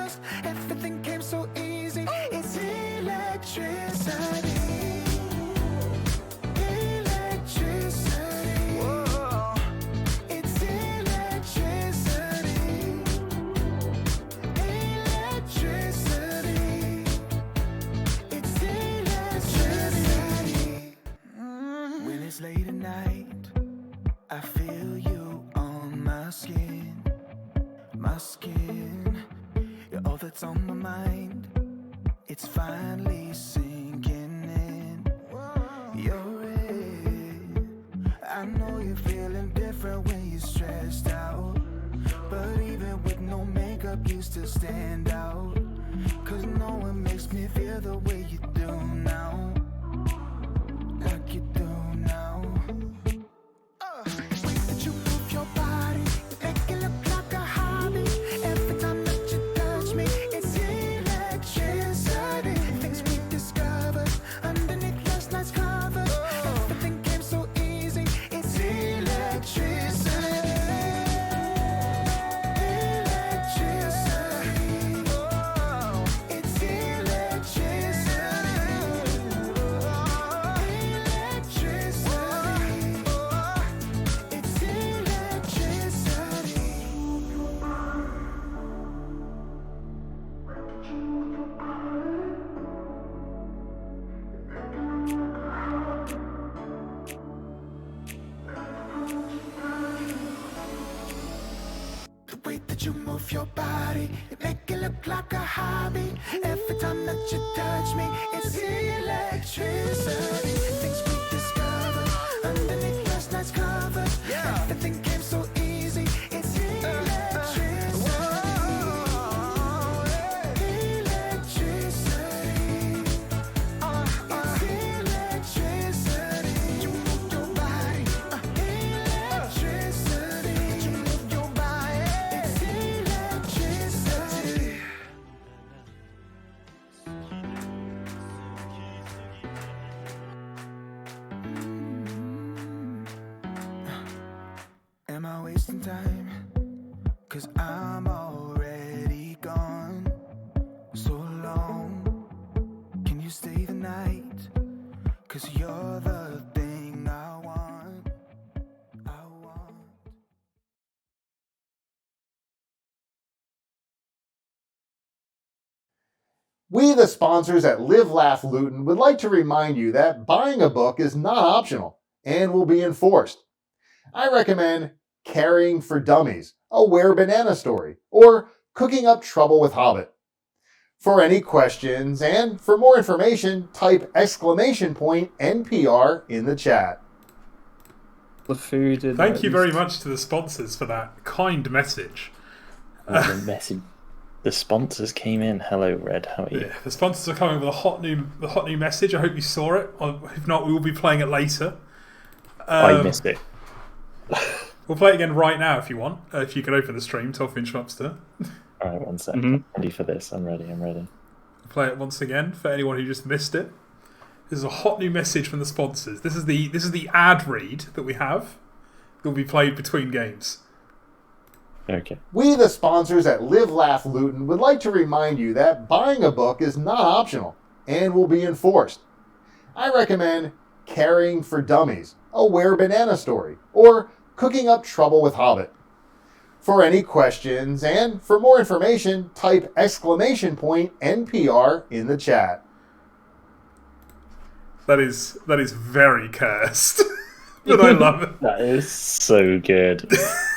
fast, everything came so easy. It's electricity. Electricity. Whoa. It's electricity. Electricity. It's electricity. When it's late at night, I feel you on my skin. My skin, you're all that's on my mind. It's finally sinking in. You're it. I know you're feeling different when you're stressed out, but even with no makeup you still stand out. Cause no one makes me feel the way you do now. Like you do now. Way that you move your body, you make it look like a hobby. Every time that you touch me, it's electricity. Things we discovered underneath last night's covers. Everything came so easy. It's electricity. Electricity. Oh, it's electricity. Electricity. It's electricity. The way that you move your body, you make it look like a hobby. Every time that you touch me, it's electricity. Things we discovered underneath last night's covers. Everything came so easy. It's electricity. Electricity. It's electricity. You move your body. Electricity. You move your body. It's electricity. Am I wasting time? Cause I'm already gone. So long. Can you stay the night? Cause you're the thing I want. I want. We, the sponsors at Live Laugh Luton, would like to remind you that buying a book is not optional and will be enforced. I recommend Caring for Dummies, a Where Banana Story, or Cooking Up Trouble with hoBBit. For any questions and for more information, type !NPR in the chat. The food. And Thank you very much to the sponsors for that kind message. The message. The sponsors came in. Hello, Red. How are you? Yeah, the sponsors are coming with a hot new message. I hope you saw it. If not, we will be playing it later. I missed it. We'll play it again right now if you want. If you can open the stream, Tofeh and Schmupster. All right, one sec. I'm ready for this. I'm ready. Play it once again for anyone who just missed it. This is a hot new message from the sponsors. This is the ad read that we have. That will be played between games. Okay. We, the sponsors at Live Laugh Luton, would like to remind you that buying a book is not optional and will be enforced. I recommend Caring for Dummies, a Where Banana Story, or Cooking Up Trouble with hoBBit. For any questions and for more information, type !NPR in the chat. That is very cursed. But I love it. That is so good.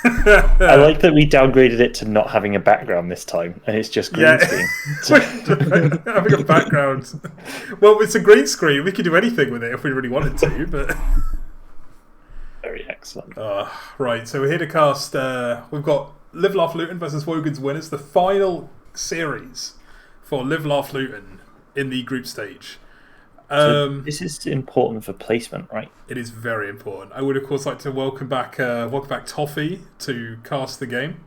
I like that we downgraded it to not having a background this time, and it's just green screen. Having a background. Well, it's a green screen. We could do anything with it if we really wanted to, but... Very excellent. Right, so we're here to cast... we've got Live Laugh Luton versus Wogan's Winners, the final series for Live Laugh Luton in the group stage. So this is important for placement, right? It is very important. I would, of course, like to welcome back Tofeh to cast the game.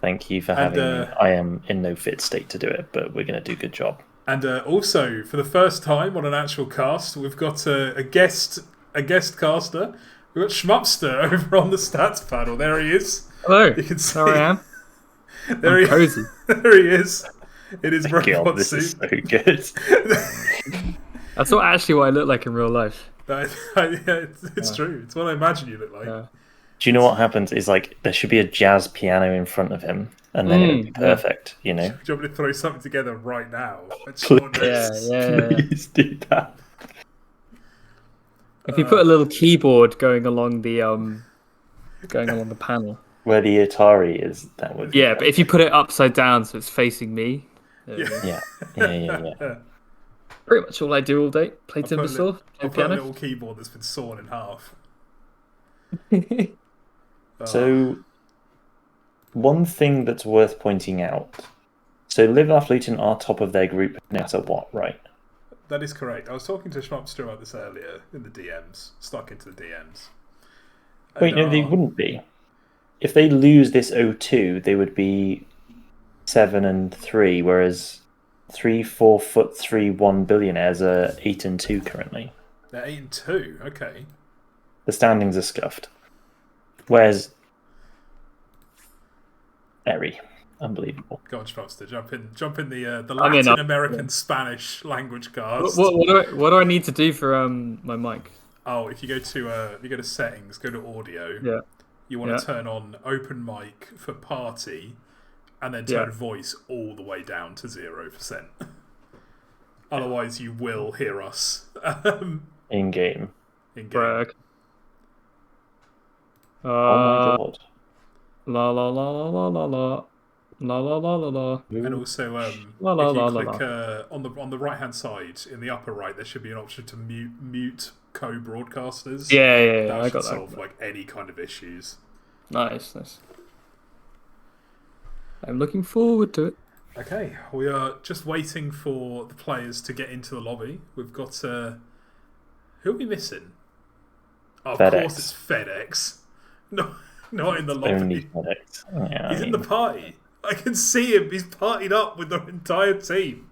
Thank you for having me. I am in no fit state to do it, but we're going to do a good job. And also, for the first time on an actual cast, we've got a guest caster. We've got Schmupster over on the stats panel. There he is. Hello. You can see. There I am. There he cozy. There he is. in his God, robot this is suit. so good. That's not actually what I look like in real life. It's true. It's what I imagine you look like. Yeah. Do you know what happens? Is like there should be a jazz piano in front of him, and then it would be perfect. You know. Do you want me to throw something together right now? Please do that. If you put a little keyboard going along the panel. Where the Atari is, that would. Yeah, but if you put it upside down so it's facing me. Yeah. Pretty much all I do all day. Play I'll Timorous, play put a piano. little keyboard that's been sawn in half. So, one thing that's worth pointing out. So, Live Laugh Luton are top of their group no matter what, right? That is correct. I was talking to Schmupster about this earlier in the DMs. Stuck into the DMs. Wait, no, they wouldn't be. If they lose this 0-2, they would be 7-3, whereas 3 4'3" 1 billionaires are 8-2 currently. They're 8-2. Okay. The standings are scuffed. Whereas very unbelievable. Go on, Schmupster. Jump in the Latin American Spanish language cast. What do I need to do for my mic? Oh, if you go to settings, go to audio. Yeah. You want to turn on open mic for party, and then turn voice all the way down to 0%. Otherwise, you will hear us in game. Brag. Oh my god. La la la la la la la. La la la la la. And also, if you click on the right hand side in the upper right, there should be an option to mute co-broadcasters. Yeah. That I should got solve that. like any kind of issues. Nice. I'm looking forward to it. Okay, we are just waiting for the players to get into the lobby. We've got who are we missing? Oh, of course, it's FedEx. No, not in the lobby. Only FedEx. Yeah, He's in the party. I can see him. He's partied up with the entire team.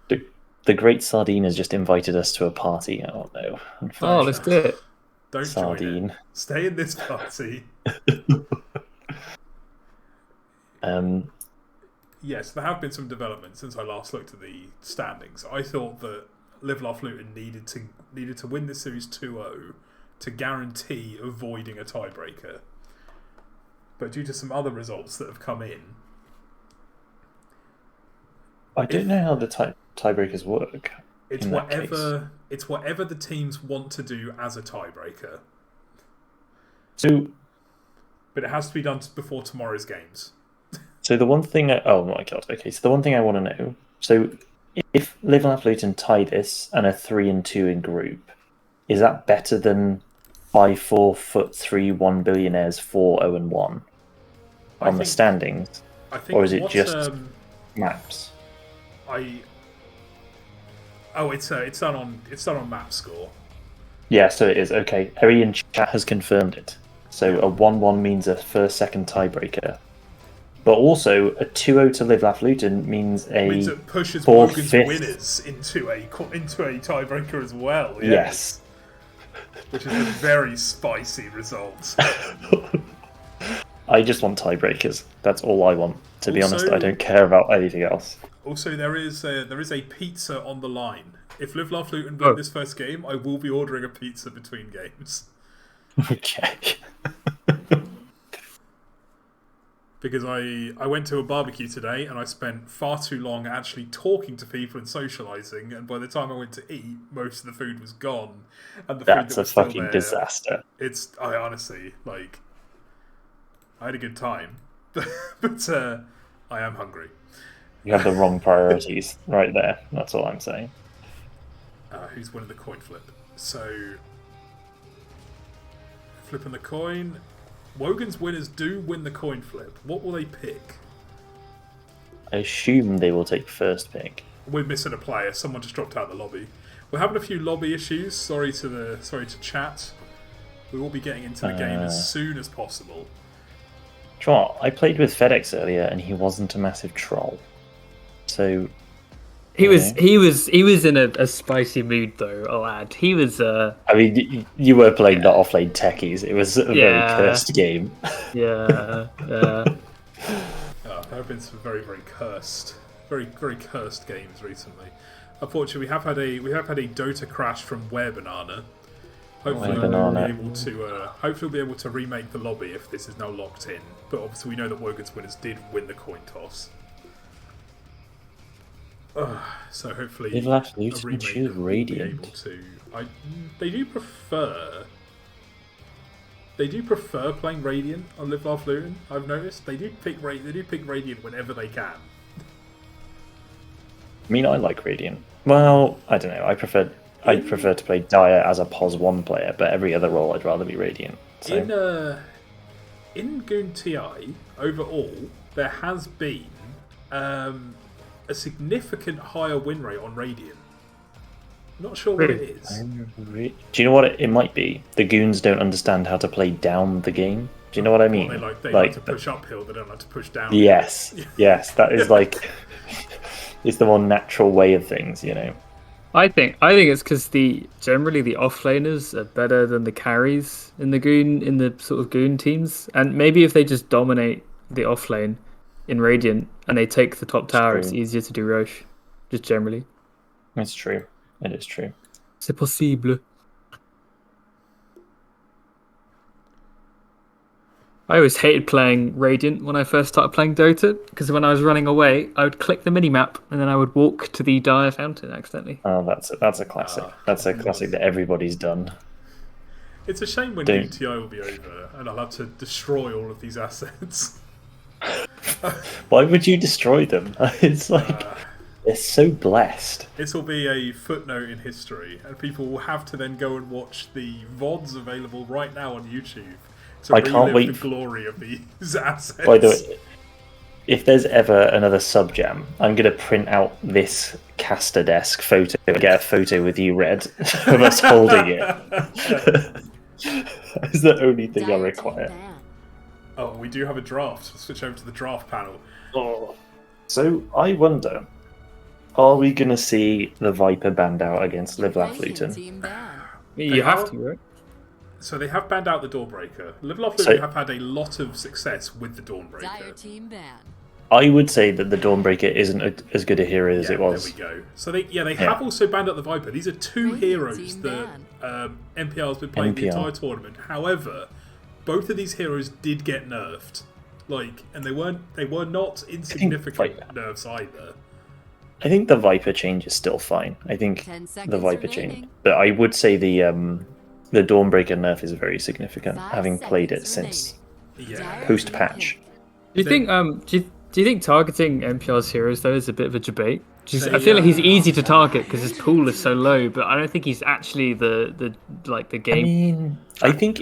The Great Sardine has just invited us to a party. Oh no! Oh, let's do it. Don't Sardine. join it. Stay in this party. Yes, there have been some developments since I last looked at the standings. I thought that Live Laugh Luton needed to win this series 2-0 to guarantee avoiding a tiebreaker. But due to some other results that have come in, I don't know how the tiebreakers work. It's whatever the teams want to do as a tiebreaker. So, but it has to be done before tomorrow's games. So the one thing, oh my god, okay. So the one thing I want to know. So if Live Laugh Luton tie this and are 3-2 in group, is that better than 5-4'3" 1 billionaires 4-0-1 on the standings, or is it just maps? It's done on map score. Yeah, so it is. Okay, Harry in chat has confirmed it. So a 1-1 means a first-second tiebreaker. But also, a 2-0 to Live Laugh Luton means it pushes Wogan's winners into a tiebreaker as well. Yes. Which is a very spicy result. I just want tiebreakers. That's all I want. To be honest, I don't care about anything else. Also, there is a pizza on the line. If Live Laugh Luton win this first game, I will be ordering a pizza between games. Okay. Because I went to a barbecue today and I spent far too long actually talking to people and socialising, and by the time I went to eat, most of the food was gone. And the That's food that a was still fucking there, disaster. I honestly, I had a good time. But I am hungry. You have the wrong priorities right there. That's all I'm saying. Who's winning the coin flip? So, flipping the coin. Wogan's winners do win the coin flip. What will they pick? I assume they will take first pick. We're missing a player. Someone just dropped out of the lobby. We're having a few lobby issues. Sorry to chat. We will be getting into the game as soon as possible. Do you know what? I played with FedEx earlier, and he wasn't a massive troll. So he was in a spicy mood though, lad. He was. I mean, you were playing the offlane techies. It was a very cursed game. Yeah. There have been some very, very cursed Very very cursed games recently. Unfortunately, we have had a Dota crash from Where Banana. Hopefully, we'll be able to remake the lobby if this is now locked in. But obviously, we know that Wogan's winners did win the coin toss. So hopefully, They've left a Luton remake choose will Radiant. be able to. They do prefer. They do prefer playing Radiant on Live Laugh Luton. I've noticed they do pick Radiant whenever they can. I mean, I like Radiant. Well, I don't know. I prefer to play Dire as a POS 1 player, but every other role I'd rather be Radiant. So. In GOONTI, overall, there has been a significant higher win rate on Radiant. Not sure what it is. Do you know what it might be? The goons don't understand how to play down the game. Do you know what I mean? They like to push uphill, they don't like to push down. Yes, yes, that is like it's the more natural way of things, you know. I think it's because generally the offlaners are better than the carries in the sort of goon teams, and maybe if they just dominate the offlane in Radiant and they take the top tower, it's easier to do Roche, just generally. It's true. It is true. C'est possible. I always hated playing Radiant when I first started playing Dota, because when I was running away, I would click the minimap and then I would walk to the Dire Fountain accidentally. Oh, that's a classic. That's a classic that everybody's done. It's a shame when GOONTI will be over and I'll have to destroy all of these assets. Why would you destroy them? It's like they're so blessed. This will be a footnote in history, and people will have to then go and watch the VODs available right now on YouTube to relive the glory of these assets. By the way, if there's ever another sub-jam, I'm going to print out this caster desk photo and get a photo with you, Red, of us holding it. That's the only thing I require. Oh, we do have a draft. Let's switch over to the draft panel. Oh. So, I wonder, are we going to see the Viper banned out against Live Laugh Luton? You have to, right? So they have banned out the Dawnbreaker. Live Laugh Luton have had a lot of success with the Dawnbreaker. I would say that the Dawnbreaker isn't as good a hero as it was. There we go. So they have also banned out the Viper. These are two heroes that NPR has been playing the entire tournament. However, both of these heroes did get nerfed. And they were not insignificant nerfs either. I think the Viper change is still fine. I think the Viper change, but I would say the Dawnbreaker nerf is very significant, having played it since post patch. Do you think do you think targeting NPR's heroes though is a bit of a debate? I feel like he's easy to target because his pool is so low, but I don't think he's actually the game. I mean, I think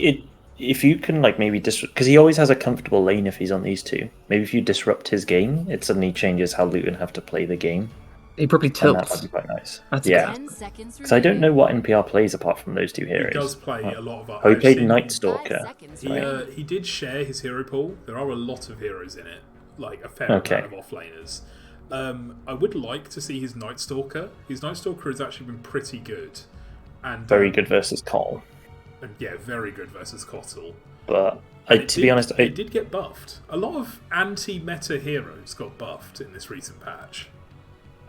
if you can maybe disrupt, because he always has a comfortable lane if he's on these two. Maybe if you disrupt his game, it suddenly changes how Luton have to play the game. He probably tilts. That would be quite nice. Because I don't know what NPR plays apart from those two heroes. He does play a lot of. He played Night Stalker. He did share his hero pool. There are a lot of heroes in it, a fair amount of offlaners. I would like to see his Night Stalker. His Night Stalker has actually been pretty good, and very good versus Cole. Yeah, very good versus Kotl. But to be honest, it did get buffed. A lot of anti-meta heroes got buffed in this recent patch.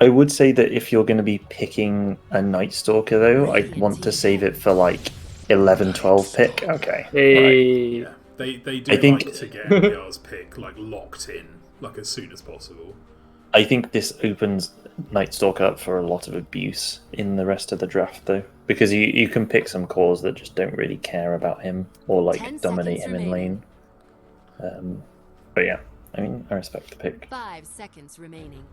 I would say that if you're going to be picking a Night Stalker, though, I'd want to save it for 11-12 pick. Okay. Hey. Right. Yeah. They do like to get NPR's pick locked in as soon as possible. I think this opens Night Stalker up for a lot of abuse in the rest of the draft, though, because you can pick some cores that just don't really care about him or dominate him in lane. But yeah, I mean, I respect the pick. 5 seconds remaining.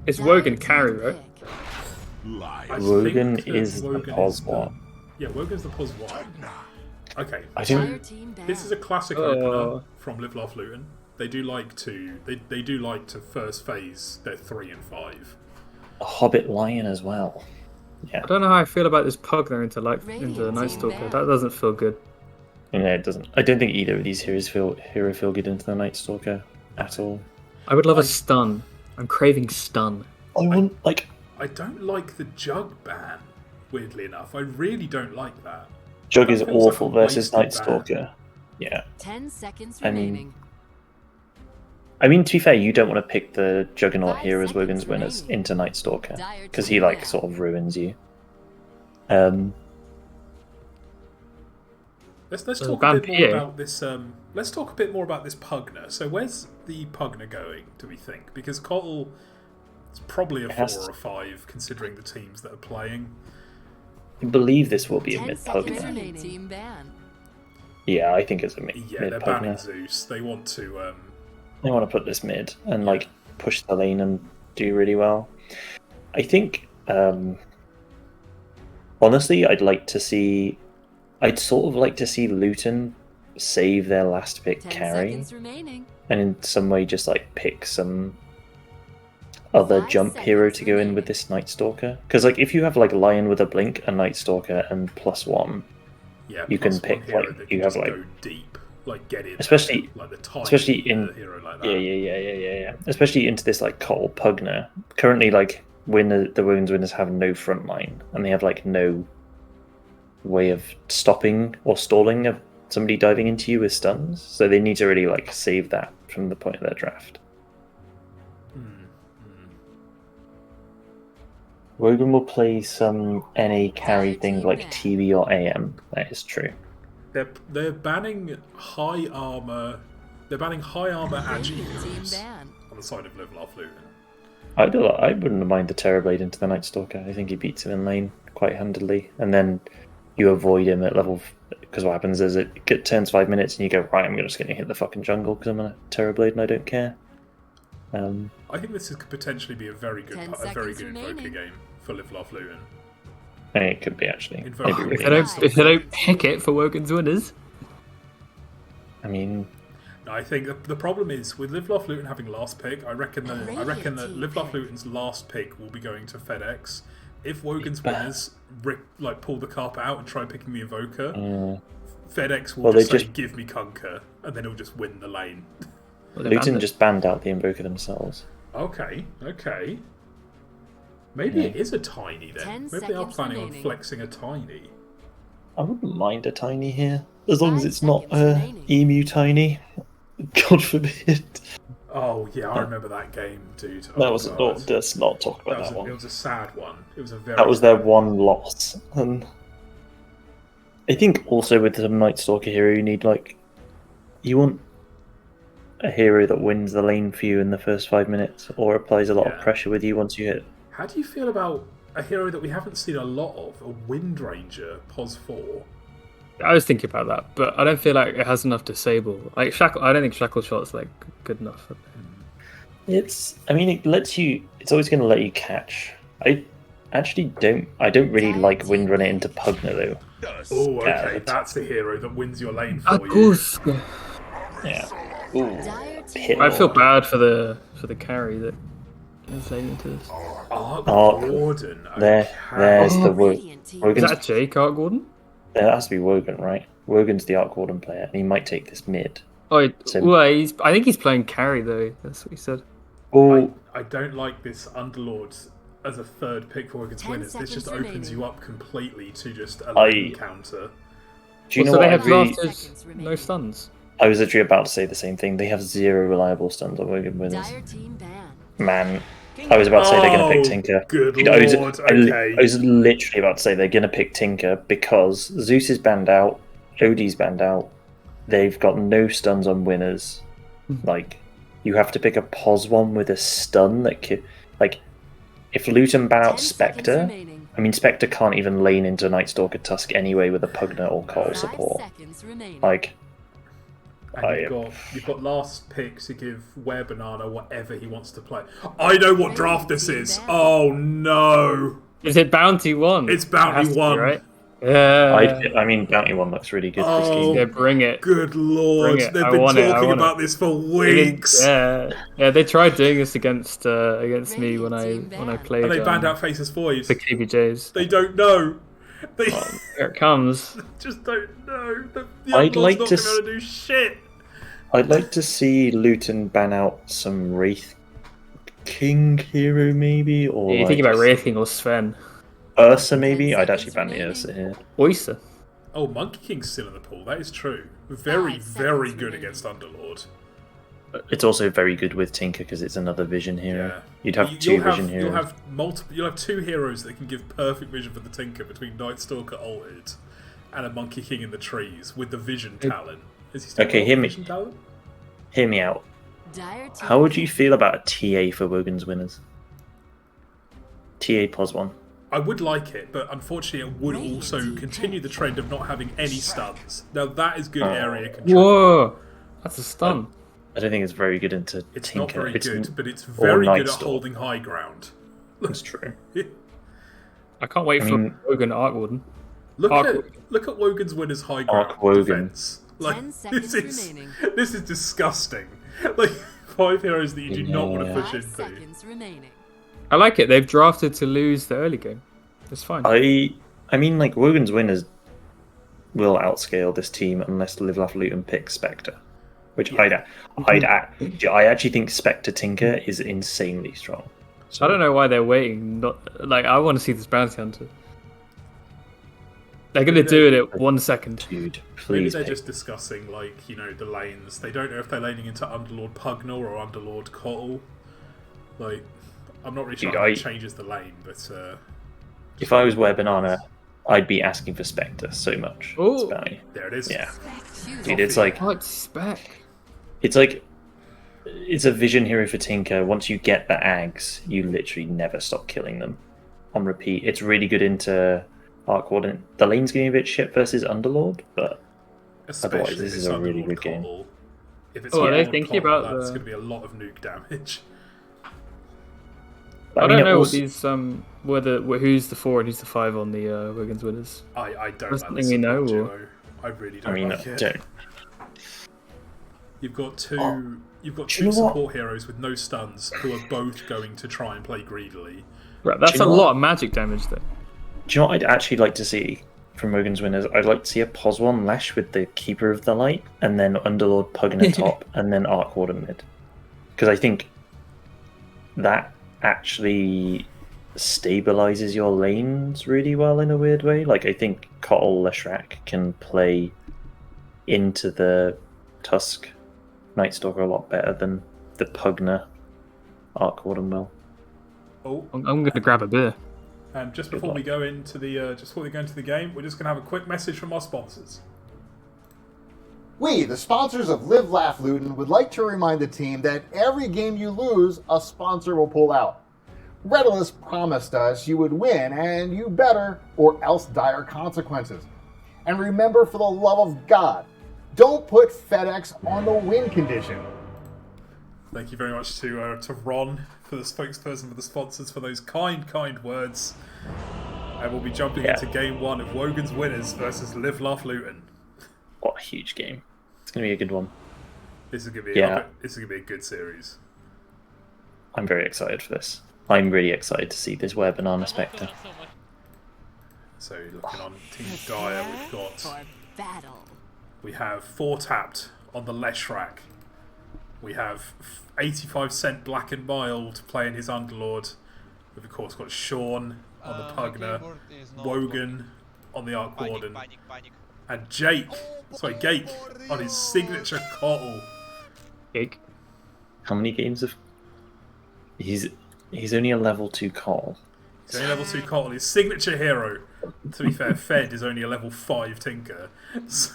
It's Wogan carry, right? Wogan is the POS one. Yeah, Wogan's the POS one. Okay. This is a classic opener from Live Laugh Luton. They do like to first phase their 3 and 5. A Hobbit Lion as well. Yeah. I don't know how I feel about this pug there into Night Stalker. That doesn't feel good. Yeah, it doesn't. I don't think either of these heroes feel good into the Night Stalker at all. I would love a stun. I'm craving stun. I don't like the Jug ban, weirdly enough. I really don't like that. Jug is awful versus Night Stalker. Yeah. 10 seconds remaining. I mean, to be fair, you don't want to pick the Juggernaut Heroes Wogan's winners into Night Stalker because he like sort of ruins you. Let's talk a bit more about this. Let's talk a bit more about this Pugner. So where's the Pugner going? Do we think? Because Cottle is probably a 4 or a 5 considering the teams that are playing. I believe this will be a mid Pugner. Yeah, I think it's a mid. Yeah, they're banning Zeus. They want to. They want to put this mid and like push the lane and do really well. I think. Honestly, I'd sort of like to see Luton save their last pick carry, and in some way just like pick some other jump hero to go in with this Night Stalker. Because like if you have like Lion with a blink, a Night Stalker, and +1, you can pick like you have like go deep, like get in, especially like the time, especially in hero like that. yeah, especially into this like Cottle Pugner. Currently, like the Wounds winners have no front line, and they have like no way of stopping or stalling of somebody diving into you with stuns, so they need to really like save that from the point of their draft. Wogan will play some NA carry things like TB or AM. That is true. They're banning high armor. They're banning high armor agi heroes on the side of Live Laugh Luton. I wouldn't mind the Terrorblade into the Night Stalker. I think he beats him in lane quite handily, and then you avoid him at level, because what happens is it turns 5 minutes and you go, right, I'm just going to hit the fucking jungle because I'm on a Terrorblade and I don't care. I think this could potentially be a very good Invoker game for Live Laugh Luton. I mean, it could be actually. If they don't pick it for Wogan's winners. I mean, I think the problem is with Live Laugh Luton having last pick. I reckon that Live Laugh Luton's last pick will be going to FedEx. If Wogan's winners pull the carpet out and try picking the Invoker, FedEx will just say, "Give me Conquer," and then he'll just win the lane. Luton just banned out the Invoker themselves. Okay. Maybe it is a tiny then. Maybe they are planning on flexing a tiny. I wouldn't mind a tiny here, as long as it's not emu tiny. God forbid. Oh yeah, I remember that game, dude. Let's not talk about that one. It was a sad one. It was a very. That was their one loss, and I think also with the Night Stalker hero, you want a hero that wins the lane for you in the first 5 minutes, or applies a lot of pressure with you once you hit. How do you feel about a hero that we haven't seen a lot of, a Wind Ranger, POS 4? I was thinking about that, but I don't feel like it has enough disable. Like Shackle, I don't think Shackle Shot's like good enough. It lets you. It's always going to let you catch. I don't really like Wind Runner into Pugner though. Oh, okay, that's the hero that wins your lane for you. Yeah. I feel bad for the carry that is lane into this. Arc Warden. There's the Wogan. Is that Jake Arc Warden? That has to be Wogan, right? Wogan's the Arc Warden player, and he might take this mid. I think he's playing carry though. That's what he said. I don't like this Underlord as a third pick for Wogan's winners. This just opens you up completely to just a lane counter. Do you know what? They have no stuns. I was literally about to say the same thing. They have 0 reliable stuns on Wogan winners. Man, I was about to say they're going to pick Tinker. Good lord, I was literally about to say they're going to pick Tinker because Zeus is banned out, Odie's banned out, they've got no stuns on winners. You have to pick a POS one with a stun that if Luton ban out Spectre, I mean Spectre can't even lane into Night Stalker Tusk anyway with a Pugner or Cole support. You've got last pick to give Were Banana whatever he wants to play. I know what draft this is. Oh no! Is it Bounty 1? It's Bounty 1, right? Yeah. I mean, Bounty 1 looks really good this game. Yeah, bring it. Good lord! They've been talking about this for weeks. Yeah, they tried doing this against me when I played. And they banned out Faces Voice. The KBJs. They don't know. Here it comes. Just don't know. The I'd like not to going to do shit. I'd like to see Luton ban out some Wraith King hero, maybe, or you think about Wraith King or Sven? Ursa, maybe. I'd actually ban the Ursa here. Oyster. Oh, Monkey King's still in the pool. That is true. Very, very good against Underlord. it's also very good with Tinker because it's another vision hero. Yeah. You'd have two vision heroes. You'll have two heroes that can give perfect vision for the Tinker between Night Stalker Altered and a Monkey King in the trees with the vision talent. Is he still Okay, got vision talent? Hear me out. How would you feel about a TA for Wogan's winners? TA pos 1. I would like it, but unfortunately it would also continue the trend of not having any stuns. Now that is good area control. Whoa! That's a stun. I don't think it's very good into It's Tinker. not very good, but it's very good at holding high ground. That's true. I can't wait for Wogan Arc Warden. Look at Wogan's winners high ground Arc Wogan. defense. Like, this is disgusting. Like 5 heroes that you do not want to push into. I like it. They've drafted to lose the early game. It's fine. I mean, like, Wogan's winners will outscale this team unless Live Laugh Luton picks Spectre. Which I actually think Spectre Tinker is insanely strong. So I don't know why they're waiting. I want to see this bounty hunter. They're going to do it at 1 second. Dude, Maybe please. they're just discussing, the lanes. They don't know if they're laning into Underlord Pugner or Underlord Cottle. I'm not really sure how it changes the lane, but... if I was WeBanana, I'd be asking for Spectre so much. Oh, there it is. Yeah. Dude, it's like... What's Spec? It's like... It's a vision hero for Tinker. Once you get the Ags, you literally never stop killing them. On repeat. It's really good into Arc Warden. The lane's getting a bit shit versus Underlord, but... Especially otherwise, this is a really good game. If it's they're thinking about that's going to be a lot of nuke damage. I don't know what these who's the 4 and who's the 5 on the Wiggins winners. I don't. That's something we know. Duo. I really don't like it. Don't. You've got two. You've got two support heroes with no stuns who are both going to try and play greedily. Right, that's a lot of magic damage, though. Do you know what I'd actually like to see from Wogan's winners? I'd like to see a pos 1 Lash with the Keeper of the Light, and then Underlord Pugner top, and then Arc Warden mid. Because I think that actually stabilizes your lanes really well in a weird way. Like, I think Cottle Leshrac can play into the Tusk Night Stalker a lot better than the Pugner Arc Warden will. Oh, I'm going to grab a beer. Just before we go into the game, we're just going to have a quick message from our sponsors. We, the sponsors of Live Laugh Luton, would like to remind the team that every game you lose, a sponsor will pull out. Redalus promised us you would win, and you better, or else dire consequences. And remember, for the love of God, don't put FedEx on the win condition. Thank you very much to Ron, for the spokesperson for the sponsors, for those kind words. And we'll be jumping into game 1 of Wogan's winners versus Live Laugh Luton. What a huge game. It's going to be a good one. This is going to be a good series. I'm very excited for this. I'm really excited to see this WeBanana Spectre. So looking on Team Dire, we have 4 tapped on the Leshrac. We have 85% Black and Mild playing his Underlord. We've of course got Sean on the Pugner, Wogan on the Arc Warden, and Gake on his signature Cottle. Gake. How many games of... He's only a level 2 Cottle. He's only level 2 Cottle. His signature hero, to be fair, Fed is only a level 5 Tinker. So,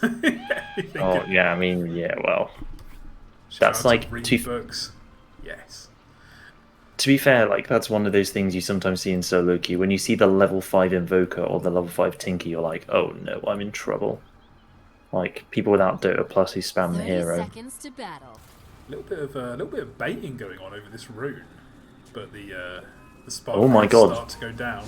well... That's like... books. Yes. To be fair, that's one of those things you sometimes see in solo queue. When you see the level 5 Invoker or the level 5 Tinker, you're like, oh no, I'm in trouble. People without Dota Plus who spam the hero. A little bit of baiting going on over this rune. But the spark start to go down.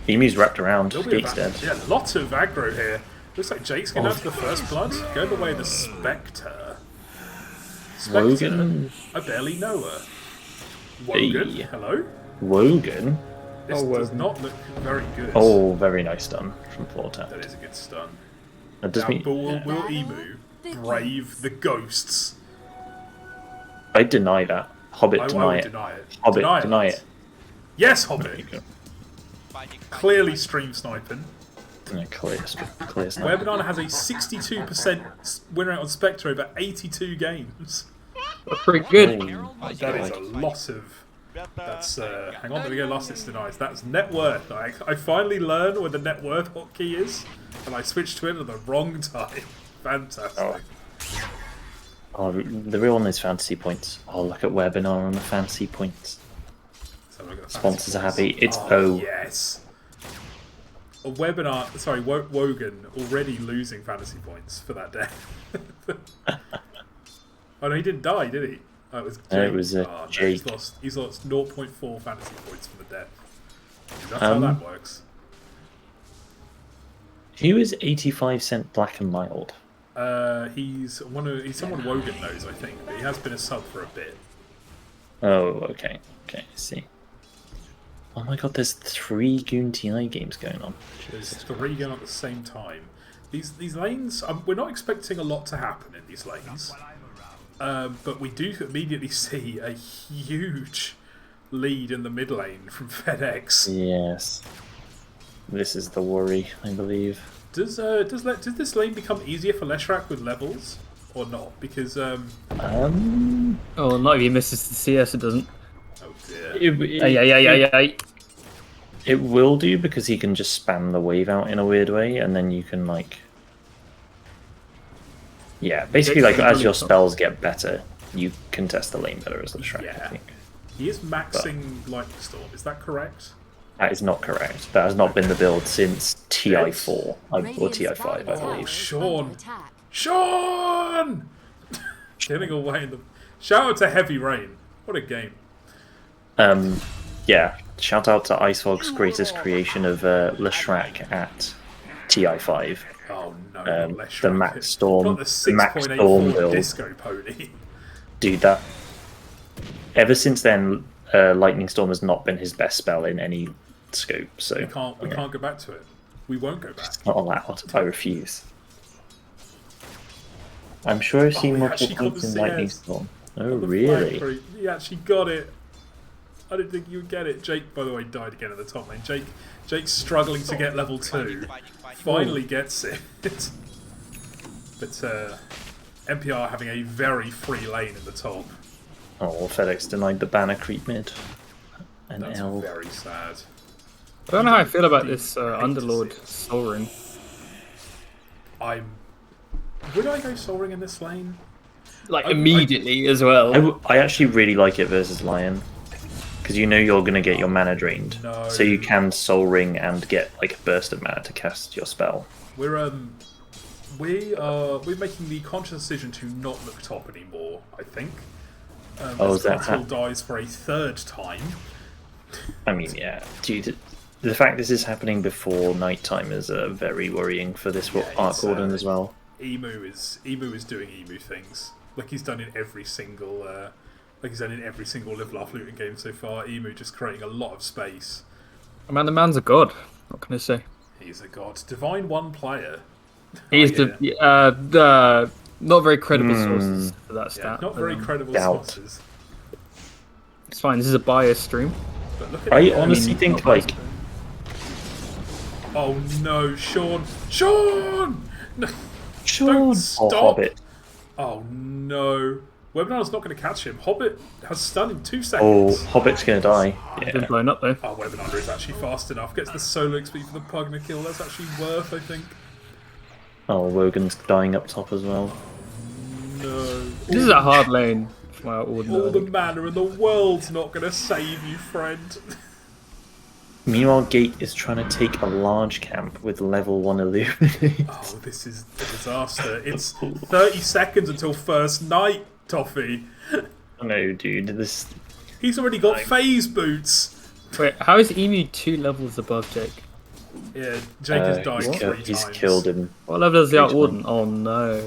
Emu's wrapped around. Gake's dead. Yeah, lots of aggro here. Looks like Jake's going to have the first blood. Go the way of the Spectre. Wogan? I barely know her. Wogan? Hey. Hello? Wogan? This does not look very good. Oh, very nice stun from floor tap. That is a good stun. Will Emu brave the ghosts? I deny that. hoBBit, I deny would it. deny it. hoBBit, deny it. Yes, hoBBit. Clearly stream sniping. Clear snipe. WeBanana has a 62% win rate on Spectre over 82 games. That's pretty good. That is a lot of. That's hang on, there we go. Last hits denies. That's net worth. I finally learned where the net worth hotkey is, and I switched to it at the wrong time. Fantastic. Oh, the real one is fantasy points. Oh, look at webinar on the fantasy points. So look at the Sponsors are fantasy happy. points. It's yes. A webinar. Sorry, Wogan already losing fantasy points for that day. Oh no, he didn't die, did he? Oh, it was Jake. It was Jake. He's lost 0.4 fantasy points for the death. That's how that works. Who is 85% black and mild? He's someone Wogan knows, I think, but he has been a sub for a bit. Oh, okay. Okay, I see. Oh my god, there's 3 GOONTI games going on. There's 3 going on at the same time. These lanes, we're not expecting a lot to happen in these lanes. But we do immediately see a huge lead in the mid lane from FedX. Yes. This is the worry, I believe. Does this lane become easier for Leshrac with levels or not? Because Oh, not if he misses the CS, it doesn't. oh dear. It will do because he can just spam the wave out in a weird way, and then you can like. Yeah, basically, like as your spells get better, you can test the lane better as the Shrek, I think. He is maxing Lightning Storm, is that correct? That is not correct. That has not been the build since TI4 or TI5, I believe. Sean! Sean! Getting away in the. Shout out to Heavy Rain. What a game. Yeah. Shout out to Icefog's greatest creation of Leshrac at TI5. Oh no, the Max Storm, not the Max Storm 6.84 build. Disco Pony. Dude, that. Ever since then, Lightning Storm has not been his best spell in any scope. So We can't go back to it. We won't go back. It's not allowed. I refuse. I'm sure I've seen multiple points in Lightning Storm. Oh, really? He actually got it. I didn't think you would get it. Jake, by the way, died again at the top lane. Jake's struggling to get level 2. Finally gets it. But NPR having a very free lane in the top. Oh, well, FedEx denied the banner creep mid. And That's L. very sad. I don't know how I feel about this Underlord Soul Ring. Would I go Soul Ring in this lane? Like, immediately as well. I actually really like it versus Lion. Because you know you're going to get your mana drained. No. So you can Soul Ring and get like a burst of mana to cast your spell. We're making the conscious decision to not look top anymore, I think. Is that Until dies for a 3rd time. I mean, yeah. Dude, the fact this is happening before nighttime is very worrying for this Arc Warden as well. Emu is doing Emu things. Like he's done in every single Live Laugh Luton game so far. Emu just creating a lot of space. I mean, the man's a god. What can I say? He's a god. Divine 1 player. He's the not very credible sources for that stat. Not very credible doubt. sources. It's fine. This is a bias stream. But look at I him. honestly think like. Oh no, Sean! Sean! No, Sean! don't Oh, stop! hoBBit. Oh no. Webinar's not going to catch him. hoBBit has stun in 2 Oh, seconds. hoBBit's gonna die. Been Yeah. blown up though. Oh, Webinar is actually fast enough. Gets the solo XP for the Pugna kill. That's actually worth, I think. Oh, Wogan's dying up top as well. No. This is a hard lane. For my All the ordinary. mana in the world's not going to save you, friend. Meanwhile, Gate is trying to take a large camp with level 1 Illuminate. Oh, this is a disaster. It's 30 seconds until first night, Tofeh. No, dude, this. He's already got phase boots. Wait, how is Emu 2 levels above Jake? Yeah, Jake has died He's 3 times. He's killed him. What level is the Art Which Warden? Oh no.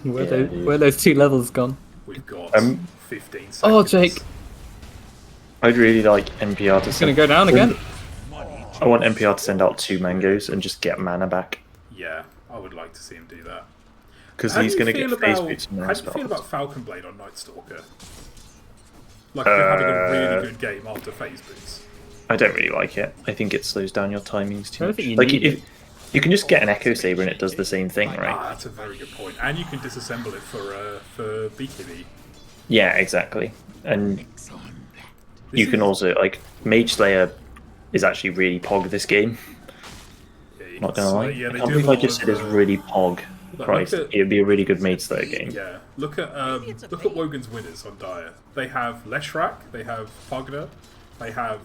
Where Yeah, where are those 2 levels gone? We've got 15 seconds. Oh, Jake. I'd really like NPR to It's going send. to go down again. I want NPR to send out 2 mangoes and just get mana back. Yeah, I would like to see him do that. Because How he's do you going to feel get phase about- boots and How more do you feel spells. about Falcon Blade on Night Stalker? Like, you're having a really good game after phase boots. I don't really like it. I think it slows down your timings too I don't much. think you Like, need if, you can just get an Echo Saber and it does the same thing, right? Ah, that's a very good point. And you can disassemble it for BKB. Yeah, exactly. And you This can is- also, like, Mage Slayer is actually really pog this game. Yeah, you Not can gonna lie. say- yeah, I they can't do a believe I lot just of, said it's really pog. look Christ, at- it'd be a really good Mage Slayer game. Yeah, look at Wogan's winners on Dire. They have Leshrac, they have Pugna, they have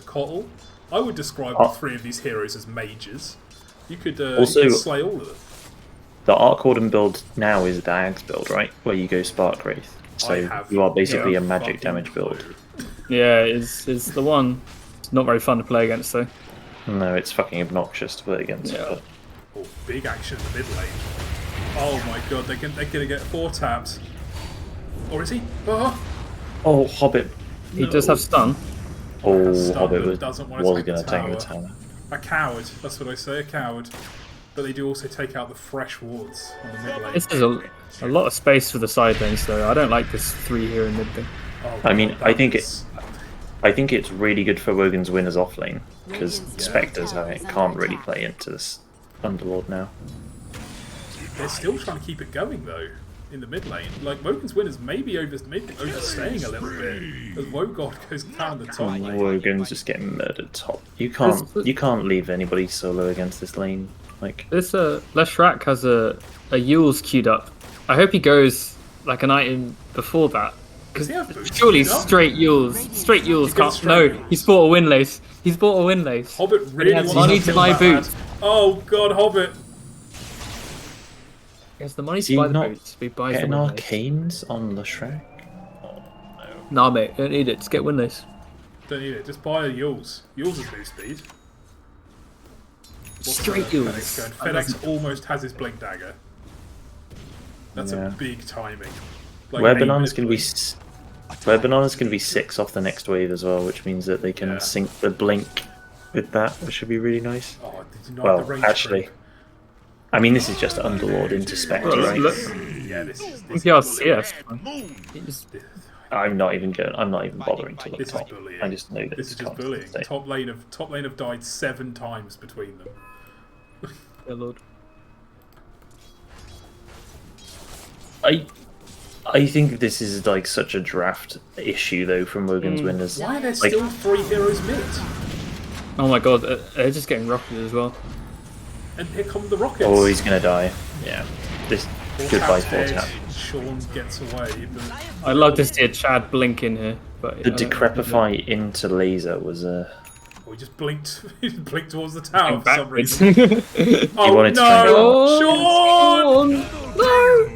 Kotl. I would describe all three of these heroes as mages. You could Also- slay all of them. The Arc Warden build now is the Ags build, right? Where you go Spark Wraith. I So have you are basically no a magic fucking damage build. clue. Yeah, it's the one. It's not very fun to play against though. No, it's fucking obnoxious to play against. Yeah. But Oh, big action in the mid lane. Oh my god, they're gonna get 4 taps. Or is he? oh, hoBBit. He does have stun. Oh, Stun, hoBBit but was doesn't want to take going the to take the tower. tower. A coward. That's what I say, a coward. But they do also take out the fresh wards on the mid lane. This is a lot of space for the side lanes though. I don't like this 3 here in mid thing. Oh, I mean, God, I think that I think it's really good for Wogan's winners off lane because Radiant's Spectres middle tower is can't under really attack. play into this Underlord now. they're still trying to keep it going though in the mid lane. Like Wogan's winners maybe overstaying a little bit as Wogan goes down the top lane. Wogan's just getting murdered top. You can't leave anybody solo against this lane. Like This Leshrac has a Yule's queued up. I hope he goes like an item before that. Does he have boots? Surely No. straight Yules got can't. straight No, Yules. he's bought a windlace. He's bought a windlace. hoBBit really has wants money to to kill buy that man. boots. Oh god, hoBBit. He has the money Is to he buy the not boots. He buys the getting windlace. arcanes on Leshrac. Nah, mate, don't need it. Just get windlace. Don't need it, just buy a Yules. Yules is boost speed. What's Straight FedEx Yules. going? FedEx almost has his blink dagger. That's Yeah. a big timing. Like, Where aim Banana's it, going to be please. where Banana's going to be 6 off the next wave as well, which means that they can Yeah. sync the blink with that, which should be really nice. Oh, did you not Well, have the range actually, creep? I mean this is just Underlord into Spectre, Look, right? look. Yeah, this is NPR's CS. He's- I'm not even bothering to look This is top. bullying. I just know that This it's is just constant bullying. state. Top lane have died 7 times between them. Yeah, Lord. I think this is like such a draft issue though from Wogan's winners. Why are there Like- still 3 heroes mid? Oh my god, they're just getting rocketed as well. And here come the rockets. Oh, he's gonna die. Yeah. This Four goodbye taps full edge, tap. Sean gets away. But I'd love to see a Chad blink in here, but The Decrepify into laser was a. oh, he just blinked. He just blinked towards the tower for some backwards. reason. Oh wanted to no, try and- Oh, Sean! no!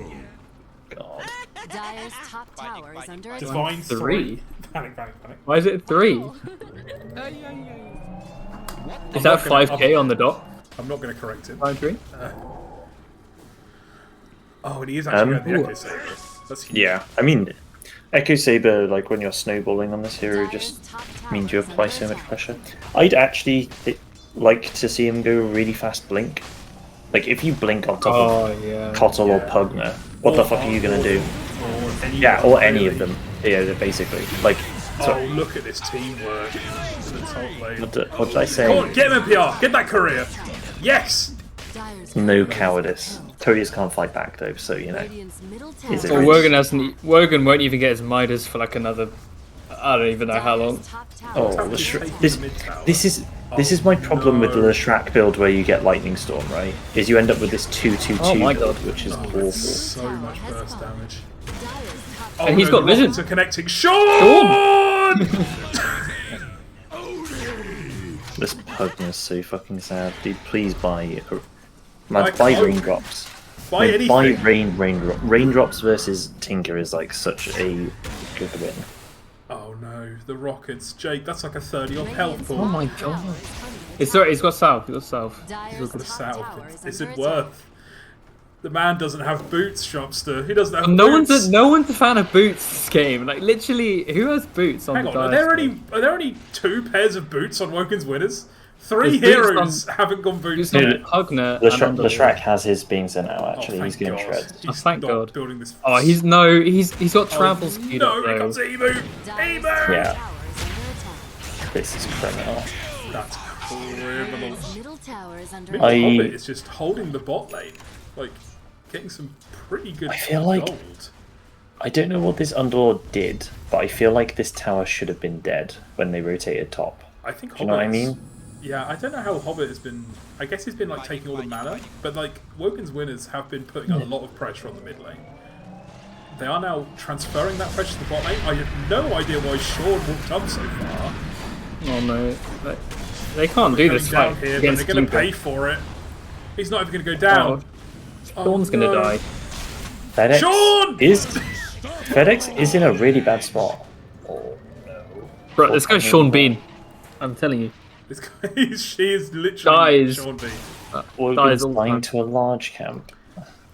God. Dire's top tower is under attack. Divine 3. Three. Panic, panic, panic. Why is it 3? Is I'm that not gonna- 5k on the dot? I'm not going to correct him. 5-3? Oh, and he is actually Um, going the Echo Saber. That's huge. Yeah, I mean, Echo Saber, like when you're snowballing on this hero, just means you apply so much pressure. I'd actually like to see him go really fast blink. Like if you blink on top Oh, of yeah. Kotl or Pugna, what the fuck are you gonna do? Or any Yeah, or any of really. them. Yeah, basically. Like, Oh, so, look at this teamwork in the top lane. what did I say? Come on, get him NPR! Get that career! Yes! Dire's No cowardice. Toadius can't fight back though, so you know. Radiant's middle tower Is it Well, really? Wogan won't even get his Midas for like another. I don't even know how long. Dire's top tower Oh, is under Leshrac. attack. This is my problem with the Leshrac build where you get Lightning Storm, right? Is you end up with this 2-2-2 Oh my build, God. which is awful. So much burst damage. Dire's top Oh, And he's no, got the vision. rockets are connecting. Sean! This Pugna is so fucking sad. Dude, please buy Buy buy cloak. raindrops. Buy No, anything. buy raindrops versus Tinker is like such a good win. Oh no, the rockets. Jake, that's like a 30 off health Radiant's pool. my middle God. tower is under He's sorry, he's got south. He's got south. Dire's The top south. tower is Is under it attack. worth? The man doesn't have boots, Schmupster. He doesn't have No boots. one's a fan of boots this game. Like literally, who has boots on Hang the on, are Dire there only 2 pairs of boots on Wogan's winners? 3 There's boots heroes haven't gone boots. Boots on Dude, Pugna and Leshrac Underlord. has his being sent out actually. Oh, He's thank getting God. shreds. He's thank not God. building this. Oh, he's got travel speed No, up here though. comes Emu. Dire's Emu. top Yeah. tower is under attack. This is criminal. That's criminal. Dire's middle tower is under Maybe attack. hoBBit is just holding the bot lane, like getting some pretty good I feel like- gold. I don't know what this Underlord did, but I feel like this tower should have been dead when they rotated top. I think Do you know what I Hobbit's- mean? Yeah, I don't know how hoBBit has been. I guess he's been like taking all the mana, but like Wogan's winners have been putting a lot of pressure on the mid lane. They are now transferring that pressure to the bot lane. I have no idea why Sean walked up so far. Oh no, they can't do this Going down fight here, but against they're going to Luton. pay for it. He's not even going to go down. Sean's gonna no. die. FedEx Sean! FedEx is in a really bad spot. Oh no. Bro, this guy's Sean Bean. I'm telling you. This guy, she is literally Dies. Sean B. Wogan's all the flying time. to a large camp.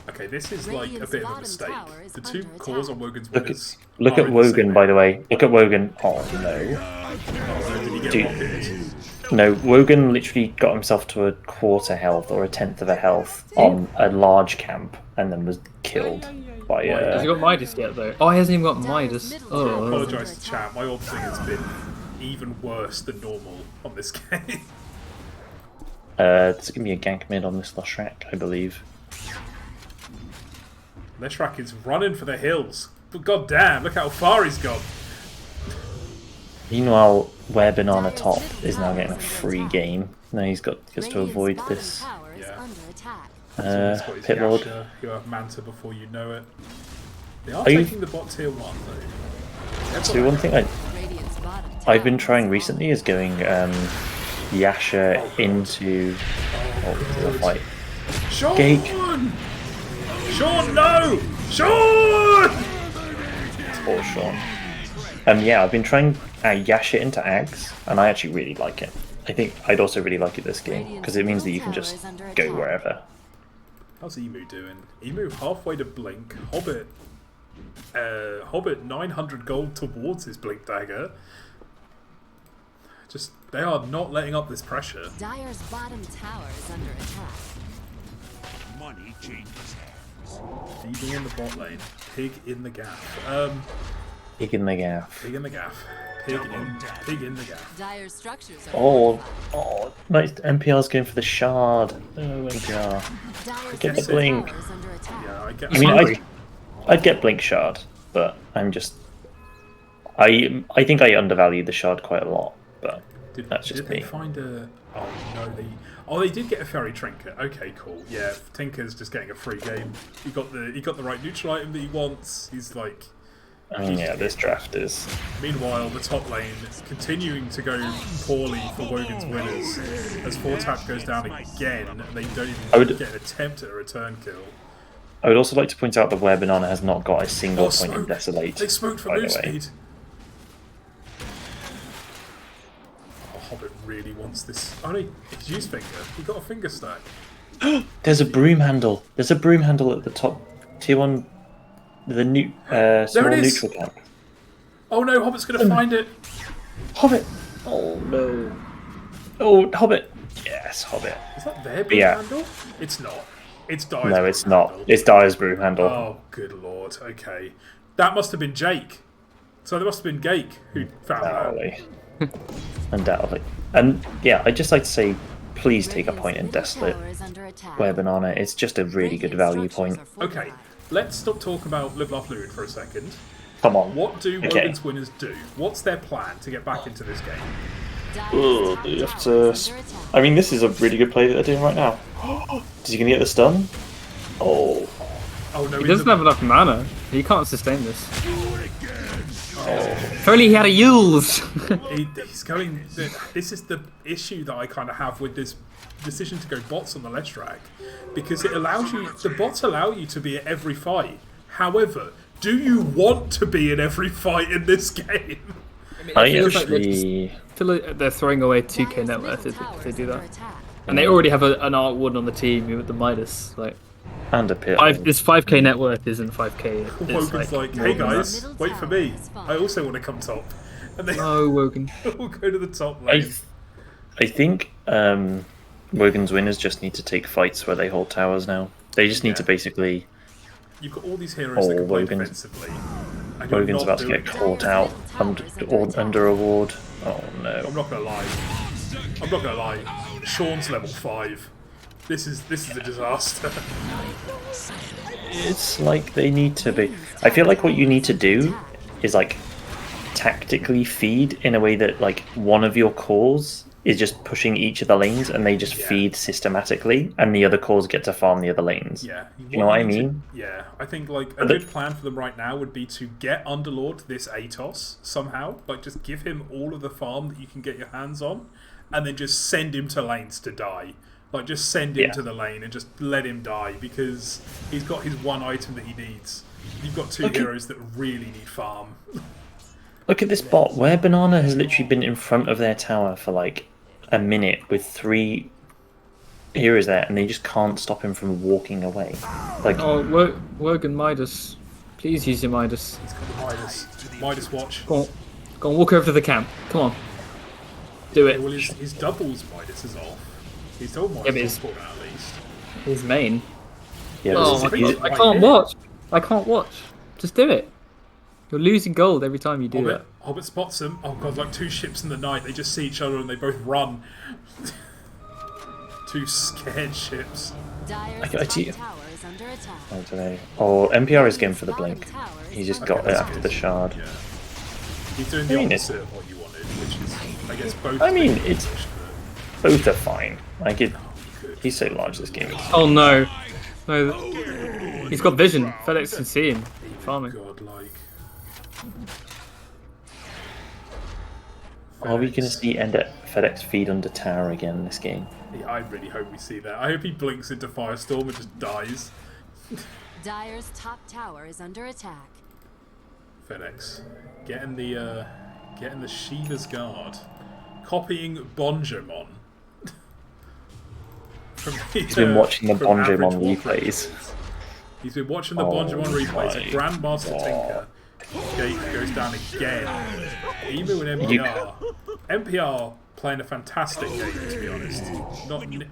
Okay, this is like a Radiant's bit of a bottom mistake. tower is The two under cores attack. on Wogan's Look winners. Look are at in the same Wogan, by area. the way. Look at Wogan. Oh no. Oh, did he get Dude. rocketed? No, Wogan literally got himself to a quarter health or a tenth of a health on a large camp and then was killed by Has he got Midas yet though? Oh, he hasn't even got Midas. I Oh. apologise to chat. My orb thing has been even worse than normal on this game. There's gonna be a gank mid on this Lashrak, I believe. Leshrak is running for the hills. But god damn, look how far he's gone. Meanwhile, Where Banana Top is now getting a free game. Now he's got to Radiant's avoid bottom this tower is Yeah. under attack. He's got his pit lord. Yasha, you have Manta before you know it. They are Are you- taking the bot tier 1 though. That's So one thing Radiant's bottom I've been tower trying is recently is going Yasha into the fight. Sean! Gake. Sean, no! Sean! Poor Sean. Yeah, I've been trying Yasha into Ags, and I actually really like it. I think I'd also really like it this game because it means that you can just go wherever. How's Emu doing? Emu halfway to Blink. hoBBit. hoBBit 900 gold towards his Blink dagger. Just, they are not letting up this pressure. Dyer's bottom tower is under attack. Money changes hands. Feeding in the bot lane. Pig in the gaff. Pig in the gaff. Pig in the gaff. Pig in the gaff. Dyer's structures are Oh, nice. NPR's going for the shard. Oh, NPR. Dyer's Get the middle blink. tower is under attack. Yeah, I get I mean, hungry. I'd get Blink Shard, but I'm just. I think I undervalue the shard quite a lot, but that's just did me. they find a... Oh, no, they did get a fairy trinket. Okay, cool. Yeah, Tinker's just getting a free game. He got the right neutral item that he wants. He's like... Yeah, this draft is. Meanwhile, the top lane is continuing to go poorly for Wogan's winners as 4-tap goes down again and they don't even get an attempt at a return kill. I would also like to point out that Where Banana has not got a single Oh, point in smoke. Desolate. They smoked for by the move way. speed. Oh, hoBBit really wants this. Oh no, it's use finger. He got a finger stack. There's a broom handle. There's a broom handle at the top. Tier 1. The small it is. neutral camp. Oh no, hoBBit's gonna find it. hoBBit! Oh no. Oh, hoBBit! Yes, hoBBit. Is that their broom Yeah. handle? It's not. It's Dyer's No, it's broom not. handle. It's Dyer's broom handle. Oh, good lord. Okay. That must have been Jake. So there must have been Gake who found that. Undoubtedly. Undoubtedly. And yeah, I'd just like to say, please take a point in Desolate. Where Banana, it's just a really good value point. Okay, let's stop talking about Live Laugh Looted for a second. Come on. What do Okay. Wogan's winners do? What's their plan to get back into this game? Ugh, you have to... I mean, this is a really good play that they're doing right now. Is he going to get the stun? Oh. Oh no, He doesn't have enough mana. He can't sustain this. If only he had a Yules! he's going. This is the issue that I kind of have with this decision to go bots on the Leshrak, because it allows you. The bots allow you to be at every fight. However, do you want to be in every fight in this game? I feels like actually... I feel like they're throwing away 2k net worth if they do that. And they already have an Art Warden on the team with the Midas. Like, And a pit. this 5k net worth isn't 5k. It's Wogan's like, more hey than guys, Middle wait for tower me. is fine. I also want to come top, and they that. Oh, Wogan. all go to the top lane. I think Wogan's winners just need to take fights where they hold towers now. They just need to basically... You've got all these heroes that can play Wogan. defensively. and you're Wogan's not about to doing get it. caught out under a ward. Oh no. I'm not gonna lie. Sean's level 5. This is a disaster. It's like they need to be. I feel like what you need to do is like tactically feed in a way that like one of your cores is just pushing each of the lanes and they just feed systematically, and the other cores get to farm the other lanes. Yeah. You know what I mean? Yeah, I think like a good plan for them right now would be to get Underlord this Atos somehow. Like just give him all of the farm that you can get your hands on, and then just send him to lanes to die. Like just send him to the lane and just let him die because he's got his one item that he needs. You've got two heroes that really need farm. Look at this bot where Banana has literally been in front of their tower for like a minute with 3 heroes there, and they just can't stop him from walking away. Like, Wogan Midas, please use your Midas. He's got the Midas watch. Go on, walk over to the camp. Come on, do it. Well, his doubles Midas is off. His double Midas is pulled out at least. His main. yeah, I can't watch. I can't watch. Just do it. You're losing gold every time you do that. hoBBit spots him. Oh god, like 2 ships in the night. They just see each other and they both run. 2 scared ships. Dyer's I top see. tower is under attack. I don't know. Oh, NPR is going for the Bottom blink. tower is He just under got it after the shard. Yeah. He's doing the opposite of what you wanted, which is, I guess, both. I mean, things it's pushed, both are fine. Like it, he's so large this game. Oh no, he's got vision. FedEx can see him farming. God, like. Are we going to see FedEx feed under tower again this game? Yeah, I really hope we see that. I hope he blinks into Firestorm and just dies. Dyer's top tower is under attack. FedEx, getting the Shiva's Guard, copying Bonjomon. He's been watching the Bonjomon replays. He's been watching the Bonjomon replays. Grandmaster Tinker. Gate goes down again. Emu and NPR. NPR playing a fantastic game, to be honest.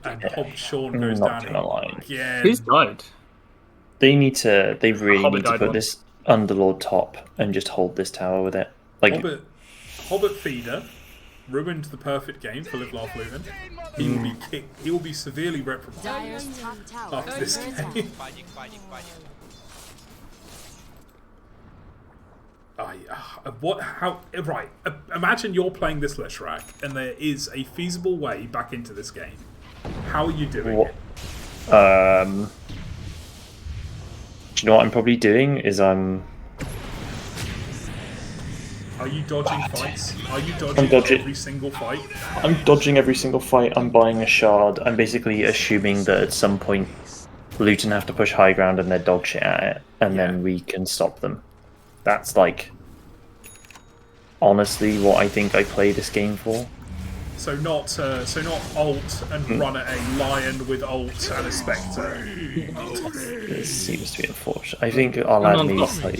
And Hob Sean goes down again. Who's died? They really need to put once. this Underlord top and just hold this tower with it. Like hoBBit Feeder ruined the perfect game for Live Laugh Luton. He will be kicked. He will be severely reprimanded Dyer's top tower after this is under game. attack. Imagine you're playing this Leshrac and there is a feasible way back into this game. How are you doing it? Do you know what I'm probably doing? Is Are you dodging fights? Are you dodging every single fight? I'm dodging every single fight. I'm buying a shard. I'm basically assuming that at some point Luton have to push high ground and they're dog shit at it, and then we can stop them. That's like honestly what I think I play this game for. So not ult and run at a lion with ult and a spectre. It seems to be unfortunate. I think our lad needs like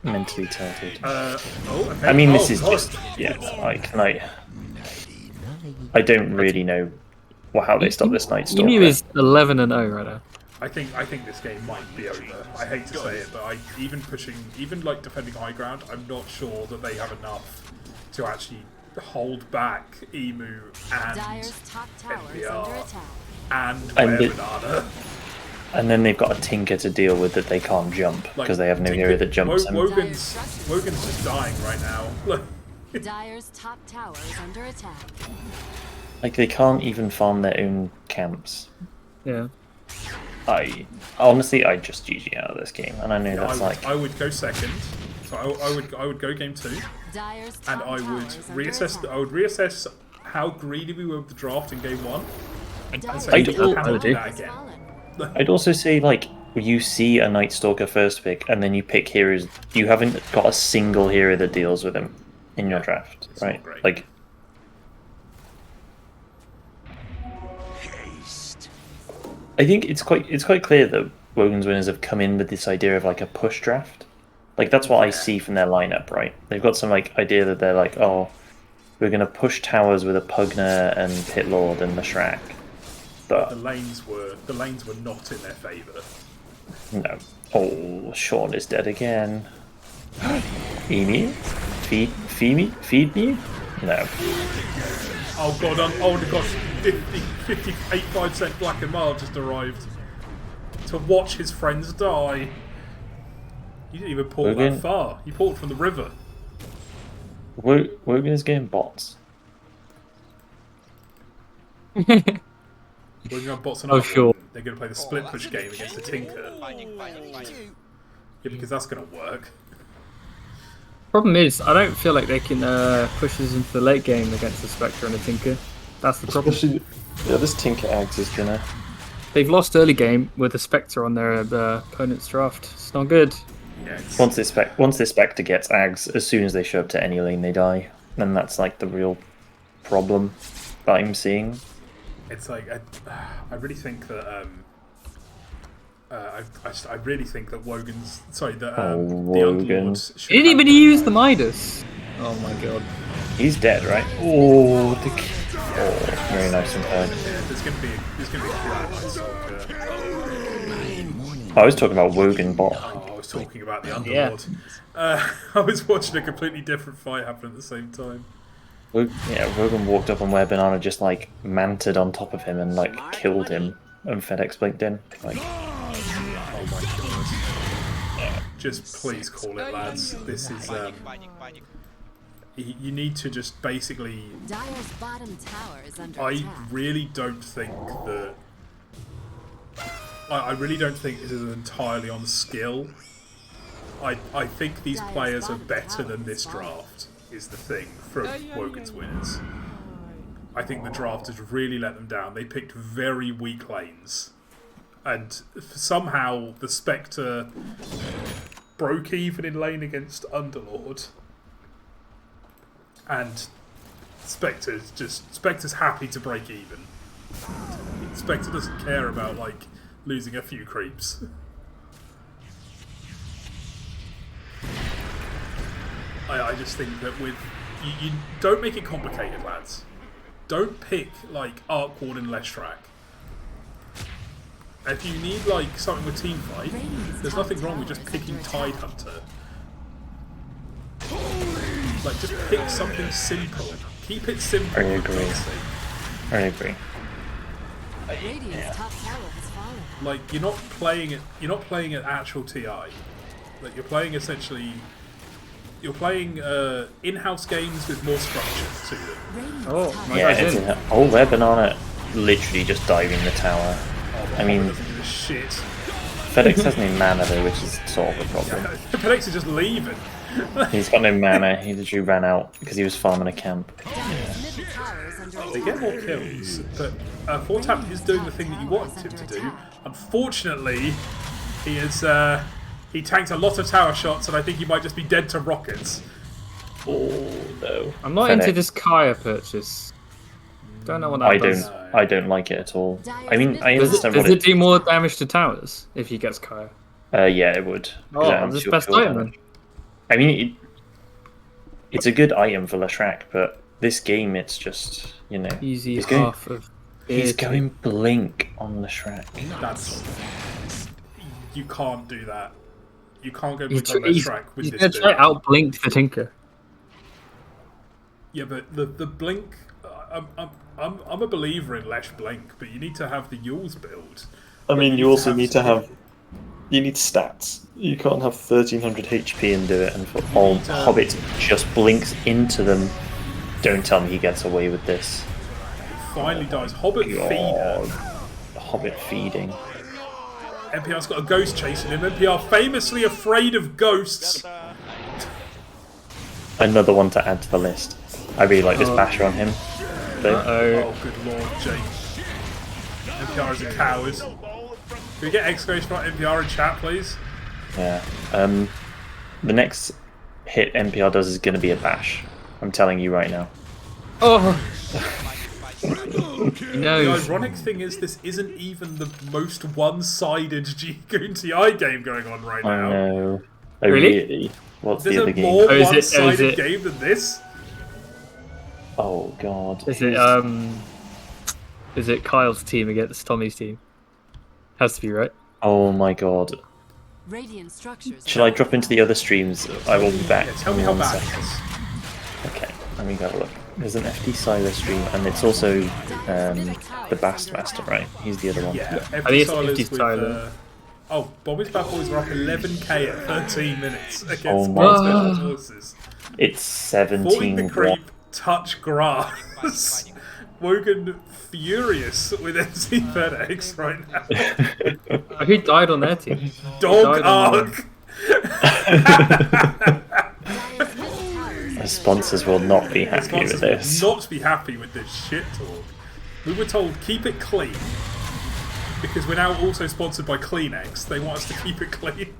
mentally tilted. Okay. I mean, this is just I don't really know how they stop this Night Stalker. Emu is 11-0 right now. I think this game might be over. I hate to say it, but even defending high ground, I'm not sure that they have enough to actually hold back Emu and Dyer's top tower is under NPR attack. and Banana. And then they've got a Tinker to deal with that they can't jump because they have no hero that jumps them. Wogan's just dying right now. Dyer's top tower is under attack. Like they can't even farm their own camps. Yeah. I just GG out of this game, and I know that's I would go second. So I would go game 2, Dyer's and top I tower would is under reassess. attack. I would reassess how greedy we were with the draft in game 1, and Dyer's say top we cannot tower do that is again. fallen. I'd also say like you see a Night Stalker first pick, and then you pick heroes. You haven't got a single hero that deals with him in your draft, It's right? not great. Like Haste. I think it's quite clear that Wogan's winners have come in with this idea of like a push draft. Like that's what I see from their lineup, right? They've got some like idea that they're like, oh, we're gonna push towers with a Pugner and Pit Lord and the Shrek. But The lanes were not in their favour. no. Oh, Sean is dead again. Emu? Feed me? No. Oh god, oh my gosh, 85% Black and Mild just arrived to watch his friends die. You didn't even port that far. You ported from the river. Wogan is getting bots. Wogan have bots on Oh, sure. They're going to play the split push game against the Tinker. Yeah, because that's going to work. Problem is, I don't feel like they can push us into the late game against the Spectre and the Tinker. That's the problem. Yeah, this Tinker Eggs is gonna... They've lost early game with the Spectre on their opponent's draft. It's not good. Yeah, Once this Spectre gets Ags, as soon as they show up to any lane, they die. And that's like the real problem that I'm seeing. It's like I really think that I really think that Wogan's the Underlord should He didn't even use the Midas. Oh my god. He's dead, right? Oh, very nice and hard. Yeah, there's gonna be a I was talking about Wogan bot. I was talking about the Underlord. I was watching a completely different fight happen at the same time. Wogan walked up on where Banana just like manted on top of him and like killed him, and FedEx blinked in. Like, oh my god! Just please call it, lads. This is you need to just basically. Dire's bottom tower is under I attack. really don't think that. I really don't think this is entirely on skill. I think these players are better than this draft, is the thing from Wogan's winners. I think the draft has really let them down. They picked very weak lanes. And somehow the Spectre broke even in lane against Underlord. And Spectre's happy to break even. Spectre doesn't care about like losing a few creeps. I just think that with you don't make it complicated, lads. Don't pick like Arc Ward and Leshrac. If you need like something with team fight, there's nothing wrong with just picking Tide Hunter. Like just pick something simple. Keep it simple. I agree. I agree. Radiant's top tower has fallen. Like you're not playing at actual TI. Like you're playing essentially. You're playing in-house games with more structure to them. Oh, my Yeah, guy's it's in. where Banana literally just diving the tower. I mean, Doesn't give a shit. FedEx has no mana though, which is sort of a problem. FedEx is just leaving. He's got no mana. He literally ran out because he was farming a camp. Dire's middle tower is under They attack. get more kills, but Fortap is doing the thing that you wanted him to do. Unfortunately, he is. He tanked a lot of tower shots, and I think he might just be dead to rockets. Oh no! I'm not FedEx. into this Kaya purchase. Don't know what that does. I don't like it at all. I mean, I Does understand it what do more damage to towers if he gets Kaya? Yeah, it would. 'Cause Oh, it adds this your best pure item damage. then. I mean, it's a good item for Leshrac, but this game, it's just, you know, Easy he's going, half of. he's it. going blink on Leshrac. That's you can't do that. You can't go He's, blink on he's, Leshrac with he's this gonna try build. outblink the Tinker. Yeah, but the blink. I'm a believer in Lesh blink, but you need to have the Yules build. I mean, you also need to speed. have, you need stats. You can't have 1300 HP and do it, and for all hobbits just blinks into them. Don't tell me he gets away with this. Finally dies. Hobbit feeder. Hobbit feeding. NPR's got a ghost chasing him. NPR famously afraid of ghosts. Another one to add to the list. I really like this basher on him. Though. Oh, good lord, Jake. NPR is a coward. Can we get exclamation mark NPR in chat, please? Yeah. The next hit NPR does is going to be a bash. I'm telling you right now. Oh! The No. ironic thing is, this isn't even the most one-sided GOONTI game going on right I now. know. Oh, Really? really? What's There's the other a game? more Oh, is it- one-sided is it- game than this? Oh god. Is it Kyle's team against Tommy's team? Has to be, right? Oh my god. Radiant structures. Shall I drop into the other streams? I will be back. Yeah, tell me in how 1 bad second. it is. Okay, let me have a look. There's an FD Silo stream, and it's also the Bassmaster, right? He's the other one. Yeah, I think FD it's Silas 50 with. Tyler. Oh, Bobby's Bad Boys were up 11k at 13 minutes against Oh my my special forces. It's 17. Falling the creep, touch grass. Wogan furious with NZfedX right now. Who died on their team? Dog died on Arc. The sponsors will not be happy with Sponsors this. will not be happy with this shit talk. We were told keep it clean because we're now also sponsored by Kleenex. They want us to keep it clean.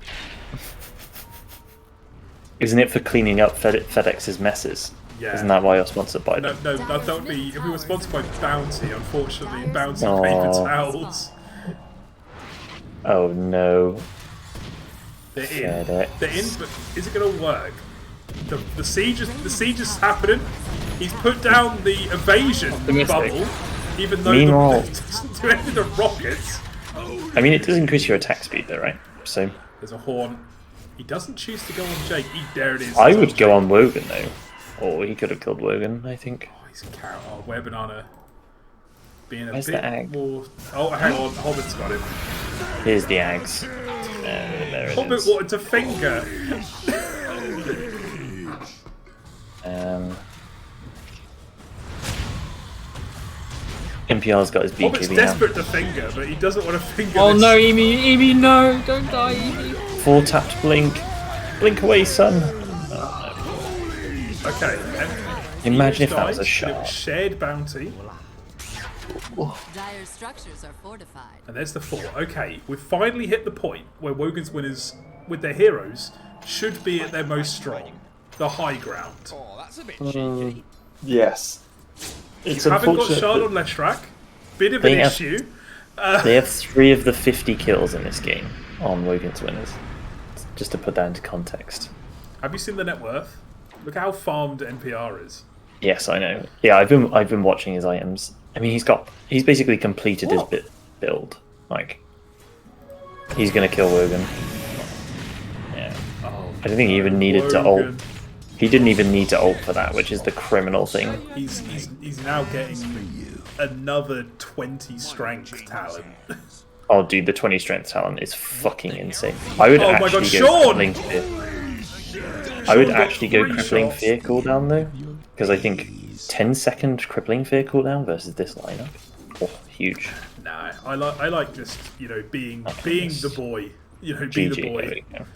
Isn't it for cleaning up FedEx's messes? Yeah. Isn't that why you're sponsored by No, them? no, that would be if we were sponsored by Bounty. Unfortunately, Bounty Aw. paper towels. Oh no. They're in. FedEx. They're in, but is it going to work? The siege is happening. He's put down the evasion Optimistic. bubble, even though Meanwhile- it doesn't do anything to rockets. I mean, it does increase your attack speed though, right? So There's a horn. He doesn't choose to go on Jake. There it is. I It's on would go Jake. on Wogan though. Or he could have killed Wogan, I think. Oh, he's a carrot. Oh, Where Banana being a Where's bit the egg? more. Oh, hang on. Hobbit's got him. Here's the Ags. There it Hobbit is. wanted to finger. NPR's got his Hobbit's BKB now. desperate to finger, but he doesn't want to finger. Oh this. no, Emi, no! Don't die, Emi! 4 tapped blink. Blink away, son. Okay. Imagine if Eagles that was a died, shot. but it was shared bounty. Dire structures are fortified. And there's the 4. Okay, we've finally hit the point where Wogan's winners, with their heroes, should be at their most strong. The high ground. Oh, that's a bit cheeky. Yes. It's You haven't got unfortunate. Shard on that Leshrac. Bit of an They have- issue. They have 3 of the 50 kills in this game on Wogan's winners. Just to put that into context. Have you seen the net worth? Look how farmed NPR is. Yes, I know. Yeah, I've been watching his items. I mean, he's basically completed his build. Like, he's gonna kill Wogan. Yeah. Oh, I don't think he even needed to ult. Wogan. He didn't even need to ult for that, which is the criminal thing. He's now getting another 20 strength talent. Oh, dude, the 20 strength talent is fucking insane. I would Oh my actually God, go Sean! crippling fear. I would Sean got actually go 3 crippling shots. fear cooldown though, because I think 10-second crippling fear cooldown versus this lineup. Oh, huge. Nah, I like just being the boy. Be the GG. There boy. we go.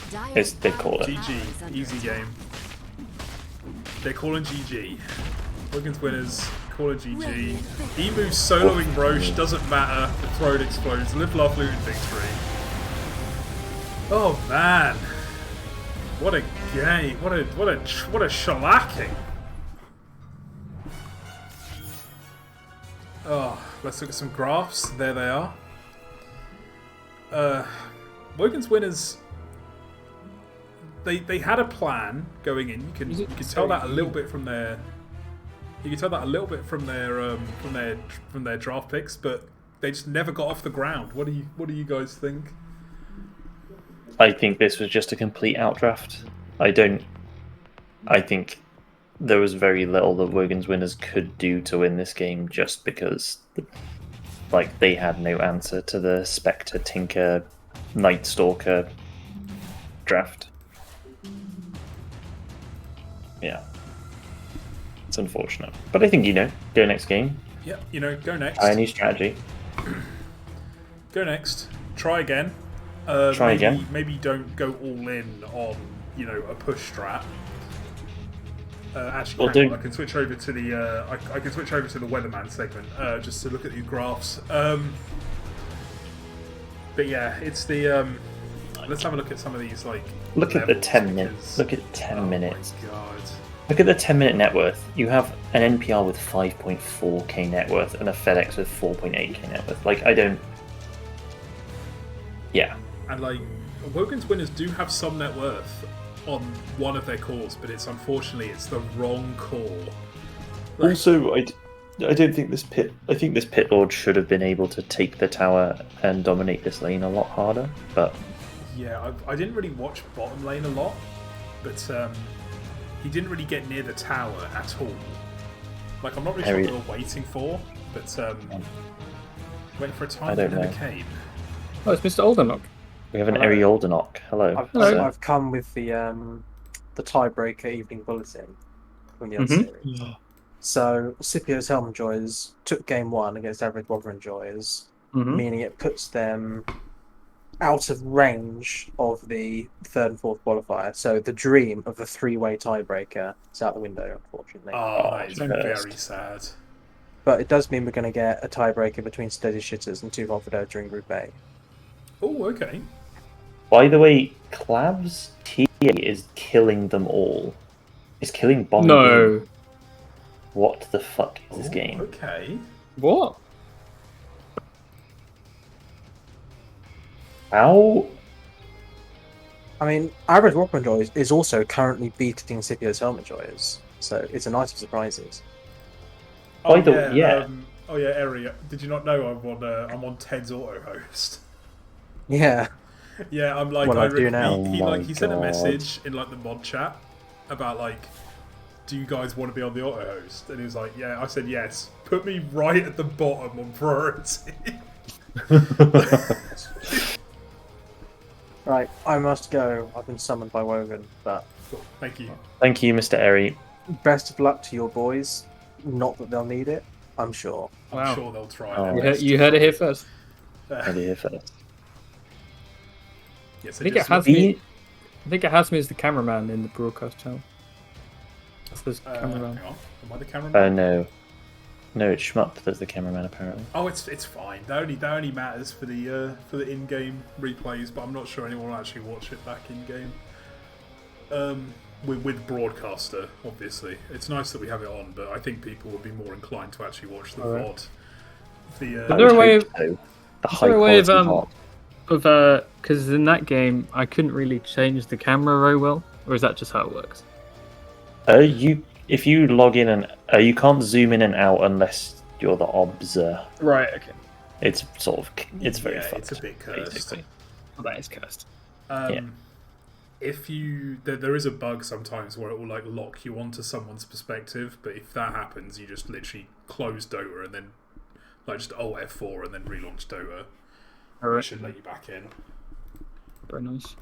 They've called it. GG, easy game. They're calling GG. Wogan's winners, calling GG. Emu soloing Roche, doesn't matter. The throne explodes. Live, love, Luton victory. Oh man, what a game! What a shellacking! Oh, let's look at some graphs. There they are. Wogan's winners. They had a plan going in. You can tell that a little bit from their. You can tell that a little bit from their draft picks, but they just never got off the ground. What do you guys think? I think this was just a complete outdraft. I think there was very little that Wogan's winners could do to win this game just because they had no answer to the Spectre, Tinker, Night Stalker draft. Yeah. It's unfortunate. But I think, go next game. Yep, go next. Try a new strategy. Go next. Try again. Try again. Maybe don't go all in on, a push strat. Actually, Well, hang on, do- I can switch over to the I can switch over to the Weatherman segment just to look at these graphs. But yeah, it's the let's have a look at some of these Look at the levels, 10 minutes. because- Look at 10 minutes. Oh my god. Look at the 10-minute net worth. You have an NPR with 5.4k net worth and a FedEx with 4.8k net worth. I don't... Yeah. And Wogan's winners do have some net worth on one of their cores, but unfortunately it's the wrong core. Also, I don't think this pit... I think this pit lord should have been able to take the tower and dominate this lane a lot harder, but... Yeah, I didn't really watch bottom lane a lot, but he didn't really get near the tower at all. Like, I'm not really sure what they were waiting for, but waiting for a time that never came. Oh, it's Mr. Oldenlock. We have an Eri Oldenok. Hello. I've come with the tiebreaker evening bulletin from the other series. So Scipio's Helm Enjoyers took game 1 against Average Wobber Enjoyers, meaning it puts them out of range of the 3rd and 4th qualifier. So the dream of the 3-way tiebreaker is out the window, unfortunately. Oh, that is very sad. But it does mean we're going to get a tiebreaker between Steady Shitters and 2 Volcano during Group A. Oh, okay. By the way, Clav's TA is killing them all. It's killing Bomb. No. What the fuck is this game? Okay. What? How? I mean, Average Wobber Enjoyers is also currently beating Scipio's Helm Enjoyers, so it's a night of surprises. Eri, did you not know I'm on Ted's auto host? Yeah. Yeah, I'm like, What I do now. He sent a message in like the mod chat about like, do you guys want to be on the auto host? And he was like, yeah. I said yes. Put me right at the bottom on priority. Right, I must go. I've been summoned by Wogan, but Thank you. Thank you, Mr. Eri. best of luck to your boys. Not that they'll need it, I'm sure. I'm sure they'll try. Oh. You heard it here first. Heard it here first. Yes, I think it has me. I think it has me as the cameraman in the broadcast channel. That's the cameraman. Hang on. Am I the cameraman? No. No, it's Schmup that's the cameraman apparently. Oh, it's fine. That only matters for the in-game replays, but I'm not sure anyone will actually watch it back in-game. With broadcaster, obviously, it's nice that we have it on, but I think people will be more inclined to actually watch the VOD. Is there a way of because in that game I couldn't really change the camera very well, or is that just how it works? If you log in and you can't zoom in and out unless you're the obser. Right. Okay. It's sort of very fucked. It's a bit cursed. Basically. Well, that is cursed. If there is a bug sometimes where it will like lock you onto someone's perspective, but if that happens, you just literally close Dota and then like just Alt F4 and then relaunch Dota. It should let you back in. Very nice.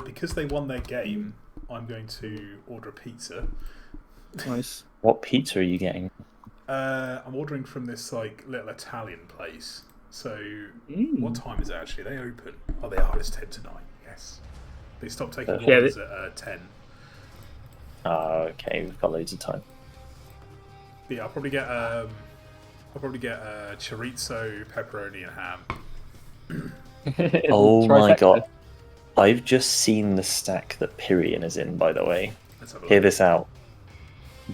Because they won their game, I'm going to order a pizza. Nice. What pizza are you getting? I'm ordering from this like little Italian place. So what time is it actually? They open. Oh, they are. It's 10 to 9. Yes. They stopped taking orders at 10. Oh, okay. We've got loads of time. But yeah, I'll probably get chorizo, pepperoni, and ham. Oh my god! I've just seen the stack that Pyrian is in. By the way, hear this out.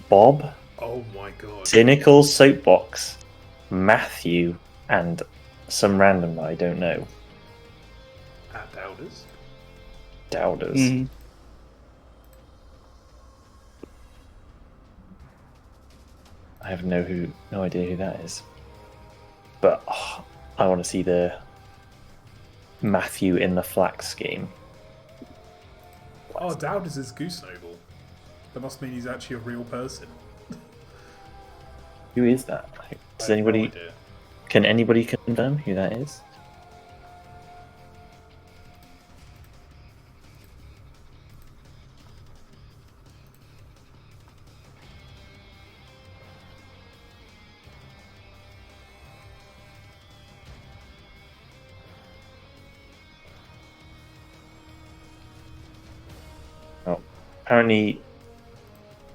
Bob. Oh my god. Cynical Soapbox, Matthew, and some random that I don't know. At Dowders. Dowders. Mm. I have no idea who that is. But I want to see the Matthew in the Flax game. Oh, Dowders is Goose Noble. That must mean he's actually a real person. Who is that? Does anybody? No idea. Can anybody confirm who that is? Apparently,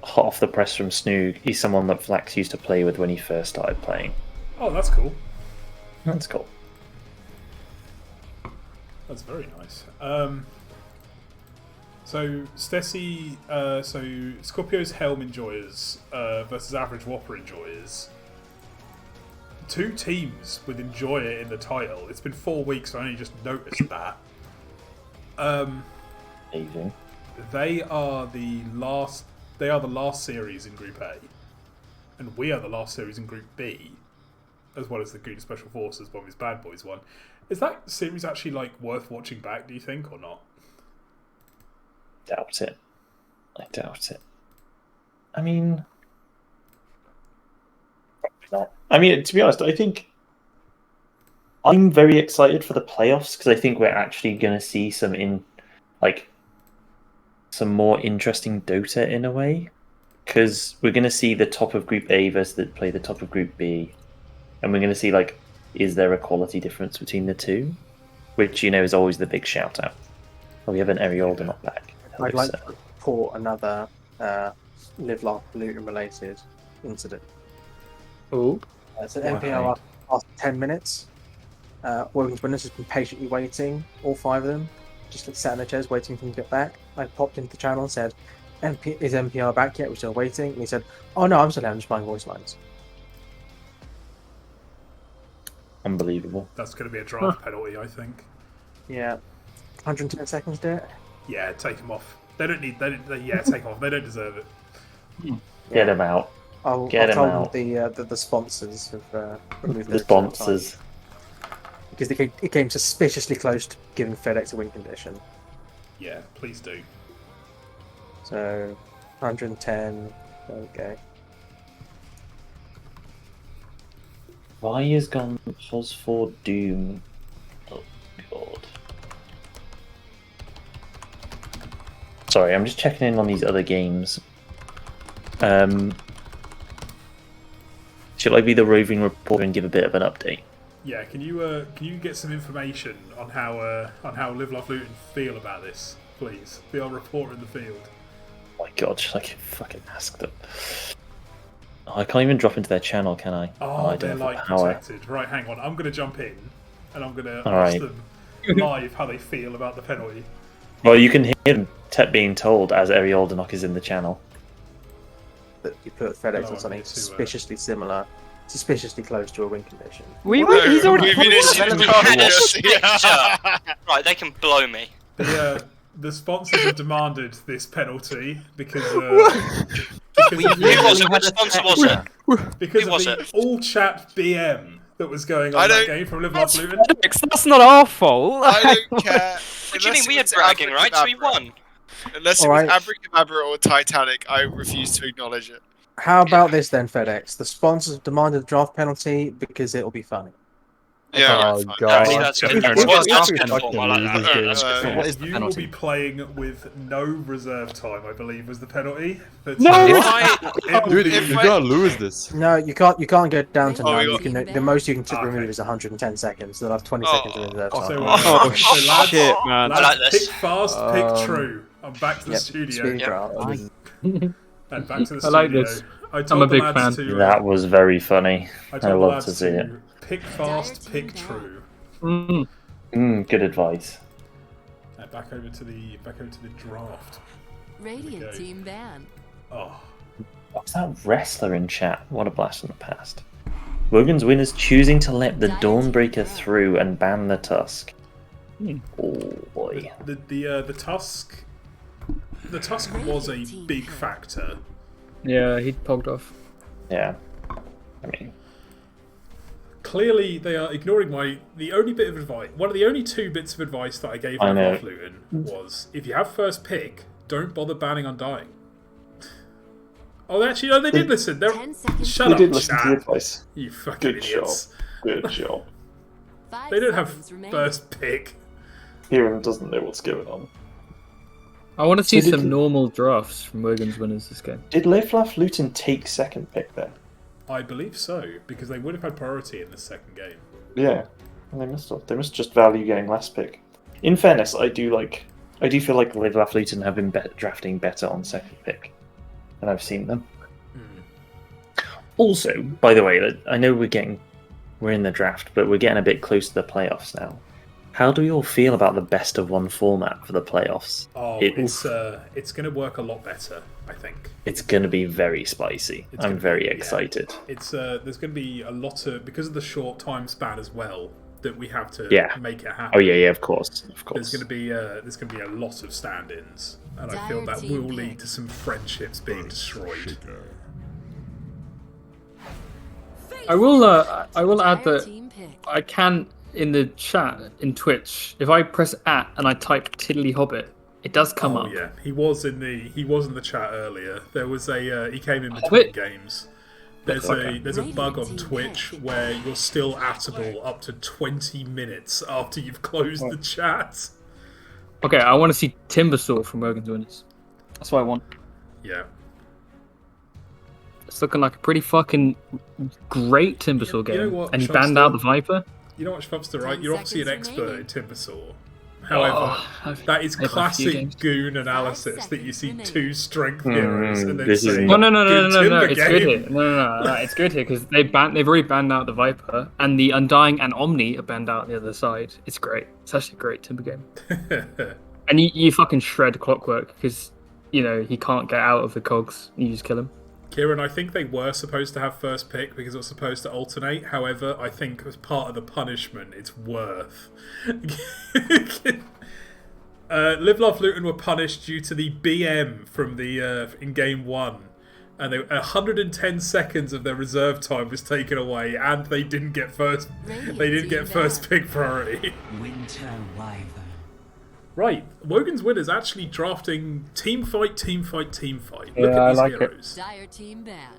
hot off the press from Snoog, he's someone that Flax used to play with when he first started playing. Oh, that's cool. That's cool. That's very nice. So Stessi, so Scorpio's Helm Enjoyers versus Average Whopper Enjoyers. 2 teams with Enjoyer in the title. It's been 4 weeks, so I only just noticed that. Amazing. They are the last series in Group A, and we are the last series in Group B, as well as the Goon Special Forces one, with Bad Boys one. Is that series actually like worth watching back? Do you think, or not? Doubt it. I doubt it. I mean, I mean, to be honest, I think I'm very excited for the playoffs because I think we're actually going to see some more interesting Dota in a way. Because we're going to see the top of Group A versus play the top of Group B, and we're going to see is there a quality difference between the two, which is always the big shout out. Oh, we have an Ariolda not back. I'd like to report another Live Laugh Luton related incident. Oh, So NPL after 10 minutes, Wogan's winners has been patiently waiting, all 5 of them, just sat in their chairs waiting for them to get back. I popped into the channel and said, is NPR back yet? We're still waiting. And he said, oh no, I'm still just buying voice lines. Unbelievable. That's going to be a draft penalty, I think. Yeah. 110 seconds, do it? Yeah, take them off. They don't need... take them off. They don't deserve it. Get them out. I'll tell the sponsors have removed the sponsors. Because it came suspiciously close to giving FedEx a win condition. Yeah, please do. So, 110. There we go. Why has gone pos for Doom? Oh god. Sorry, I'm just checking in on these other games. Should I be the roving reporter and give a bit of an update? Yeah, can you get some information on how Live Laugh Luton feel about this, please? Be our reporter in the field. Oh my god, should I fucking ask them? Oh, I can't even drop into their channel, can I? Oh, they're protected. Right, hang on. I'm going to jump in and I'm going to ask them live how they feel about the penalty. Well, you can hear them being told as Ariolda is in the channel. That you put FedEx on something suspiciously similar, suspiciously close to a win condition. He's already Right, they can blow me. The sponsors have demanded this penalty because Which sponsor was it? Because of the all chat BM that was going on in that game from Live Laugh Luton. That's not our fault. I don't care. What do you mean we had bragging rights? We won. Unless it was Abracadabra or Titanic, I refuse to acknowledge it. How about this then, FedEx? The sponsors have demanded a draft penalty because it'll be funny. Yeah. Oh god. You will be playing with no reserve time, I believe, was the penalty. But No! Dude, you gotta lose this. No, you can't go down to 9. we You can the most you can remove is 110 seconds. They'll have 20 seconds of reserve time. So lads, shit, man. I like this. Pick fast, pick true. I'm back to the studio. And back to the studio. I like this. I'm a big fan. That was very funny. I told love to see it. Pick fast, pick true. Good advice. Back over to the draft. Radiant team ban. Oh, What's that wrestler in chat? What a blast from the past. Wogan's winners choosing to let the Dawnbreaker through and ban the Tusk. Oh boy. The Tusk. The Tusk was a big factor. Yeah, he pogged off. Yeah. I mean, clearly, they are ignoring the only bit of advice. One of the only 2 bits of advice that I gave Live Laugh Luton was: if you have first pick, don't bother banning Undying. Oh, actually, no, they did listen. Shut up, did listen chat. to the advice. You fucking idiots. Good job. They don't have first pick. Kieran doesn't know what's going on. I want to see some normal drafts from Wogan's winners this game. Did Live Laugh Luton take second pick then? I believe so, because they would have had priority in the second game. Yeah, and they must have. They must just value getting last pick. In fairness, I do feel like Live Laugh Luton have been drafting better on second pick than I've seen them. Also, by the way, I know we're in the draft, but we're getting a bit close to the playoffs now. How do we all feel about the best of 1 format for the playoffs? Oh, it's going to work a lot better, I think. It's going to be very spicy. I'm very excited. It's there's going to be a lot of, because of the short time span as well, that we have to make it happen. Oh yeah, of course. There's going to be a lot of stand-ins, and I feel that will lead to some friendships being destroyed. I will add that I can, in the chat in Twitch, if I press @ and I type Tiddly Hobbit, it does come up. Yeah, he was in the chat earlier. There was he came in between games. There's a bug on Twitch where you're still atable up to 20 minutes after you've closed the chat. Okay, I want to see Timbersaw from Wogan's Winners. That's what I want. Yeah. It's looking like a pretty fucking great Timbersaw game. You know what, and he banned out the Viper. You know what, Schmupster, right? You're obviously an expert in Timbersaw. However, that is classic goon analysis that you see two strength heroes and then say, no, it's good here. No, it's good here because they've already banned out the Viper and the Undying and Omni are banned out on the other side. It's great. It's actually a great Timber game. And you fucking shred Clockwork because, you know, he can't get out of the cogs. You just kill him. Kieran, I think they were supposed to have first pick because it was supposed to alternate. However, I think as part of the punishment, it's worth. Live Laugh Luton were punished due to the BM from the in game 1, and 110 seconds of their reserve time was taken away, and they didn't get first. They didn't get first pick priority. Winter Wyvern. Right, Wogan's Winners actually drafting team fight. Look Yeah, at these like heroes. Dire team ban.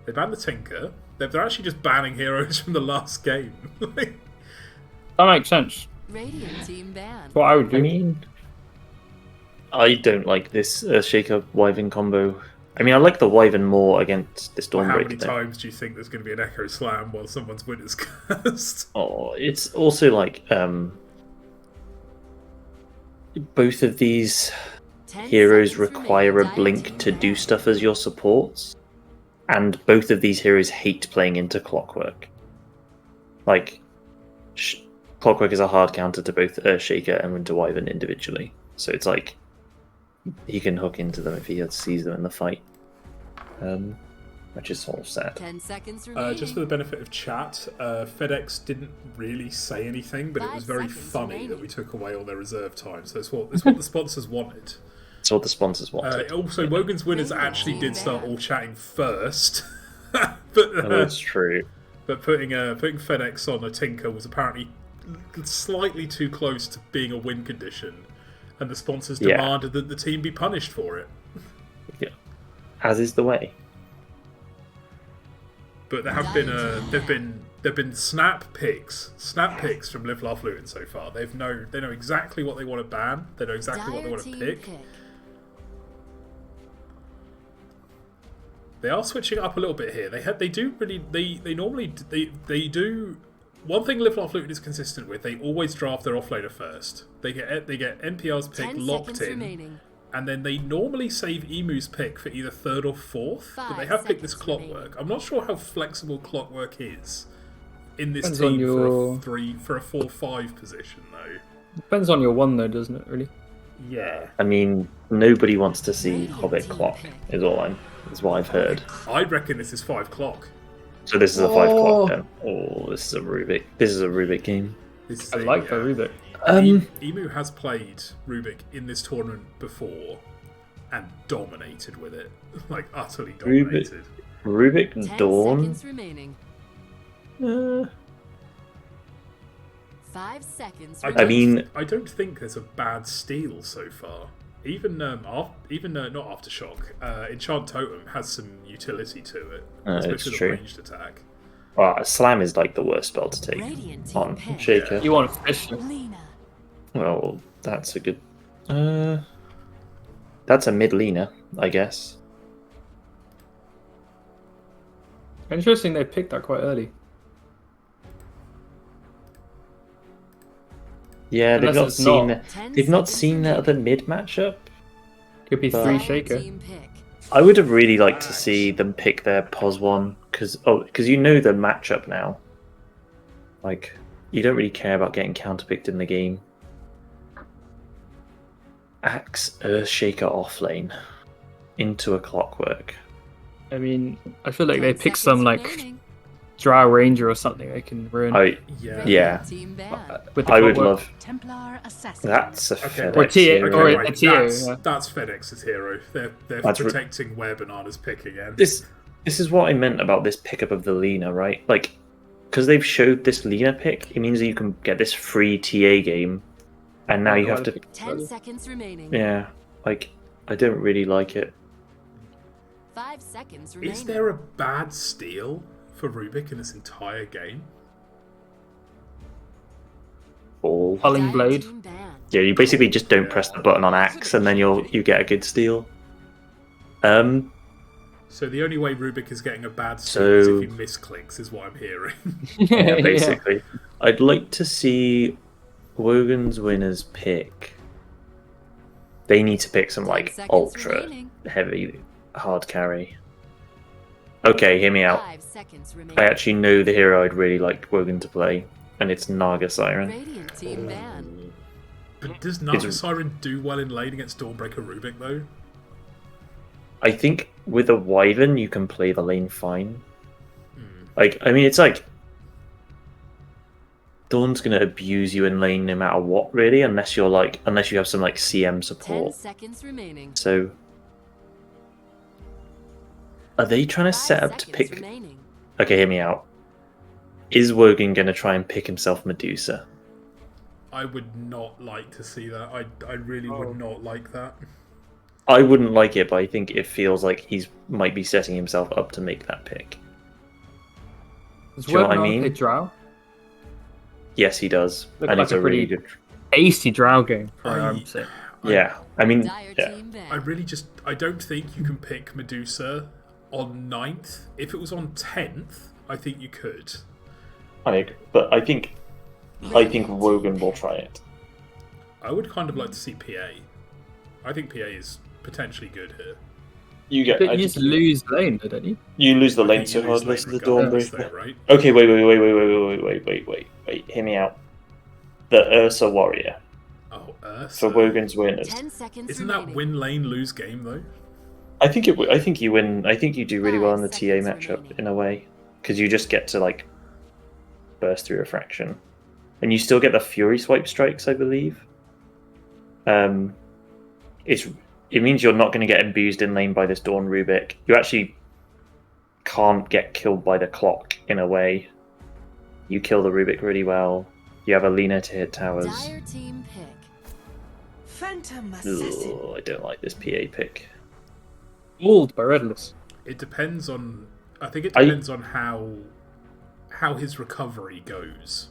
They banned the Tinker. They're actually just banning heroes from the last game. That makes sense. Radiant team ban. That's what I would do. I mean, I don't like this Shaker Wyvern combo. I mean, I like the Wyvern more against this Dawnbreaker. How many times do you think there's going to be an Echo Slam while someone's Winner's cursed? Oh, it's also like both of these heroes require a blink to do stuff as your supports, and both of these heroes hate playing into Clockwork. Like, Clockwork is a hard counter to both Shaker and Winter Wyvern individually, so it's like he can hook into them if he sees them in the fight, which is sort of sad. 10 seconds remaining. Just for the benefit of chat, FedEx didn't really say anything, but it was very funny that we took away all their reserve time. So it's what the sponsors wanted. It's what the sponsors wanted. Also, Wogan's Winners actually did start all chatting first, but that's true. But putting FedEx on a Tinker was apparently slightly too close to being a win condition. And the sponsors demanded that the team be punished for it. Yeah, as is the way. But there have been there've been snap picks from Live Laugh Luton so far. They know exactly what they want to ban. They know exactly what they want to pick. They are switching up a little bit here. They do. One thing Live Laugh Luton is consistent with, they always draft their offlaner first. They get NPR's pick locked in, remaining. And then they normally save Emu's pick for either third or fourth, but they have picked this Clockwork. I'm not sure how flexible Clockwork is in this team for a 4-5 position, though. Depends on your one, though, doesn't it, really? Yeah. I mean, nobody wants to see hoBBit clock, is what I've heard. I reckon this is 5 o'clock. So this is a 5 o'clock then. Oh, this is a Rubik. This is a Rubik game. I like the Rubik. Emu has played Rubik in this tournament before and dominated with it. Like, utterly dominated. Rubik Dawn. 10 seconds remaining. 5 seconds remaining. I don't think there's a bad steal so far. Even not Aftershock, Enchant Totem has some utility to it, especially the ranged attack. Well, Slam is like the worst spell to take on Shaker. You want a fish? Well, that's a good. That's a mid Lena, I guess. Interesting, they picked that quite early. Yeah, they've not seen the other mid matchup. Could be 3 Shaker. I would have really liked to see them pick their POS one because you know the matchup now. Like, you don't really care about getting counterpicked in the game. Axe Earthshaker offlane into a Clockwork. I mean, I feel like they picked some like Drow Ranger or something they can ruin. I would love. Templar Assassin. That's a FedEx That's FedEx's hero. They're protecting where Banana's pick again. This is what I meant about this pickup of the Lena, right? Like, because they've showed this Lena pick, it means that you can get this free TA game, and now you have to. 10 seconds remaining. Yeah, like I don't really like it. 5 seconds remaining. Is there a bad steal for Rubik in this entire game? Ball. Culling Blade. Yeah, you basically just don't press the button on Axe, and then you get a good steal. So the only way Rubik is getting a bad steal is if he misclicks, is what I'm hearing. Yeah, basically. I'd like to see Wogan's winners pick. They need to pick some like ultra heavy hard carry. Okay, hear me out. I actually know the hero I'd really like Wogan to play, and it's Naga Siren. But does Naga Siren do well in lane against Dawnbreaker Rubik though? I think with a Wyvern you can play the lane fine. Like, I mean, it's like Dawn's gonna abuse you in lane no matter what, really, unless you have some like CM support. 10 seconds remaining. So, are they trying to set up to pick? Okay, hear me out. Is Wogan gonna try and pick himself Medusa? I would not like to see that. I really would not like that. I wouldn't like it, but I think it feels like he's might be setting himself up to make that pick. Does Do you know what I Wogan mean? Drow? Yes, he does, Looked and like it's a a really pretty good. Acey Drow game. I'd say. Yeah, I mean, yeah. I don't think you can pick Medusa on 9th. If it was on 10th, I think you could. But I think Wogan will try it. I would kind of like to see PA. I think PA is potentially good here. You get. But you just lose lane, don't you? You lose the I lane think you so lose hard versus lane the regardless Dawnbreaker. though, right? Okay, wait. Hear me out. The Ursa Warrior. Oh, Ursa. For Wogan's winners. 10 seconds Isn't that win lane lose game though? I think you win. I think you do really well in the TA matchup in a way, because you just get to like burst through refraction, and you still get the Fury swipe strikes, I believe. It means you're not going to get abused in lane by this Dawn Rubik. You actually can't get killed by the clock in a way. You kill the Rubik really well. You have a Lina to hit towers. Dire team pick. Phantom Ugh, I don't like this PA pick. Mauled by Redalus. It depends on. I think it depends on how his recovery goes.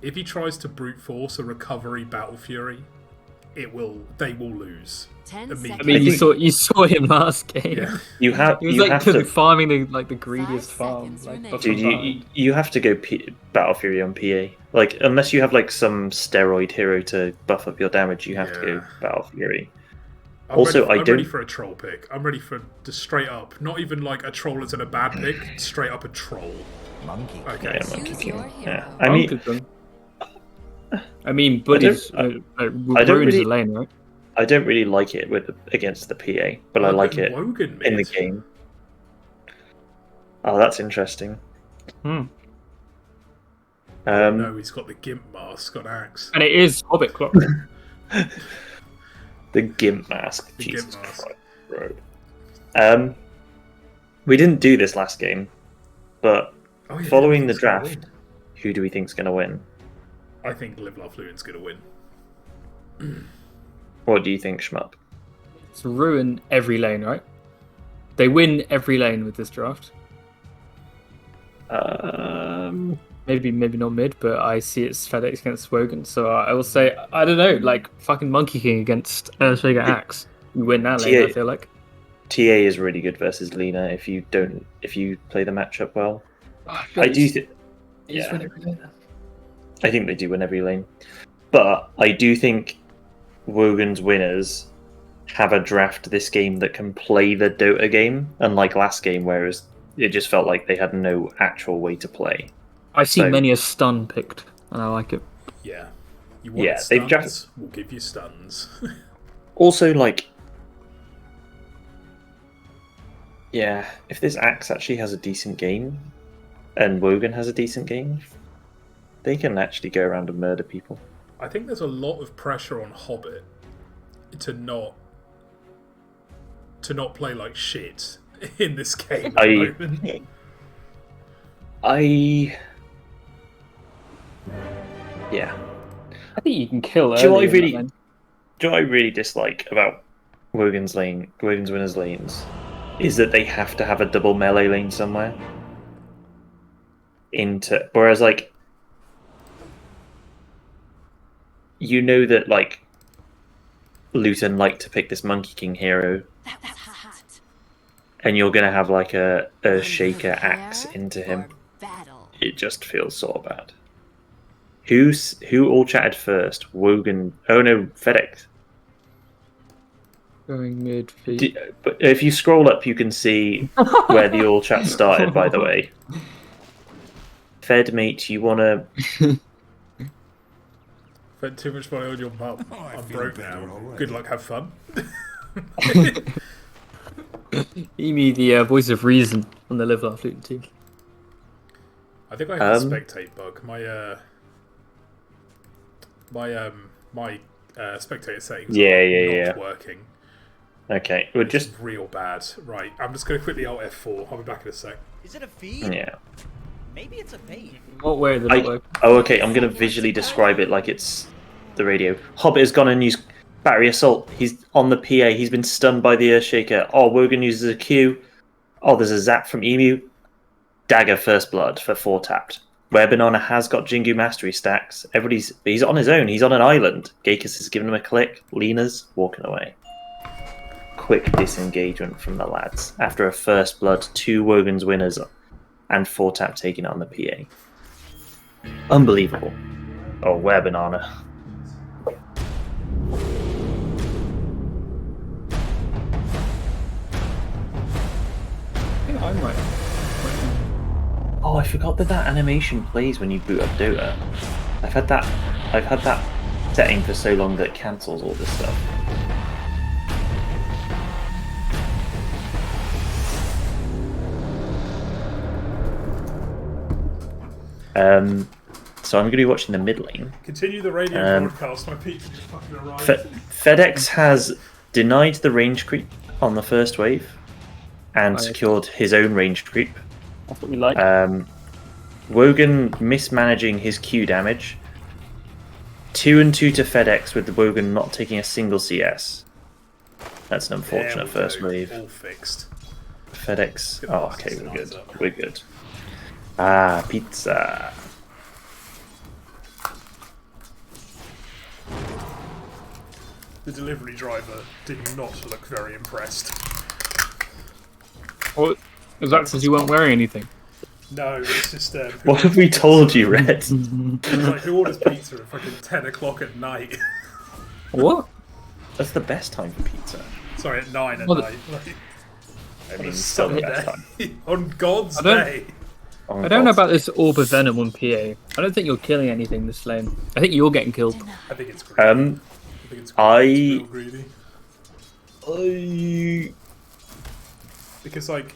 If he tries to brute force a recovery Battle Fury, they will lose. 10 immediately. I mean, you saw him last game. Yeah. You have. He was you like have to farming the greediest farm. Dude, you have to go Battle Fury on PA. Like, unless you have like some steroid hero to buff up your damage, you have to go Battle Fury. I'm I'm ready for a troll pick. I'm ready for just straight up. Not even like a troll isn't a bad pick. Straight up a troll. Monkey. Okay. Yeah, Monkey King. Yeah. I mean, Buddy's ruins the lane, right? I don't really like it against the PA, but I like it Wogan in the game. Oh, that's interesting. No, he's got the Gimp mask on Axe. And it is hoBBit clock. The Gimp mask. Jesus Christ, bro. We didn't do this last game, but following the draft, who do we think's going to win? I think Live Laugh Luton's going to win. What do you think, Schmup? It's ruin every lane, right? They win every lane with this draft. Maybe not mid, but I see it's FedEx against Wogan, so I will say, I don't know, like fucking Monkey King against Earthshaker Axe. You win that lane, I feel like. TA is really good versus Lina if you play the matchup well. I do think. Yeah. I think they do win every lane, but I do think Wogan's winners have a draft this game that can play the Dota game, unlike last game, whereas it just felt like they had no actual way to play. I've seen many a stun picked, and I like it. Yeah. You want stuns? We'll give you stuns. Also, like, yeah, if this Axe actually has a decent game, and Wogan has a decent game, they can actually go around and murder people. I think there's a lot of pressure on hoBBit to not play like shit in this game at the moment. I think you can kill. Do you know what I really dislike about Wogan's winners lanes is that they have to have a double melee lane somewhere. Whereas like you know that like Luton like to pick this Monkey King hero, and you're gonna have like a shaker axe into him. It just feels sort of bad. Who all chatted first? Wogan. Oh no, FedEx. Going mid feet. But if you scroll up, you can see where the all chat started. By the way, Fed mate, you wanna? Spent too much money on your mum. I'm broke now. Good luck. Have fun. Emi, the voice of reason on the Live Laugh Luton team. I think I have a spectate bug. My spectator settings are not working. Okay, we're just real bad. Right, I'm just going to quickly Alt F4. I'll be back in a sec. Is it a feed? Yeah. Maybe it's a bait. What way does it work? Oh, okay. I'm going to visually describe it like it's the radio. hoBBit has gone and used battery assault. He's on the PA. He's been stunned by the Earthshaker. Oh, Wogan uses a Q. Oh, there's a zap from Emu. Dagger first blood for 4 tapped. Where Banana has got Jingu mastery stacks. He's on his own. He's on an island. Gakeus has given him a click. Lena's walking away. Quick disengagement from the lads. After a first blood, 2 Wogan's winners and 4 tap taking on the PA. Unbelievable. Oh, where Banana. I think I'm right. Oh, I forgot that animation plays when you boot up Dota. I've had that setting for so long that it cancels all this stuff. So I'm going to be watching the mid lane. Continue the radio broadcast. My pizza just fucking arrived. FedEx has denied the range creep on the first wave and secured his own range creep. That's what we like. Wogan mismanaging his Q damage. 2 and 2 to FedEx with the Wogan not taking a single CS. That's an unfortunate first wave. All fixed. FedEx. Oh, okay, we're good. We're good. Ah, pizza. The delivery driver did not look very impressed. What? Was that because you weren't wearing anything? No, it's just... what have we told you, Red? It's like, who orders pizza at fucking 10 o'clock at night? What? That's the best time for pizza. Sorry, at 9 at night. Like, I mean, still the best time. On God's day. I don't know about this Orb of Venom on PA. I don't think you're killing anything this lane. I think you're getting killed. I think it's greedy. I think it's real greedy. Because, like,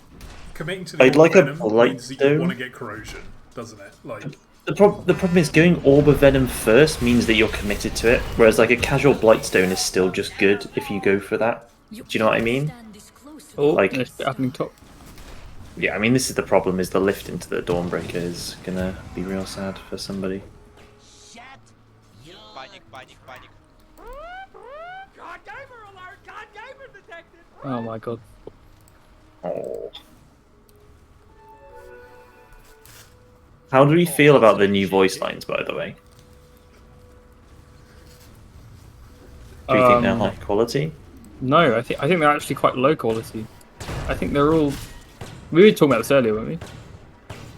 committing to the I'd like a Venom means that you want to get corrosion, doesn't it? Like the problem is going Orb of Venom first means that you're committed to it, whereas like a casual Blightstone is still just good if you go for that. Do you know what I mean? Oh, like it's happening top. Yeah, I mean this is the problem: is the lift into the Dawnbreaker is gonna be real sad for somebody. Oh my god. Oh. How do we feel about the new voice lines, by the way? Do you think they're high quality? No, I think they're actually quite low quality. I think they're all. We were talking about this earlier, weren't we?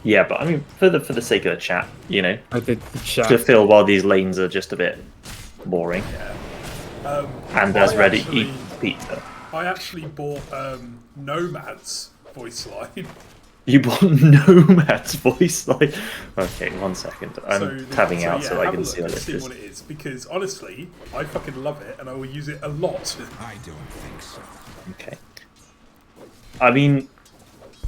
Yeah, but I mean, for the sake of the chat, you know, I did the chat to feel while these lanes are just a bit boring. Yeah. And as ready eat pizza. I actually bought Nomad's voice line. You bought Nomad's voice line? Okay, 1 second. I'm tabbing out so I can see what it is. What it is, because honestly, I fucking love it and I will use it a lot. I don't think so. Okay. I mean,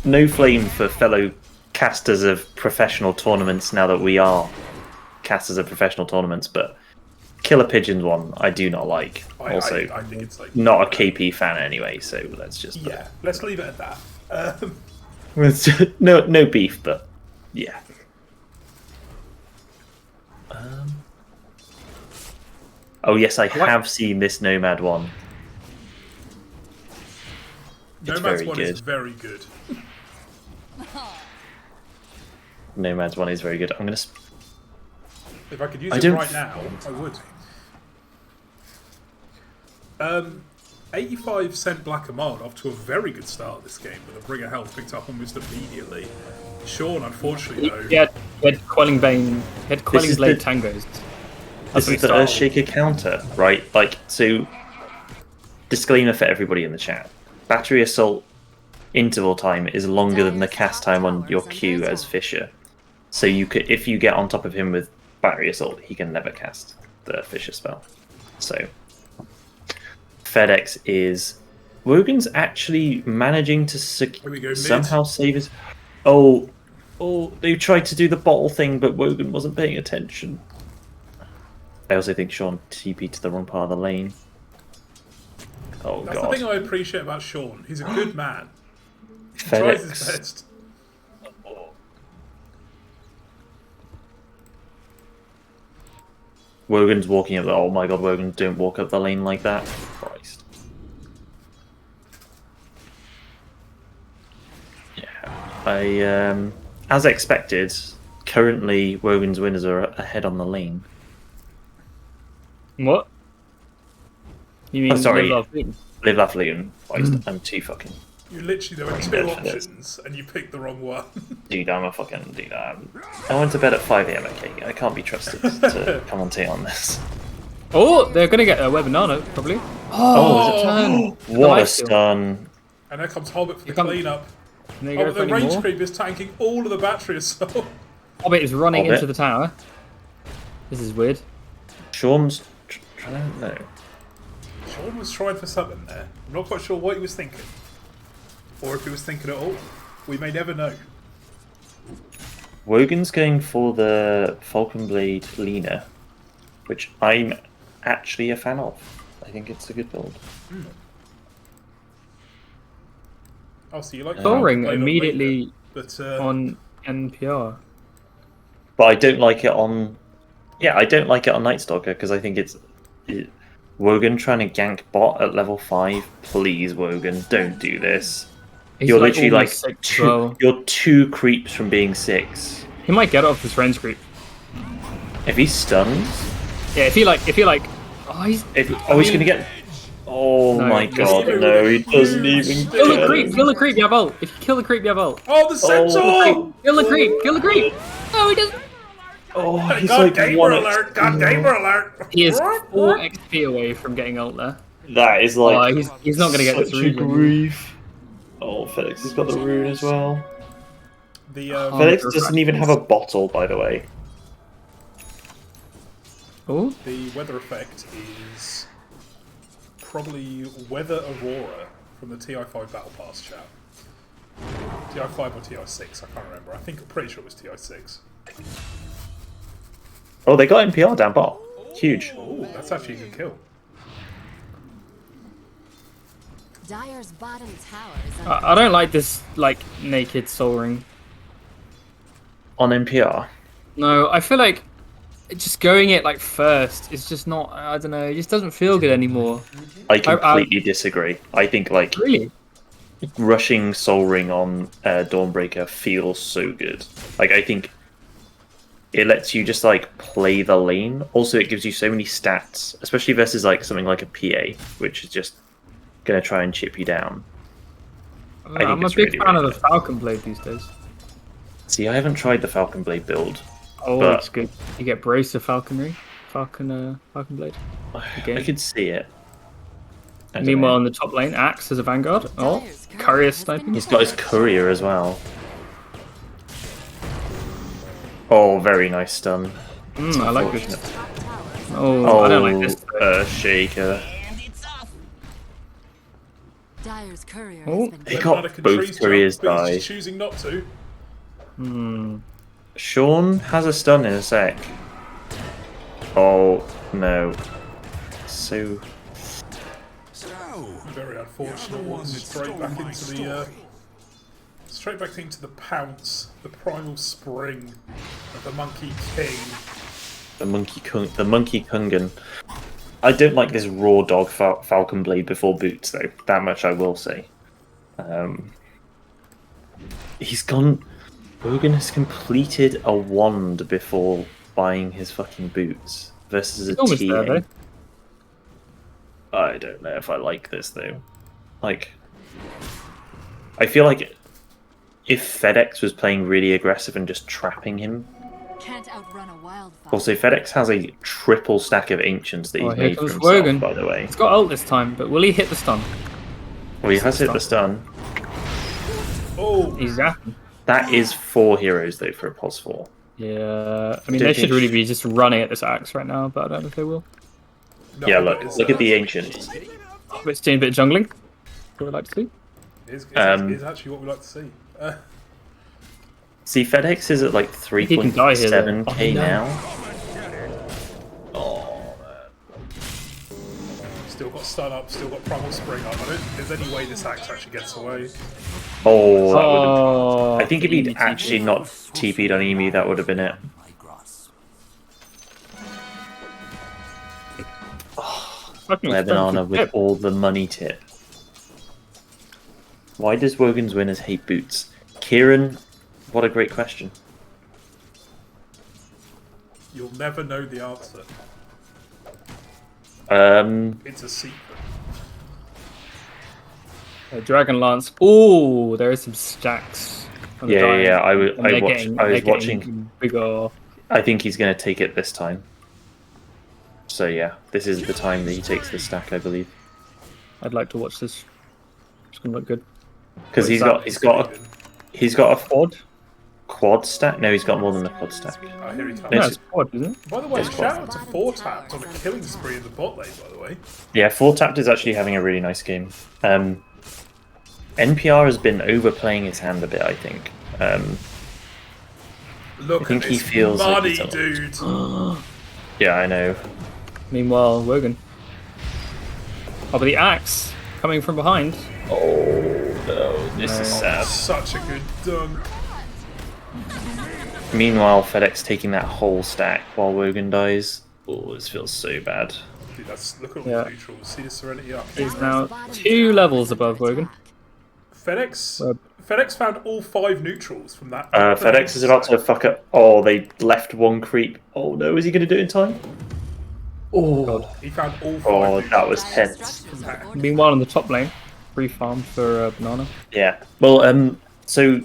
no flame for fellow casters of professional tournaments now that we are casters of professional tournaments, but Killer Pigeons one I do not like. I think it's like not a KP fan anyway, so let's just let's leave it at that. no beef, but yeah. Oh yes, I have seen this Nomad one. Nomad's very one good. is very good. Nomad's one is very good. I'm gonna. If I could use it right now, I would. 85 sent Black and Mild off to a very good start this game with a Bringer Health picked up almost immediately. Sean, unfortunately, though. He had Quelling Bane, he had Quelling Blade Tangos. This is the Earthshaker counter, right? Like, so. Disclaimer for everybody in the chat: Battery Assault interval time is longer than the cast time on your Q as Fisher. So you could, if you get on top of him with Battery Assault, he can never cast the Fisher spell. So. FedEx is Wogan's actually managing to somehow save his. Oh, they tried to do the bottle thing, but Wogan wasn't paying attention. I also think Sean TP'd to the wrong part of the lane. Oh That's god. the thing I appreciate about Sean. He's a good man. He FedEx. tries his best. Wogan's walking up the. Oh my god, Wogan, don't walk up the lane like that. Christ. Yeah. As expected, currently Wogan's winners are ahead on the lane. What? You mean sorry. Live Laugh Luton? Live Laugh Luton. I'm too fucking. You literally, there were two options, and you picked the wrong one. Dude, I'm a fucking dude. I went to bed at 5 AM. Okay, I can't be trusted to commentate on this. Oh, they're gonna get a web banana probably. Oh, what a stun! And there comes hoBBit for the cleanup. There Oh, but the range creep is tanking all of the battery assault. hoBBit is running hoBBit. into the tower. This is weird. Sean's. I don't know. Sean was trying for something there. I'm not quite sure what he was thinking. Or if he was thinking at all. We may never know. Wogan's going for the Falcon Blade Lena, which I'm actually a fan of. I think it's a good build. Oh, so you like Soaring Falcon Blade immediately on NPR. But I don't like it on. Yeah, I don't like it on Night Stalker because I think it's. Wogan trying to gank bot at level 5. Please, Wogan, don't do this. He's You're like literally like almost 6 two, well. you're 2 creeps from being 6. He might get off this range creep. If he stuns, Yeah, if he like, oh, he's gonna get. Oh No, my just- god, no, he doesn't even. kill the creep, kill the creep, you have ult. If you kill the creep, you have ult. Oh, the centaur! Kill the creep, kill the creep. No, he doesn't. Oh, he's God, like gamer 1 alert! God, gamer alert! He is 4 XP away from getting ult there. That is like. He's not gonna get this such a rune. grief. Oh, FedEx has got the rune as well. The FedEx doesn't even have a bottle, by the way. Oh. The weather effect is probably Weather Aurora from the TI5 Battle Pass chat. TI5 or TI6, I can't remember. I'm pretty sure it was TI6. Oh, they got NPR down bot. Huge. Oh, that's actually a good kill. Dire's bottom tower is I don't like this like naked soul ring. On NPR. No, I feel like just going it like first is just not. I don't know. It just doesn't feel good anymore. I completely disagree. I think like Really? rushing Soul Ring on Dawnbreaker feels so good. Like I think it lets you just like play the lane. Also, it gives you so many stats, especially versus like something like a PA, which is just gonna try and chip you down. I think I'm a it's big really, fan really of the Falcon Blade these days. See, I haven't tried the Falcon Blade build. Oh, but it's good. You get Brace of Falconry, Falcon Blade. I could see it. I don't Meanwhile, know. on the top lane, Axe as a Vanguard. Oh, Courier sniping. He's got his courier as well. Oh, very nice stun. I like this. Unfortunate. Oh, I don't like this. Shaker. Dire's courier Oh. has been He got both couriers But die. he's choosing not to. Sean has a stun in a sec. Oh, no. So... Very unfortunate one. Straight back into the pounce, the primal spring of the Monkey King. The Monkey Kungan. I don't like this raw dog Falcon Blade before boots, though. That much I will say. He's gone. Wogan has completed a wand before buying his fucking boots versus a TA. I don't know if I like this though. Like, I feel like if FedEx was playing really aggressive and just trapping him. Can't outrun a wildfire. Also, FedEx has a triple stack of ancients that he's made for himself, Wogan. by the way. He's got ult this time, but will he hit the stun? Well, he has hit the stun. Oh, he's zapping. That is 4 heroes though for a pos 4. Yeah, I mean they should really be just running at this axe right now, but I don't know if they will. No, yeah, look at the ancient. It's doing a bit of jungling. What we'd like to see. It's actually what we like to see. See, FedEx is at like 3.7k now. Oh man. Still got stun up, still got primal spring up. I don't think there's any way this axe actually gets away. Oh, that would have... I think if he'd actually not TP'd on Emu, that would have been it. Banana with all the money tip. Why does Wogan's winners hate boots? Kieran, what a great question. You'll never know the answer. It's a secret. Dragon Lance. Oh, there is some stacks. Yeah. I was watching. Bigger. I think he's going to take it this time. So yeah, this is the time that he takes the stack, I believe. I'd like to watch this. It's going to look good. Because he's got a quad stack. No, he's got more than a quad stack. Oh, here he comes. No, it's quad, isn't it? By the way, shout out to 4-Tapped on a killing spree in the bot lane, by the way. Yeah, 4-Tapped is actually having a really nice game. NPR has been overplaying his hand a bit, I think. Look I think at he this feels money, like dude. Yeah, I know. Meanwhile, Wogan. Oh, but the axe coming from behind. Oh no, this is sad. Such a good dunk. Meanwhile, FedEx taking that whole stack while Wogan dies. Oh, this feels so bad. Dude, look at all the neutrals. See the Serenity up. He's now 2 levels above Wogan. FedEx found all 5 neutrals from that. FedEx is about to fuck up. Oh, they left 1 creep. Oh no, is he going to do it in time? Oh, he found all 5. Oh, that was tense. Meanwhile, in the top lane, free farm for Banana. Yeah. Well, so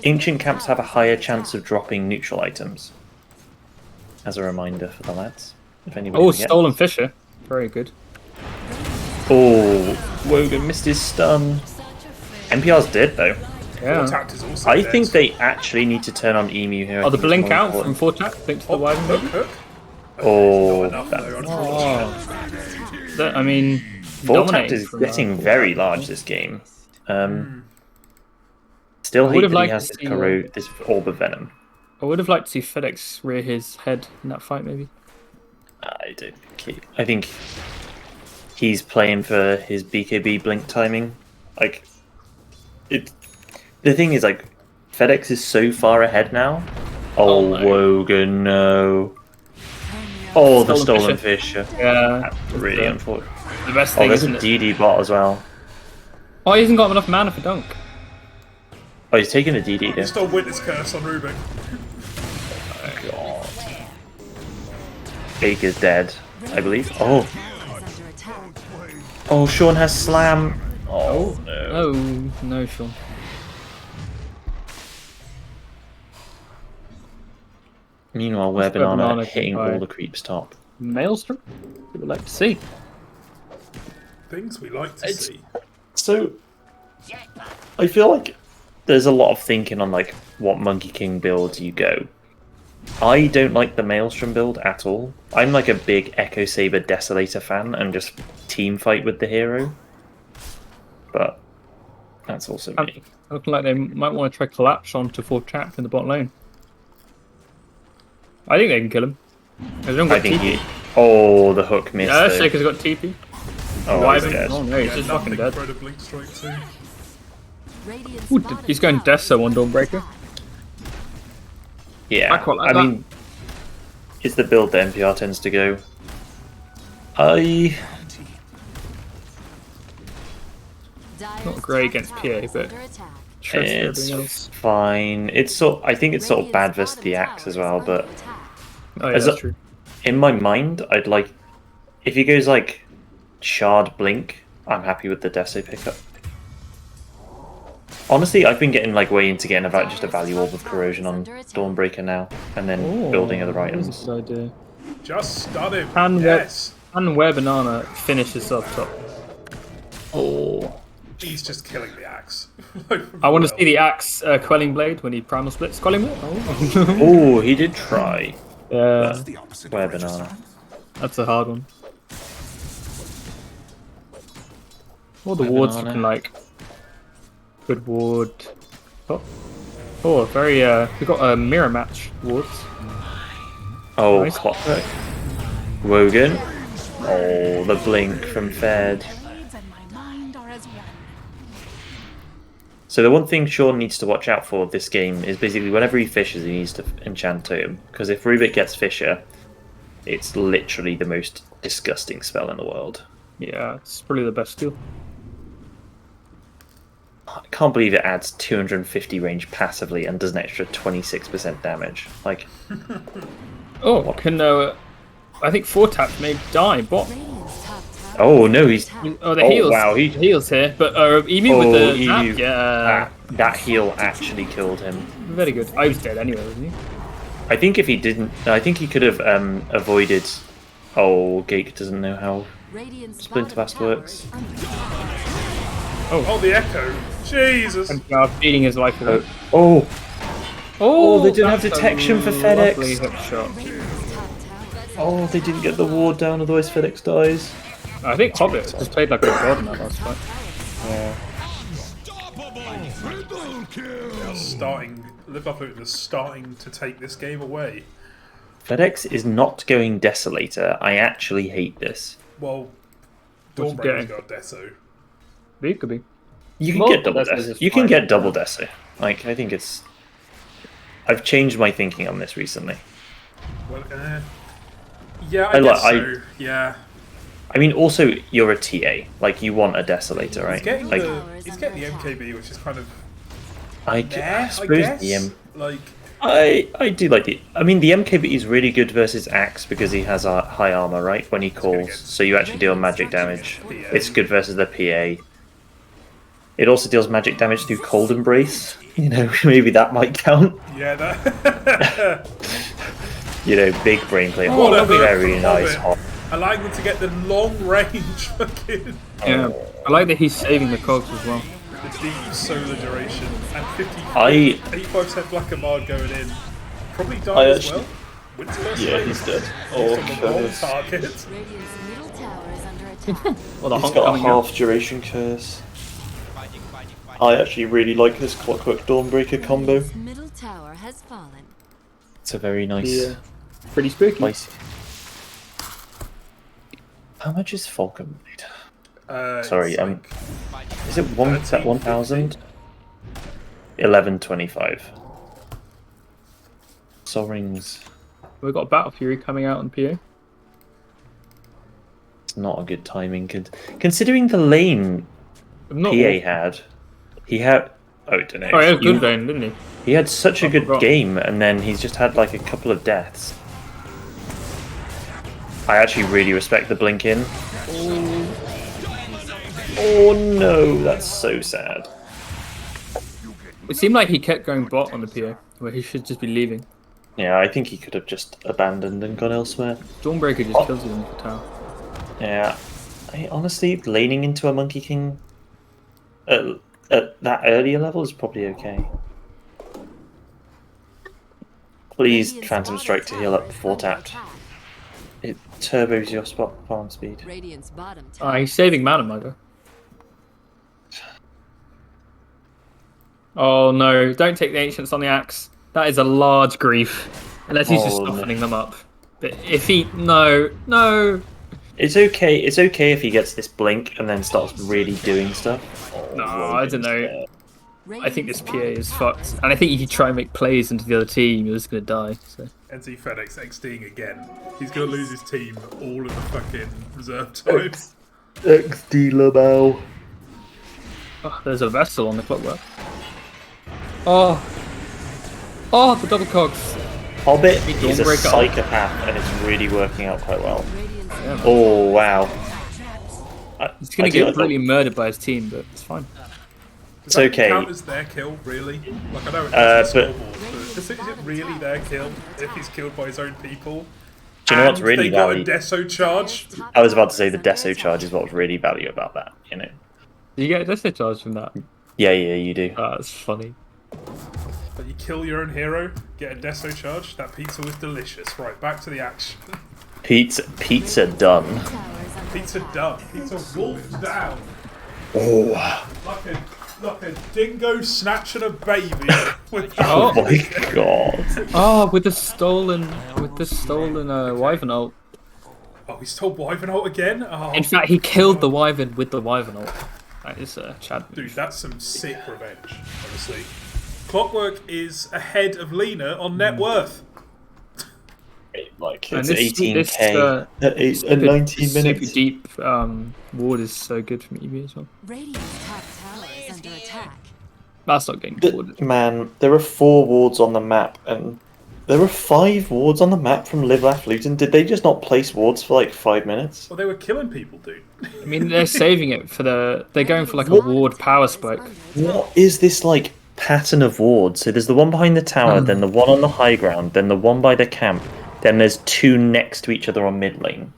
ancient camps have a higher chance of dropping neutral items. As a reminder for the lads, if anybody. Oh, stolen Fisher, very good. Oh, Wogan missed his stun. NPR's dead though. Yeah. I think they actually need to turn on Emu here. Oh, the blink out from 4-Tap, blink to the wide maybe. Oh, I mean, 4-Tap is getting very large this game. Still hate that he has this orb of venom. I would have liked to see FedEx rear his head in that fight, maybe. I don't think I think he's playing for his BKB blink timing. Like, the thing is, like, FedEx is so far ahead now. Oh, no. Wogan, no. Oh, the stolen Fisher. Yeah. That's really unfortunate. The best thing there's a DD bot as well. Oh, he hasn't got enough mana for dunk. Oh, he's taking a DD there. Still Witness Curse on Rubik. Oh, God. Baker's dead, I believe. Oh. Oh, Sean has slam. Oh, no. Oh, no, Sean. Meanwhile, we're Banana hitting all the creeps top. Maelstrom? We would like to see. Things we like to see. So, I feel like there's a lot of thinking on like what Monkey King builds you go. I don't like the Maelstrom build at all. I'm like a big Echo Saber Desolator fan and just team fight with the hero. But that's also me. Looking like they might want to try collapse onto 4-Tap in the bot lane. I think they can kill him. I think oh, the hook missed. Yeah, Shaker's got TP. Oh, he's dead. Oh no, he's just fucking dead. Ooh, he's going Deso on Dawnbreaker. Yeah, I mean, it's the build that NPR tends to go. Not great against PA, but It's fine. I think it's sort of bad versus the axe as well, but that's true. In my mind, I'd like if he goes like Shard Blink, I'm happy with the Deso pickup. Honestly, I've been getting like way into getting about just a value orb of corrosion on Dawnbreaker now, and then building other items. Good idea. Just stun him. And where banana finishes up top. Oh. He's just killing the axe. I want to see the axe quelling blade when he primal splits quelling blade. Oh, he did try. Yeah. Where banana? That's a hard one. All the wards looking like good ward. Oh, very. We got a mirror match wards. Oh, nice. Wogan. Oh, the blink from Fed. So the one thing Sean needs to watch out for this game is basically whenever he fishes, he needs to enchant Totem. Because if Rubik gets Fisher, it's literally the most disgusting spell in the world. Yeah, it's probably the best skill. I can't believe it adds 250 range passively and does an extra 26% damage. Like, oh, can I think 4-tap may die. Bot. Oh no, he's. Oh, the heals. Wow, he heals here, but even with the tap, yeah, that heal actually killed him. Very good. I was dead anyway, wasn't he? I think if he didn't, I think he could have avoided. Oh, Gake doesn't know how Splinterfast works. Oh, the echo! Jesus! And beating his life away. Oh, they didn't have detection for FedEx. Lovely hook shot. Oh, they didn't get the ward down, otherwise FedEx dies. I think hoBBit just played like a god in that last fight. Live Off Luton is starting to take this game away. FedEx is not going Desolator. I actually hate this. Well, Dawnbreaker's got Deso. Could be. You can get double Deso. You can get double Deso. Like, I think it's. I've changed my thinking on this recently. Well, yeah, I guess so. Yeah. I mean, also, you're a TA. Like, you want a Desolator, right? He's getting the MKB, which is kind of. I suppose the like. I do like the. I mean, the MKB is really good versus Axe because he has a high armor, right? When he calls, so you actually deal magic damage. It's good versus the PA. It also deals magic damage through Cold Embrace. You know, maybe that might count. Yeah, that. You know, big brain play. Oh, very nice. Allowing them to get the long range fucking. Yeah, I like that he's saving the cogs as well. The deep solar duration and 85% Black Amard going in. Probably died as well. Yeah, he's dead. Target. Well, he's got a half duration curse. I actually really like this Clockwork Dawnbreaker combo. Middle tower has fallen. It's a very nice. Pretty spooky. Nice. How much is Falcon Blade? Sorry, is it 1,000? 1125. Sol Rings. We've got Battle Fury coming out on PA. It's not a good timing, considering the lane PA had. He had. Oh, I don't know. Oh, he had a good lane, didn't he? He had such a good game, and then he's just had like a couple of deaths. I actually really respect the blink in. Oh no, that's so sad. It seemed like he kept going bot on the PO, where he should just be leaving. Yeah, I think he could have just abandoned and gone elsewhere. Dawnbreaker just kills him in the tower. Yeah, honestly, laning into a Monkey King at that earlier level is probably okay. Please Phantom Strike to heal up before tapped. It turbos your spot farm speed. He's saving mana, Mugger. Oh no, don't take the Ancients on the Axe. That is a large grief. Unless he's just softening them up. But if he... No. It's okay if he gets this blink and then starts really doing stuff. No, I don't know. I think this PA is fucked. And I think if you try and make plays into the other team, you're just going to die. So. NZfedX XDing again. He's going to lose his team all of the fucking reserve time. XD Labelle. Oh, there's a vessel on the clockwork. Oh, the double cogs. hoBBit is a break it up. psychopath, and it's really working out quite well. Oh wow! He's gonna get really murdered by his team, but it's fine. Does It's okay. Count as their kill, really? Like I know it does the scoreboard, but is it really their kill if he's killed by his own people? Do you know what's really they got a valuable? Deso charge. I was about to say the Deso charge is what's really valuable about that. You know. Do you get a Deso charge from that? Yeah, you do. That's funny. But you kill your own hero, get a Deso charge. That pizza was delicious. Right, back to the action. Pizza done. Pizza done. Pizza wolfed down. Oh. Like a dingo snatching a baby. Oh my god. Oh, with the stolen Wyvern ult. Oh, he's told Wyvern ult again? Oh. In fact, he killed the Wyvern with the Wyvern ult. That is Chad. Dude, that's some sick revenge, honestly. Clockwork is ahead of Lena on net worth. Like, it's 18k at 19 minutes. Super deep ward is so good from EB as well. Radiant's top tower is under attack. That's not getting forwarded. Man, there are 4 wards on the map, and there were 5 wards on the map from Live Laugh Luton. Did they just not place wards for like 5 minutes? Well, they were killing people, dude. I mean, they're saving it for they're going for like a ward power spike. What is this like pattern of wards? So there's the one behind the tower, then the one on the high ground, then the one by the camp, then there's 2 next to each other on mid lane.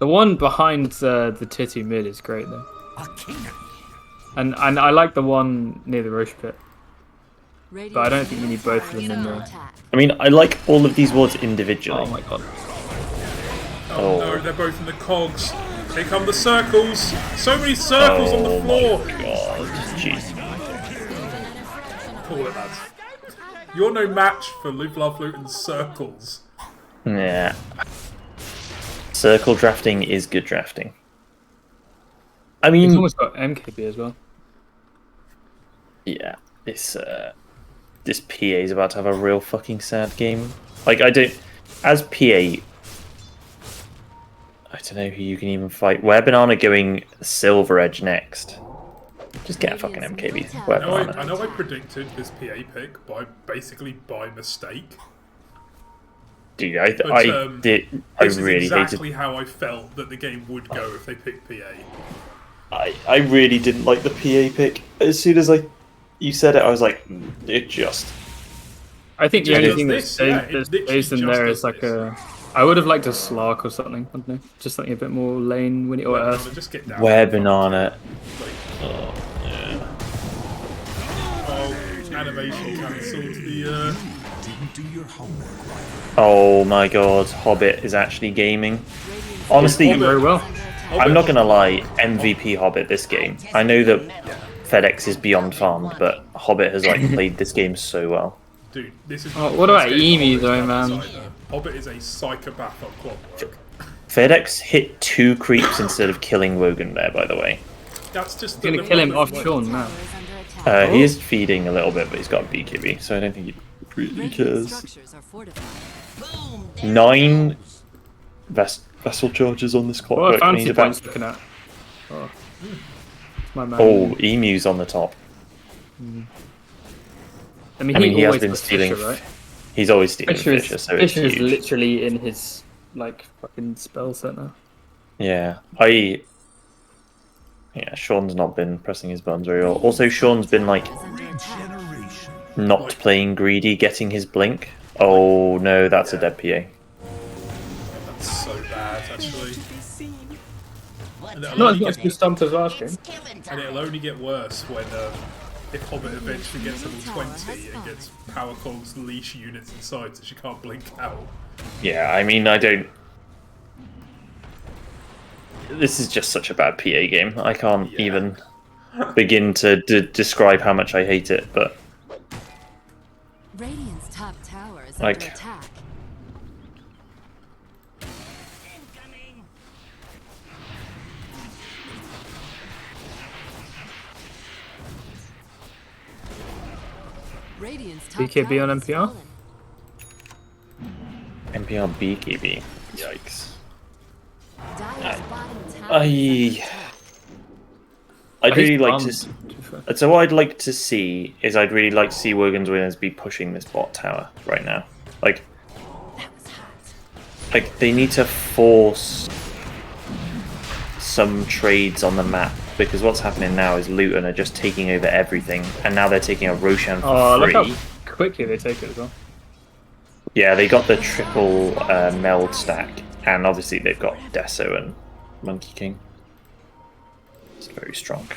The one behind the titty mid is great though. And I like the one near the Roche pit. But I don't think you need both of them in there. I mean, I like all of these wards individually. Oh my god. Oh no, they're both in the cogs. Here come the circles. So many circles on the floor. Oh my god. Jeez. Call it, lads. You're no match for Live Love Luton's circles. Yeah. Circle drafting is good drafting. I mean, He's almost got MKB as well. Yeah, this PA is about to have a real fucking sad game. Like, I don't know who you can even fight. Where Banana going Silver Edge next? Just get a fucking MKB. Where I know I predicted this PA pick basically by mistake. Dude, This is really exactly how I felt that the game would go if they picked PA. I really didn't like the PA pick. As soon as you said it, I was like, it just. I think the only thing that stays in there is like I would have liked a Slark or something. I don't know, just something a bit more lane when it or Earth. Just get down. Where Banana? Oh, animation cancelled the. Oh my god, hoBBit is actually gaming. Honestly, very well. I'm not gonna lie, MVP hoBBit this game. I know that FedEx is beyond farmed, but hoBBit has played this game so well. Dude, this is. Oh, what about Emu though, man? hoBBit is a psychopath on Clockwork. FedEx hit 2 creeps instead of killing Wogan there, by the way. That's just gonna kill him off Sean now. He is feeding a little bit, but he's got BKB, so I don't think he really cares. 9 vessel charges on this Clockwork. What fancy points looking at? Oh, my man. Oh, Emu's on the top. I mean, he has been stealing. Fisher, right? He's always stealing Fisher, so it's Fisher is huge. literally in his fucking spell set now. Yeah, Sean's not been pressing his buttons very well. Also, Sean's been not playing greedy, getting his blink. Oh no, that's a dead PA. That's so bad, actually. Not as much as stumped as last game. And it'll only get worse when if hoBBit eventually gets level 20 and gets Power Cog's leash units inside, so she can't blink out. Yeah, I mean, I don't. This is just such a bad PA game. I can't even begin to describe how much I hate it, but. Radiant's top tower is under attack. BKB on NPR? NPR BKB. Yikes. I I'd really like to. So what I'd like to see is I'd really like to see Wogan's winners be pushing this bot tower right now. Like they need to force some trades on the map, because what's happening now is Luton are just taking over everything, and now they're taking a Roshan for free. Look how quickly they take it as well. Yeah, they got the triple meld stack, and obviously they've got Deso and Monkey King. It's very strong.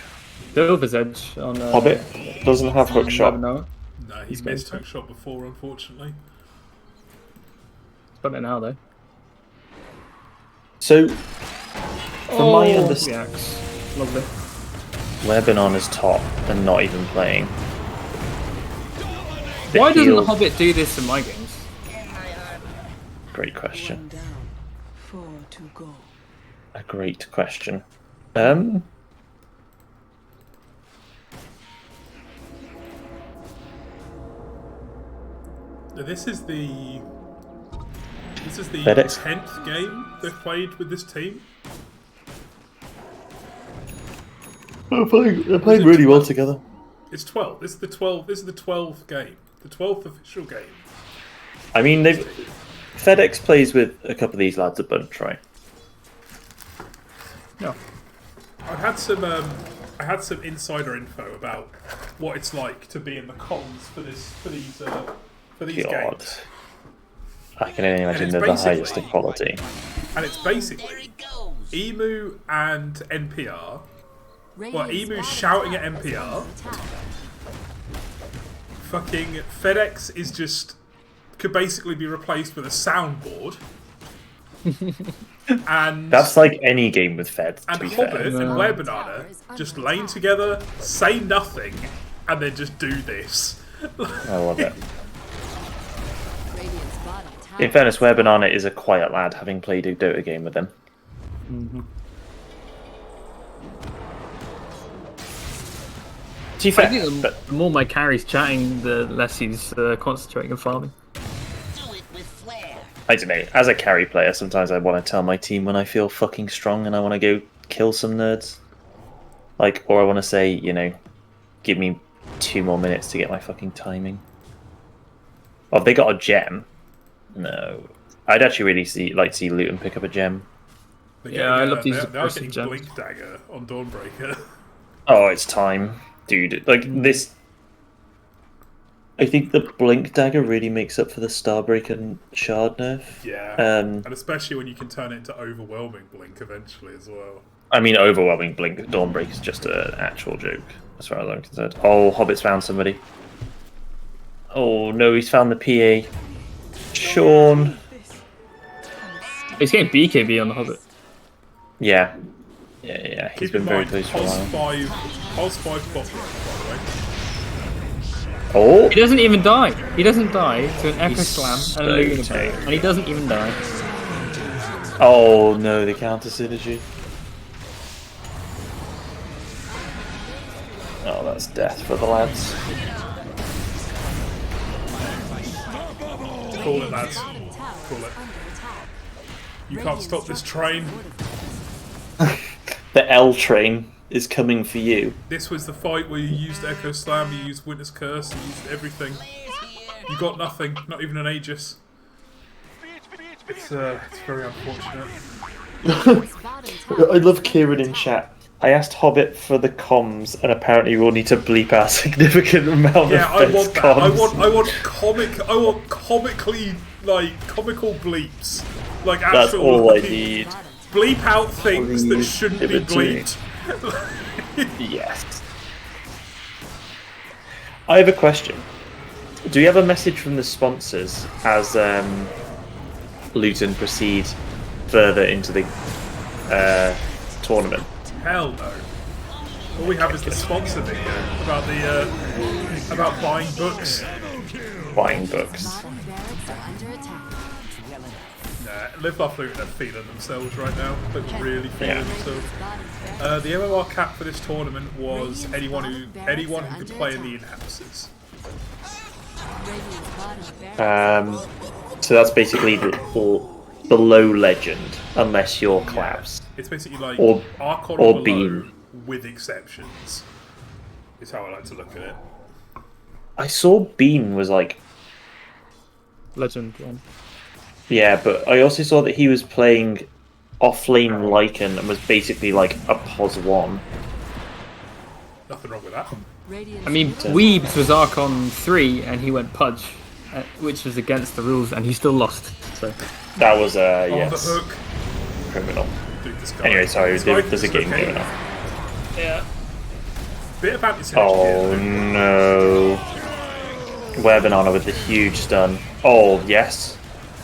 Silver's Edge on hoBBit doesn't have hook shot. No, he's missed hook shot before, unfortunately. It's got it now though. So, from my understanding, lovely. Where Banana's top and not even playing. Why doesn't the hoBBit do this in my games? Great question. Down, 4 to go. A great question. This is the FedEx. 10th game they've played with this team. They're playing really well together. It's 12. This is the 12th game. The 12th official game. I mean, FedEx plays with a couple of these lads a bunch, right? No. I had some insider info about what it's like to be in the comms for these games. I can only imagine they're the highest in quality. And it's basically Emu and NPR. Well, Emu's shouting at NPR. Fucking FedEx could basically be replaced with a soundboard. And that's like any game with Fed. And hoBBit and Where Banana just laying together, say nothing, and then just do this. I love it. In fairness, Where Banana is a quiet lad, having played a Dota game with him. I think the more my carry's chatting, the less he's concentrating and farming. I don't know. As a carry player, sometimes I want to tell my team when I feel fucking strong and I want to go kill some nerds. Or I want to say, you know, give me 2 more minutes to get my fucking timing. Oh, have they got a gem? No. I'd actually really like to see Luton pick up a gem. Yeah, I love these. They're getting Blink Dagger on Dawnbreaker. Oh, it's time. Dude, this... I think the Blink Dagger really makes up for the Starbreaker and Shard nerf. Yeah, and especially when you can turn it into Overwhelming Blink eventually as well. I mean, Overwhelming Blink Dawnbreaker is just an actual joke, as far as I'm concerned. Oh, hoBBit's found somebody. Oh no, he's found the PA. Sean. He's getting BKB on the hoBBit. Yeah. Yeah. He's been very close for a while. Pulse 5 bot, by the way. Oh! He doesn't even die. He doesn't die to an Echo Slam and a Lunar Blade, and he doesn't even die. Oh no, the counter synergy. Oh, that's death for the lads. Call it, lads. Call it. You can't stop this train. The L train is coming for you. This was the fight where you used Echo Slam, you used Witness Curse, you used everything. You got nothing, not even an Aegis. It's very unfortunate. I love Kieran in chat. I asked hoBBit for the comms, and apparently we'll need to bleep out a significant amount of I want that. comms. I want comical bleeps. Like actual. That's all I need. Bleep out things that shouldn't be bleeped. Yes. I have a question. Do we have a message from the sponsors as Luton proceed further into the tournament? Hell no. All we have is the sponsor video about buying books. Buying books. Live Laugh Luton are feeling themselves right now. They're really feeling themselves. The MMR cap for this tournament was anyone who could play in the in-houses. So that's basically below legend, unless you're Klaus. It's basically like or Archon or Beam. with exceptions. Is how I like to look at it. I saw Bean was like legend one. Yeah, but I also saw that he was playing off-lane Lycan and was basically like a POS 1. Nothing wrong with that. I mean, Weebs was Archon 3 and he went Pudge, which was against the rules, and he still lost. So that was yes, the hook. Criminal. Dude, this guy, Anyway, sorry, there's a game okay. going on. Yeah. Bit of anti-synergy Oh no! WeBanana with the huge stun. Oh yes,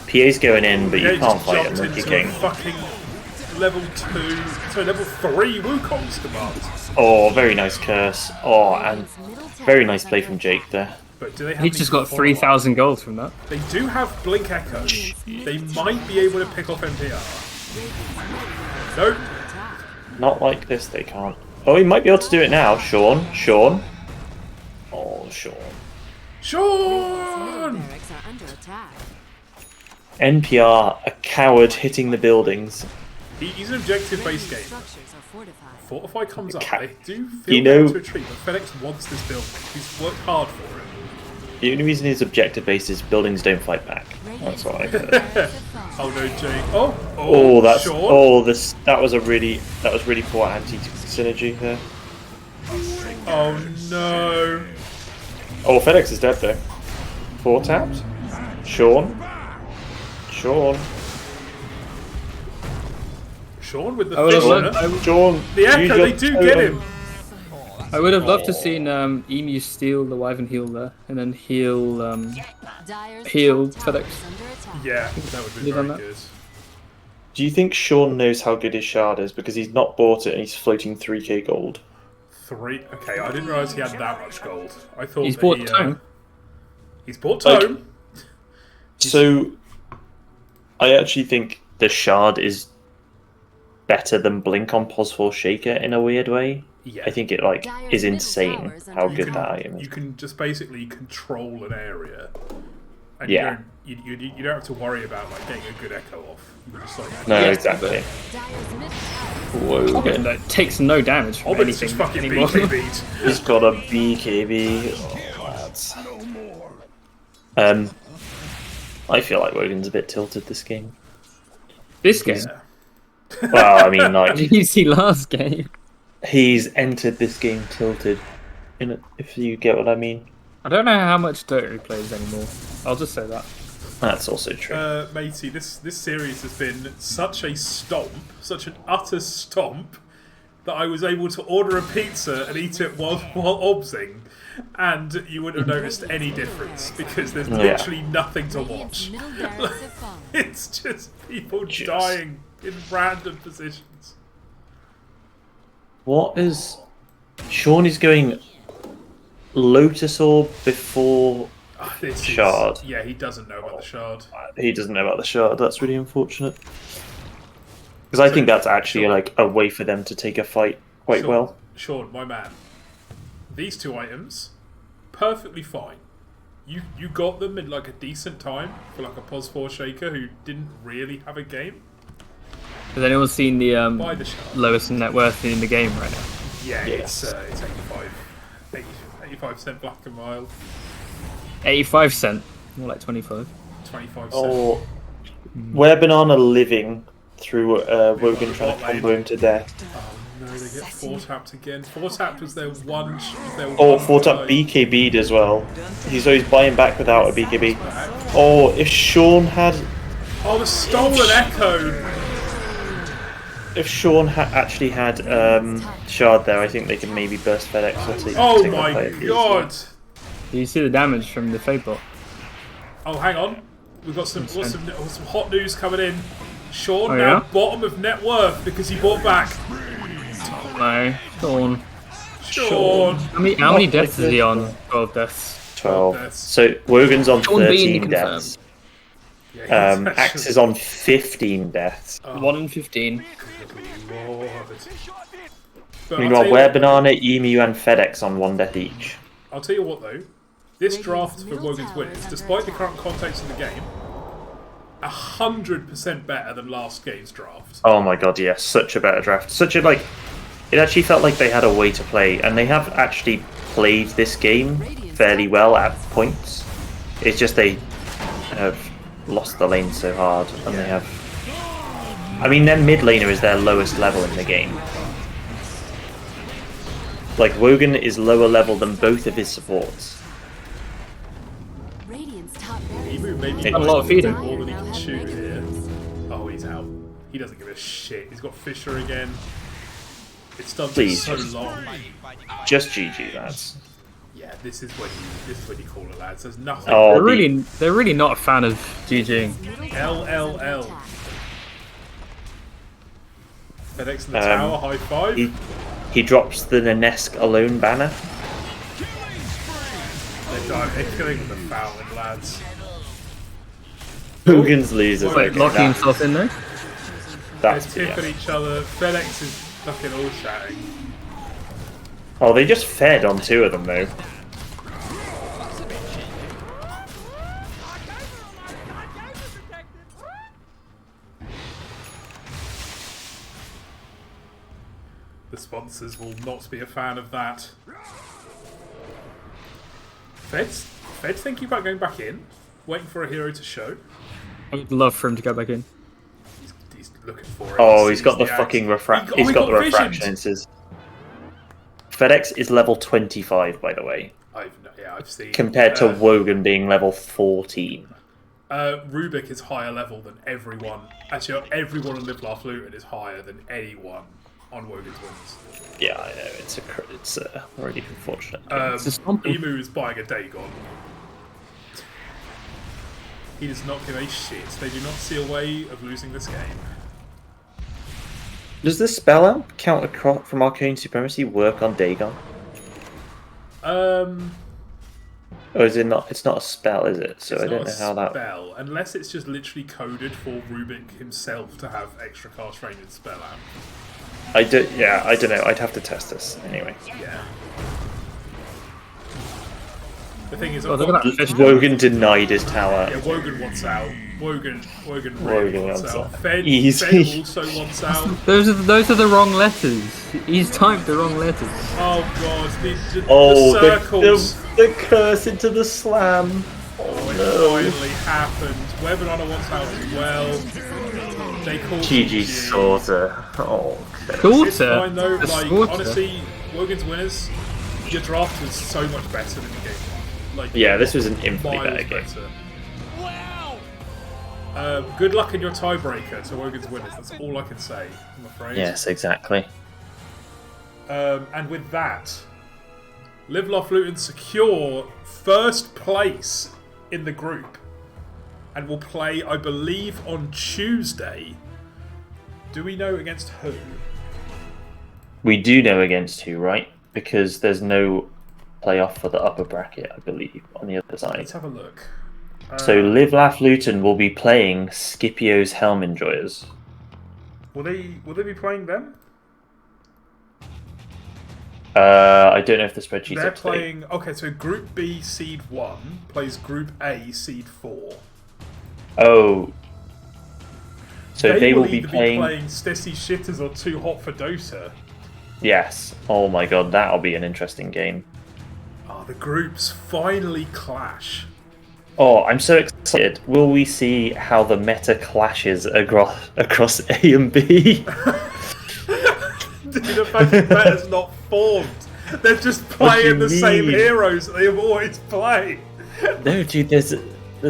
PA's going in, but you can't fight him. Monkey King. Fucking level 3 Wukong's command. Oh, very nice curse. Oh, and very nice play from Jake there. But do they have he just got 3,000 gold from that. They do have Blink Echo. They might be able to pick off NPR. Nope. Not like this, they can't. Oh, he might be able to do it now. Sean. Oh, Sean. NPR, a coward hitting the buildings. He's an objective-based game. Fortify comes up. They do feel You know, to retreat, but FedX wants this building. He's worked hard for it. The only reason he's objective-based is buildings don't fight back. That's what I heard. Oh no, Jake. That's Sean. that was really poor anti-synergy there. Oh no. Oh, FedX is dead though. 4 tapped. Sean with the Sean. The Echo, they do get him. I would have loved to seen Emu steal the Wyvern heal there, and then heal FedEx. Yeah, that would be very good. Do you think Sean knows how good his shard is? Because he's not bought it and he's floating 3k gold. 3? Okay, I didn't realise he had that much gold. I thought he's bought Tome. He's bought Tome. So, I actually think the shard is better than Blink on POS 4 Shaker in a weird way. Yeah. I think it is insane how good that item is. You can just basically control an area, and Yeah. you don't have to worry about getting a good echo off. You just No, exactly. Whoa. It takes no damage from hoBBit's anything just fucking anymore. BKB'd. He's got a BKB. Oh, I feel like Wogan's a bit tilted this game. This game? Well, I mean, like... Did you see last game? He's entered this game tilted, if you get what I mean. I don't know how much Dota he plays anymore. I'll just say that. That's also true. Matey, this series has been such a stomp, such an utter stomp, that I was able to order a pizza and eat it while obsing, and you wouldn't have noticed any difference, because there's literally nothing to watch. It's just people dying in random positions. What is... Sean is going Lotus Orb before Shard. Yeah, he doesn't know about the Shard. He doesn't know about the Shard. That's really unfortunate. Because I think that's actually a way for them to take a fight quite well. Sean, my man. These 2 items, perfectly fine. You got them in a decent time for a POS 4 Shaker who didn't really have a game. Has anyone seen the Shard. lowest net worth in the game right now? Yeah, it's 85 cent black and mild. 85 cent, more like 25. 25 cent. Oh, WeBanana living through Wogan trying to combo him to death. Oh no, they get 4 tapped again. 4 tapped was their one. 4 tap BKB'd as well. He's always buying back without a BKB. Oh, if Sean had... Oh, the stolen echo! If Sean actually had Shard there, I think they can maybe burst FedEx or take my god! Do you see the damage from the Fade bot? Oh, hang on. We've got some hot news coming in. Sean now bottom of net worth because he bought back. No, Sean. How many deaths is he on? 12 deaths. 12. So Wogan's on 13 deaths. Axe is on 15 deaths. 1 in 15. Meanwhile, WeBanana, Emu, and FedEx on 1 death each. I'll tell you what though, this draft for Wogan's winners, despite the current context of the game, 100% better than last game's draft. Oh my god, yes, such a better draft. Such a It actually felt like they had a way to play, and they have actually played this game fairly well at points. It's just they have lost the lane so hard, and they have... I mean, their mid laner is their lowest level in the game. Like, Wogan is lower level than both of his supports. Maybe a lot of feeding. more than he can shoot here. Oh, he's out. He doesn't give a shit. He's got Fisher again. It's done for so long. Just GG, lads. Yeah, this is when you call it, lads. There's nothing. Oh, they're really not a fan of GGing. LLL. FedX in the tower, high five. He drops the Nanesk alone banner. They're killing with the fouling, lads. Hogan's losers. Wait, locking himself in there? They're tipping each other. FedX is fucking all shouting. Oh, they just fed on 2 of them, though. The sponsors will not be a fan of that. Fed's thinking about going back in, waiting for a hero to show. I would love for him to go back in. He's looking for it. Oh, he's got the fucking refraction. He's got the refractions. FedX is level 25, by the way. I've seen. Compared to Wogan being level 14. Rubik is higher level than everyone. Actually, everyone on Live Laugh Luton is higher than anyone on Wogan's Winners. Yeah, I know. It's really unfortunate. Emu is buying a Dagon. He does not give a shit. They do not see a way of losing this game. Does the spell out counter from Arcane Supremacy work on Dagon? Or is it not? It's not a spell, is it? So I don't know how that. Spell, unless it's just literally coded for Rubik himself to have extra cast range and spell out. I don't know. I'd have to test this anyway. Yeah. The thing is, Wogan denied his tower. Yeah, Wogan wants out. Wogan wants out. Fed also wants out. Those are the wrong letters. He's typed the wrong letters. Oh god, the circles. The curse into the slam. Oh, it finally happened. Webanana wants out as well. They call GG Sorter. Oh, okay. It's fine though. Like, honestly, Wogan's Winners, your draft was so much better than the game. Like, yeah, this was an infinitely better game. Wow. Good luck in your tiebreaker to Wogan's Winners. That's all I can say, I'm afraid. Yes, exactly. And with that, Live Laugh Luton secure first place in the group, and will play, I believe, on Tuesday. Do we know against who? We do know against who, right? Because there's no playoff for the upper bracket, I believe, on the other side. Let's have a look. So Live Laugh Luton will be playing Scipio's Helm Enjoyers. Will they be playing them? I don't know if the spreadsheet's They're up to date. playing. Okay, so Group B Seed 1 plays Group A Seed 4. Oh. So they will be either playing Stessy Shitters or Too Hot for Dota. Yes. Oh my god, that'll be an interesting game. Oh, the groups finally clash. Oh, I'm so excited. Will we see how the meta clashes across A and B? Dude, the fact that meta's not formed. They're just playing the same heroes that they have always played. No, dude, there's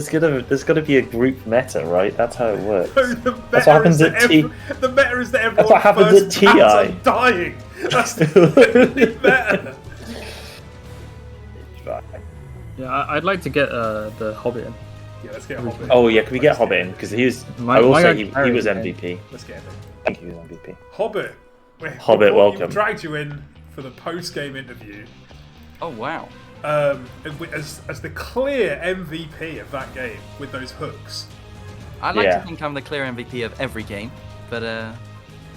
gotta be a group meta, right? That's how it works. No, That's what happens at T. The meta is that everyone That's what happens at TI. I'm dying. That's the meta. Yeah, I'd like to get the hoBBit in. Yeah, let's get hoBBit. Oh yeah, can we get hoBBit in? Because he was. I will say he was MVP. Let's get him in. I think he was MVP. hoBBit. hoBBit, welcome. We dragged you in for the post-game interview. Oh wow. As the clear MVP of that game with those hooks. I like to think I'm the clear MVP of every game, but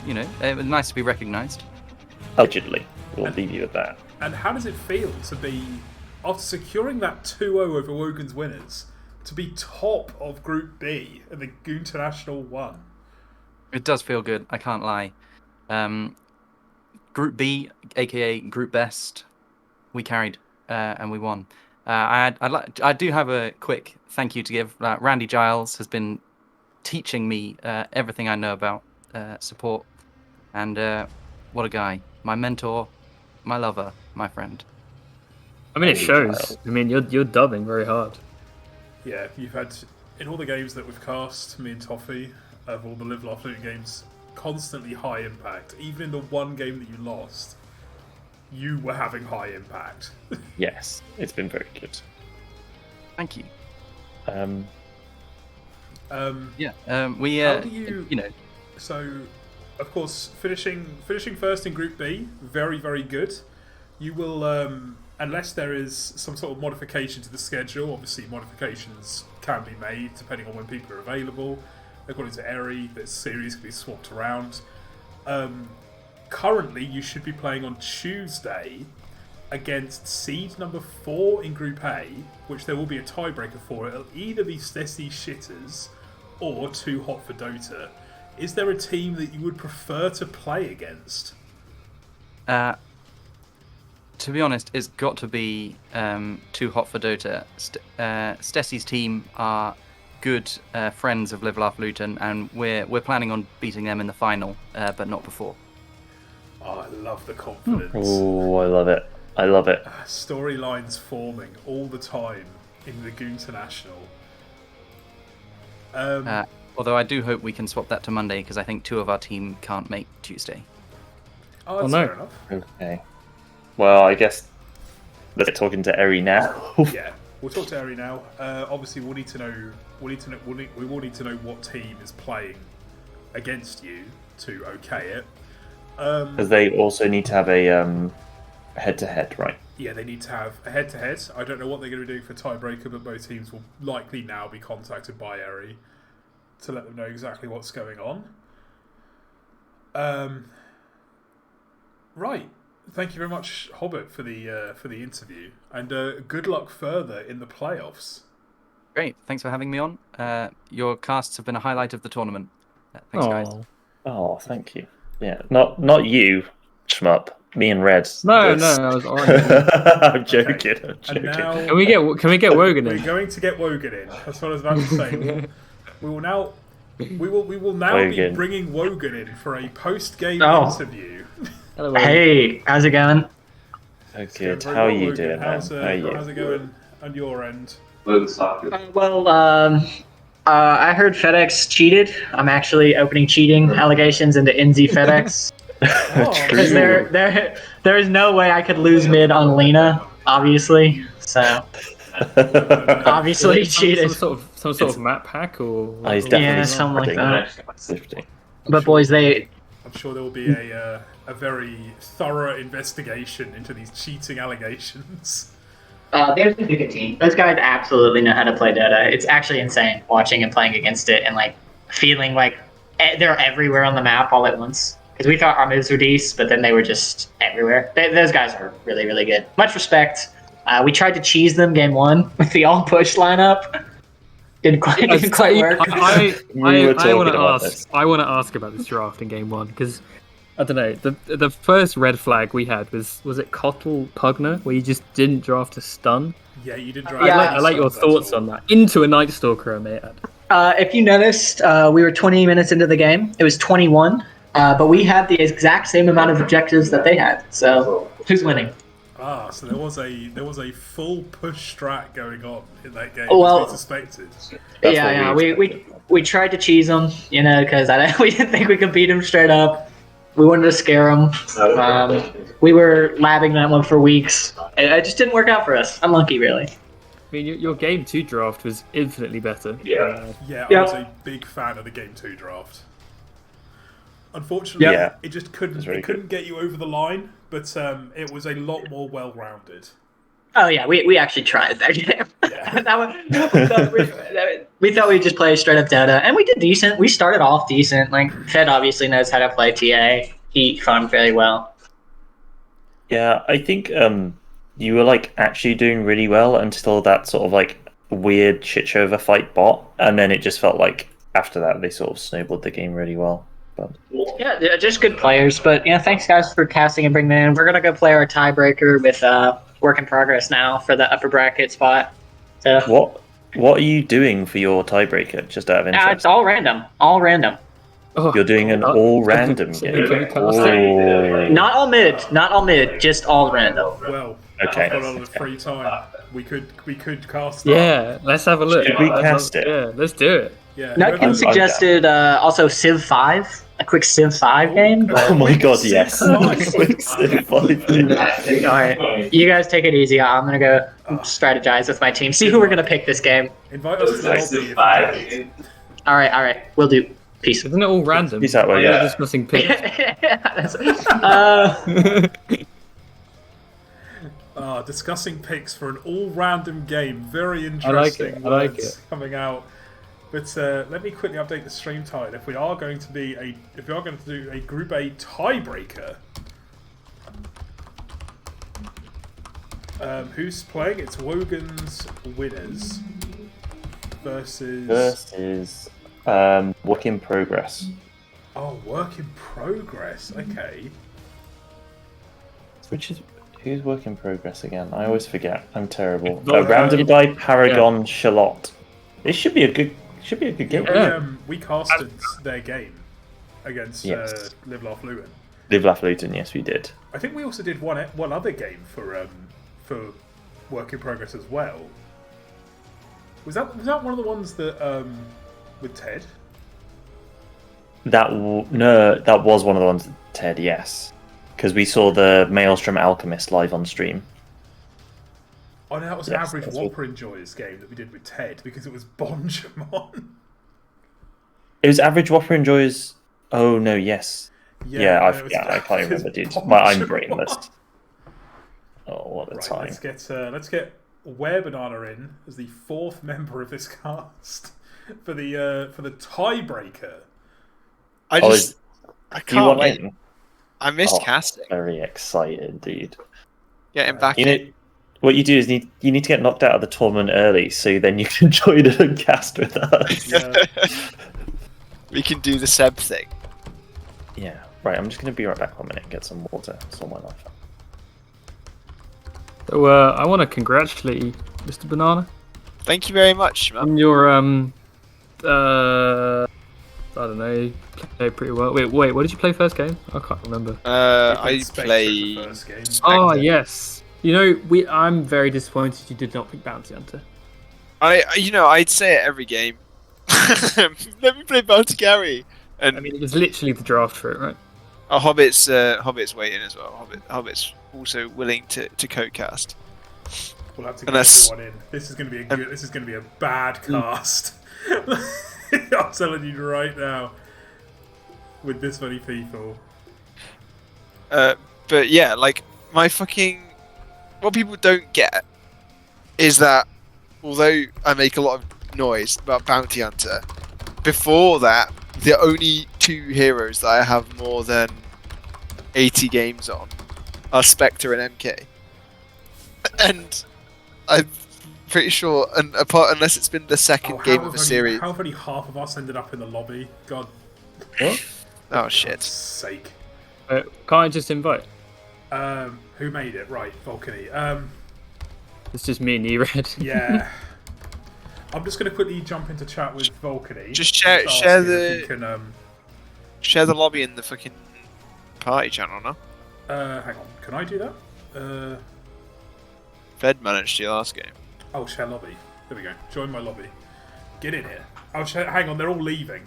you know, it was nice to be recognised. Allegedly, we'll leave you with that. And how does it feel to be, after securing that 2-0 over Wogan's Winners, to be top of Group B in the GOONTI 1? It does feel good, I can't lie. Group B, aka Group Best, we carried and we won. I do have a quick thank you to give. Randy Giles has been teaching me everything I know about support, and what a guy! My mentor, my lover, my friend. I mean, it shows. I mean, you're dubbing very hard. Yeah, you've had in all the games that we've cast, me and Tofeh, of all the Live Laugh Loot games, constantly high impact. Even in the one game that you lost, you were having high impact. Yes, it's been very good. Thank you. We how do you know? So, of course, finishing first in Group B, very, very good. You will, unless there is some sort of modification to the schedule. Obviously, modifications can be made depending on when people are available. According to Eri, the series can be swapped around. Currently, you should be playing on Tuesday against seed number 4 in Group A, which there will be a tiebreaker for. It'll either be Stessy Shitters or Too Hot for Dota. Is there a team that you would prefer to play against? To be honest, it's got to be Too Hot for Dota. Stessy's team are good friends of Live Laugh Luton, and we're planning on beating them in the final, but not before. Oh, I love the confidence. Oh, I love it. I love it. Storylines forming all the time in the GOONTI National. Although I do hope we can swap that to Monday, because I think 2 of our team can't make Tuesday. Oh, that's fair enough. Okay. Well, I guess let's get talking to Eri now. Yeah, we'll talk to Eri now. Obviously, we'll need to know. We will need to know what team is playing against you to okay it. Because they also need to have a head-to-head, right? Yeah, they need to have a head-to-head. I don't know what they're going to be doing for tiebreaker, but both teams will likely now be contacted by Eri to let them know exactly what's going on. Right. Thank you very much, hoBBit, for the interview, and good luck further in the playoffs. Great, thanks for having me on. Your casts have been a highlight of the tournament. Thanks, guys. Oh, thank you. Yeah, not you, Shmup. Me and Red. No, I was orange. I'm joking. Okay. I'm joking. Now, can we get Wogan in? We're going to get Wogan in. That's what I was about to say. We will now be bringing Wogan in for a post-game interview. Hello, hey, how's it going? Oh, good. How are you doing? How's it going on your end? I heard FedEx cheated. I'm actually opening cheating allegations into NZfedX. Because there is no way I could lose mid on Lena, obviously. So obviously cheated. Some sort of map hack or yeah, something like that. But boys, I'm sure there will be a very thorough investigation into these cheating allegations. There's a good team. Those guys absolutely know how to play Dota. It's actually insane watching and playing against it and like feeling like they're everywhere on the map all at once. Because we thought our moves were decent, but then they were just everywhere. Those guys are really, really good. Much respect. We tried to cheese them game 1 with the all push lineup. Didn't quite work. I want to ask about this draft in game 1 because I don't know. The first red flag we had was it Kotl Pugner, where you just didn't draft a stun. Yeah, you did draft. I like your thoughts on that. Into a Night Stalker, I may add. If you noticed, we were 20 minutes into the game. It was 21, but we had the exact same amount of objectives that they had. So who's winning? So there was a full push strat going on in that game. Well, as we suspected. Yeah. We tried to cheese them, because we didn't think we could beat them straight up. We wanted to scare them. We were labbing that one for weeks. It just didn't work out for us. Unlucky, really. I mean, your game 2 draft was infinitely better. I was a big fan of the game 2 draft. Unfortunately, it just couldn't get you over the line, but it was a lot more well-rounded. Oh yeah, we actually tried that game. We thought we'd just play straight up Dota, and we did decent. We started off decent. Like Fed obviously knows how to play TA. He farmed fairly well. Yeah, I think you were like actually doing really well until that sort of like weird shit show of a fight bot, and then it just felt like after that they sort of snowballed the game really well. but Yeah, just good players. But thanks guys for casting and bringing me in. We're gonna go play our tiebreaker with work in progress now for the upper bracket spot. So what are you doing for your tiebreaker? Just out of interest. it's all random. All random. Oh, You're doing an all random game. Not all mid. Just all random. Well, okay. I've got a lot of free time. We could cast. Yeah, let's have a look. Should we cast it? Yeah, let's do it. Yeah. Nutkin suggested also Civ 5, a quick Civ 5 game. But... Oh my god, yes! Quick Civ 5 game. Alright, you guys take it easy. I'm gonna go strategize with my team. See who we're gonna pick this game. Invite us to Civ 5. Alright, we'll do. Peace. Isn't it all random? Peace out, well, yeah. Discussing picks. Discussing picks for an all-random game. Very interesting. I like it. Coming out. But let me quickly update the stream time. If we are going to do a Group A tiebreaker, who's playing? It's Wogan's winners versus work in progress. Oh, work in progress. Okay. Who's work in progress again? I always forget. I'm terrible. Random guy, Paragon, shallot. This should be a good game. Yeah, we casted their game against Live Laugh Luton. Live Laugh Luton, yes, we did. I think we also did one other game for work in progress as well. Was that one of the ones that with Ted? That was one of the ones with Ted, yes. Because we saw the Maelstrom Alchemist live on stream. Oh no, that was an Average Whopper Enjoyers game that we did with Ted because it was Bonjamon. It was Average Whopper Enjoyers. Oh no, yes. I can't remember, dude. I'm brainless. Oh, what a time! Let's get WereBanana in as the fourth member of this cast for the tiebreaker. I can't wait. I missed casting. Very excited, dude. Get him back. What you do is you need to get knocked out of the tournament early, so then you can join and cast with us. Yeah. We can do the Seb thing. Yeah. Right. I'm just going to be right back 1 minute and get some water. That's all my life. So I want to congratulate you, Mr. Banana. Thank you very much, man. On your I don't know, you played pretty well. Wait, what did you play first game? I can't remember. I played first game. Oh yes. You know, I'm very disappointed you did not pick Bounty Hunter. I'd say it every game. Let me play Bounty Gary. And I mean, it was literally the draft for it, right? Hobbit's waiting as well. Hobbit's also willing to co-cast. We'll have to get everyone in. This is going to be a bad cast. I'm telling you right now. With this many people. But yeah, like what people don't get is that although I make a lot of noise about Bounty Hunter, before that, the only two heroes that I have more than 80 games on are Spectre and MK. And I'm pretty sure, unless it's been the second game of the series. How have only half of us ended up in the lobby? God. What? Oh shit. Sake. Can't I just invite? Who made it? Right, Volcani. It's just me and you, Red. Yeah. I'm just going to quickly jump into chat with Volcani. Just share the lobby in the fucking party channel, no? Hang on. Can I do that? Fed managed to last game. Oh, share lobby. There we go. Join my lobby. Get in here. Hang on, they're all leaving.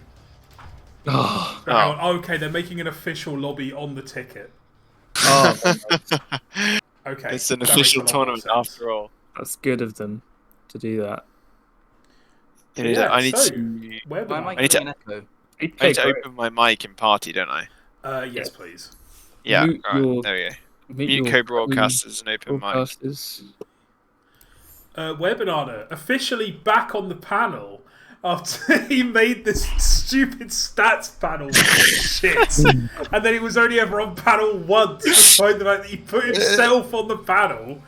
Oh. Hang on. Okay, they're making an official lobby on the ticket. Oh. Okay. It's an official tournament after all. That's good of them to do that. I need to open my mic in party, don't I? Yes, please. Yeah, there we go. Mute co-broadcasters and open mic. WereBanana officially back on the panel after he made this stupid stats panel shit, and then he was only ever on panel once, despite the fact that he put himself on the panel.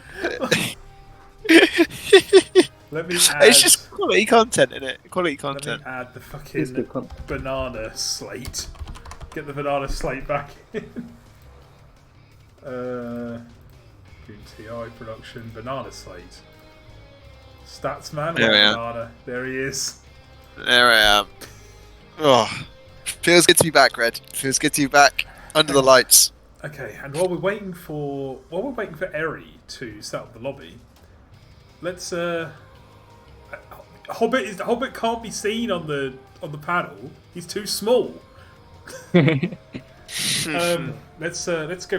Let me add... It's just quality content, innit? Quality content. Let me add the fucking banana slate Get the banana slate back in. GOONTI production, banana slate. Statsman, banana. There he is. There I am. Oh, feels good to be back, Red. Feels good to be back under the lights. Okay, and while we're waiting for Eri to set up the lobby, let's hoBBit can't be seen on the panel. He's too small. Let's go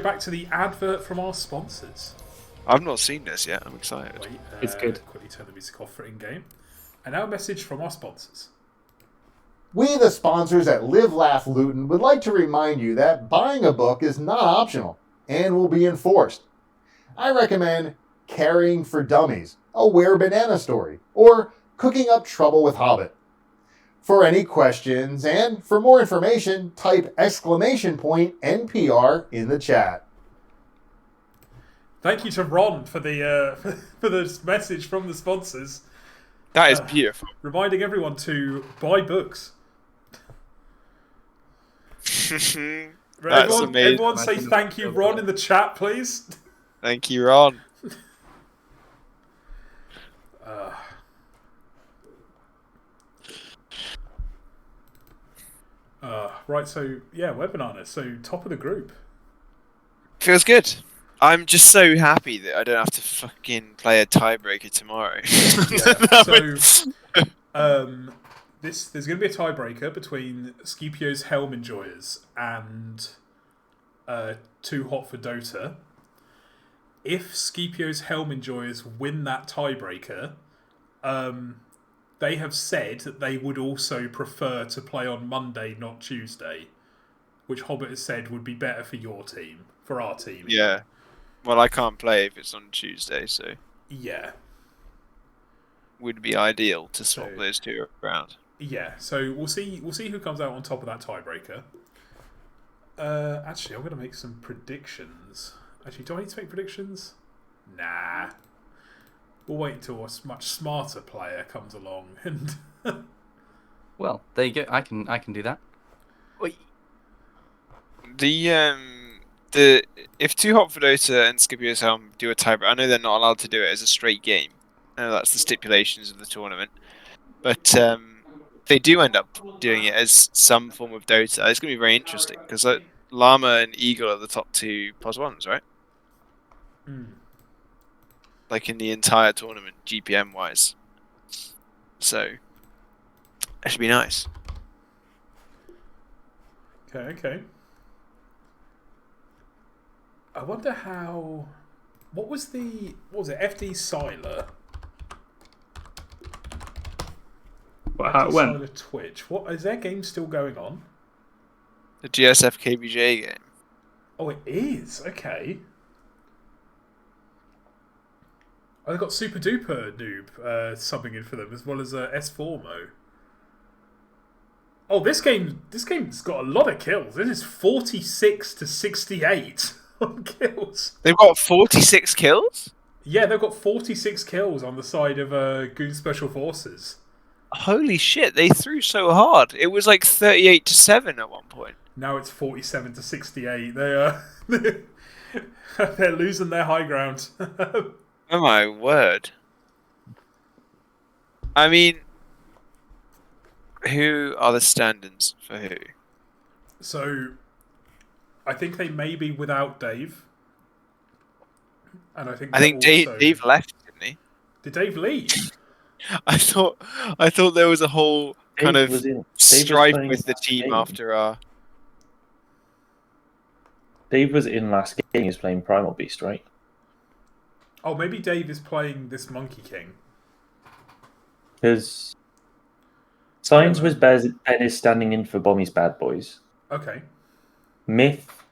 back to the advert from our sponsors. I've not seen this yet. I'm excited. Wait, it's good. Quickly turn the music off for in-game. And now a message from our sponsors. We, the sponsors at Live Laugh Luton, would like to remind you that buying a book is not optional and will be enforced. I recommend Caring for Dummies, a Where Banana Story, or Cooking Up Trouble with hoBBit. For any questions and for more information, type !NPR in the chat. Thank you to Ron for the for this message from the sponsors. That is beautiful. Reminding everyone to buy books. Everyone say thank you, Ron, in the chat, please. Thank you, Ron. Right, so yeah, Webanana. So top of the group. Feels good. I'm just so happy that I don't have to fucking play a tiebreaker tomorrow. There's going to be a tiebreaker between Scipio's Helm Enjoyers and Too Hot for Dota. If Scipio's Helm Enjoyers win that tiebreaker, they have said that they would also prefer to play on Monday, not Tuesday, which hoBBit has said would be better for your team, for our team. Yeah. Well, I can't play if it's on Tuesday, so yeah, would be ideal to swap those two around. Yeah, so we'll see who comes out on top of that tiebreaker. Actually, I'm going to make some predictions. Actually, do I need to make predictions? Nah. We'll wait until a much smarter player comes along and. Well, there you go. I can do that. Wait. If Too Hot for Dota and Scipio's Helm do a tiebreaker, I know they're not allowed to do it as a straight game. I know that's the stipulations of the tournament, but if they do end up doing it as some form of Dota, it's going to be very interesting because Llama and Eagle are the top two +1s, right? Like in the entire tournament, GPM wise. So that should be nice. Okay. I wonder how. What was it? FD Siler. How it went? Siler Twitch. What is their game still going on? The GSF KBJ game. Oh, it is. Okay. Oh, they've got Super Duper Noob subbing in for them, as well as S4mo. Oh, this game's got a lot of kills. This is 46 to 68 on kills. They've got 46 kills? Yeah, they've got 46 kills on the side of Goon Special Forces. Holy shit, they threw so hard. It was like 38 to 7 at one point. Now it's 47 to 68. They're losing their high ground. Oh my word. I mean, who are the stand-ins for who? So, I think they may be without Dave. And I think Dave left, didn't he? Did Dave leave? I thought there was a whole kind of strife with the team after our... Dave was in last game. He was playing Primal Beast, right? Oh, maybe Dave is playing this Monkey King. Because Science was Ben is standing in for Bommy's Bad Boys. Okay. Myth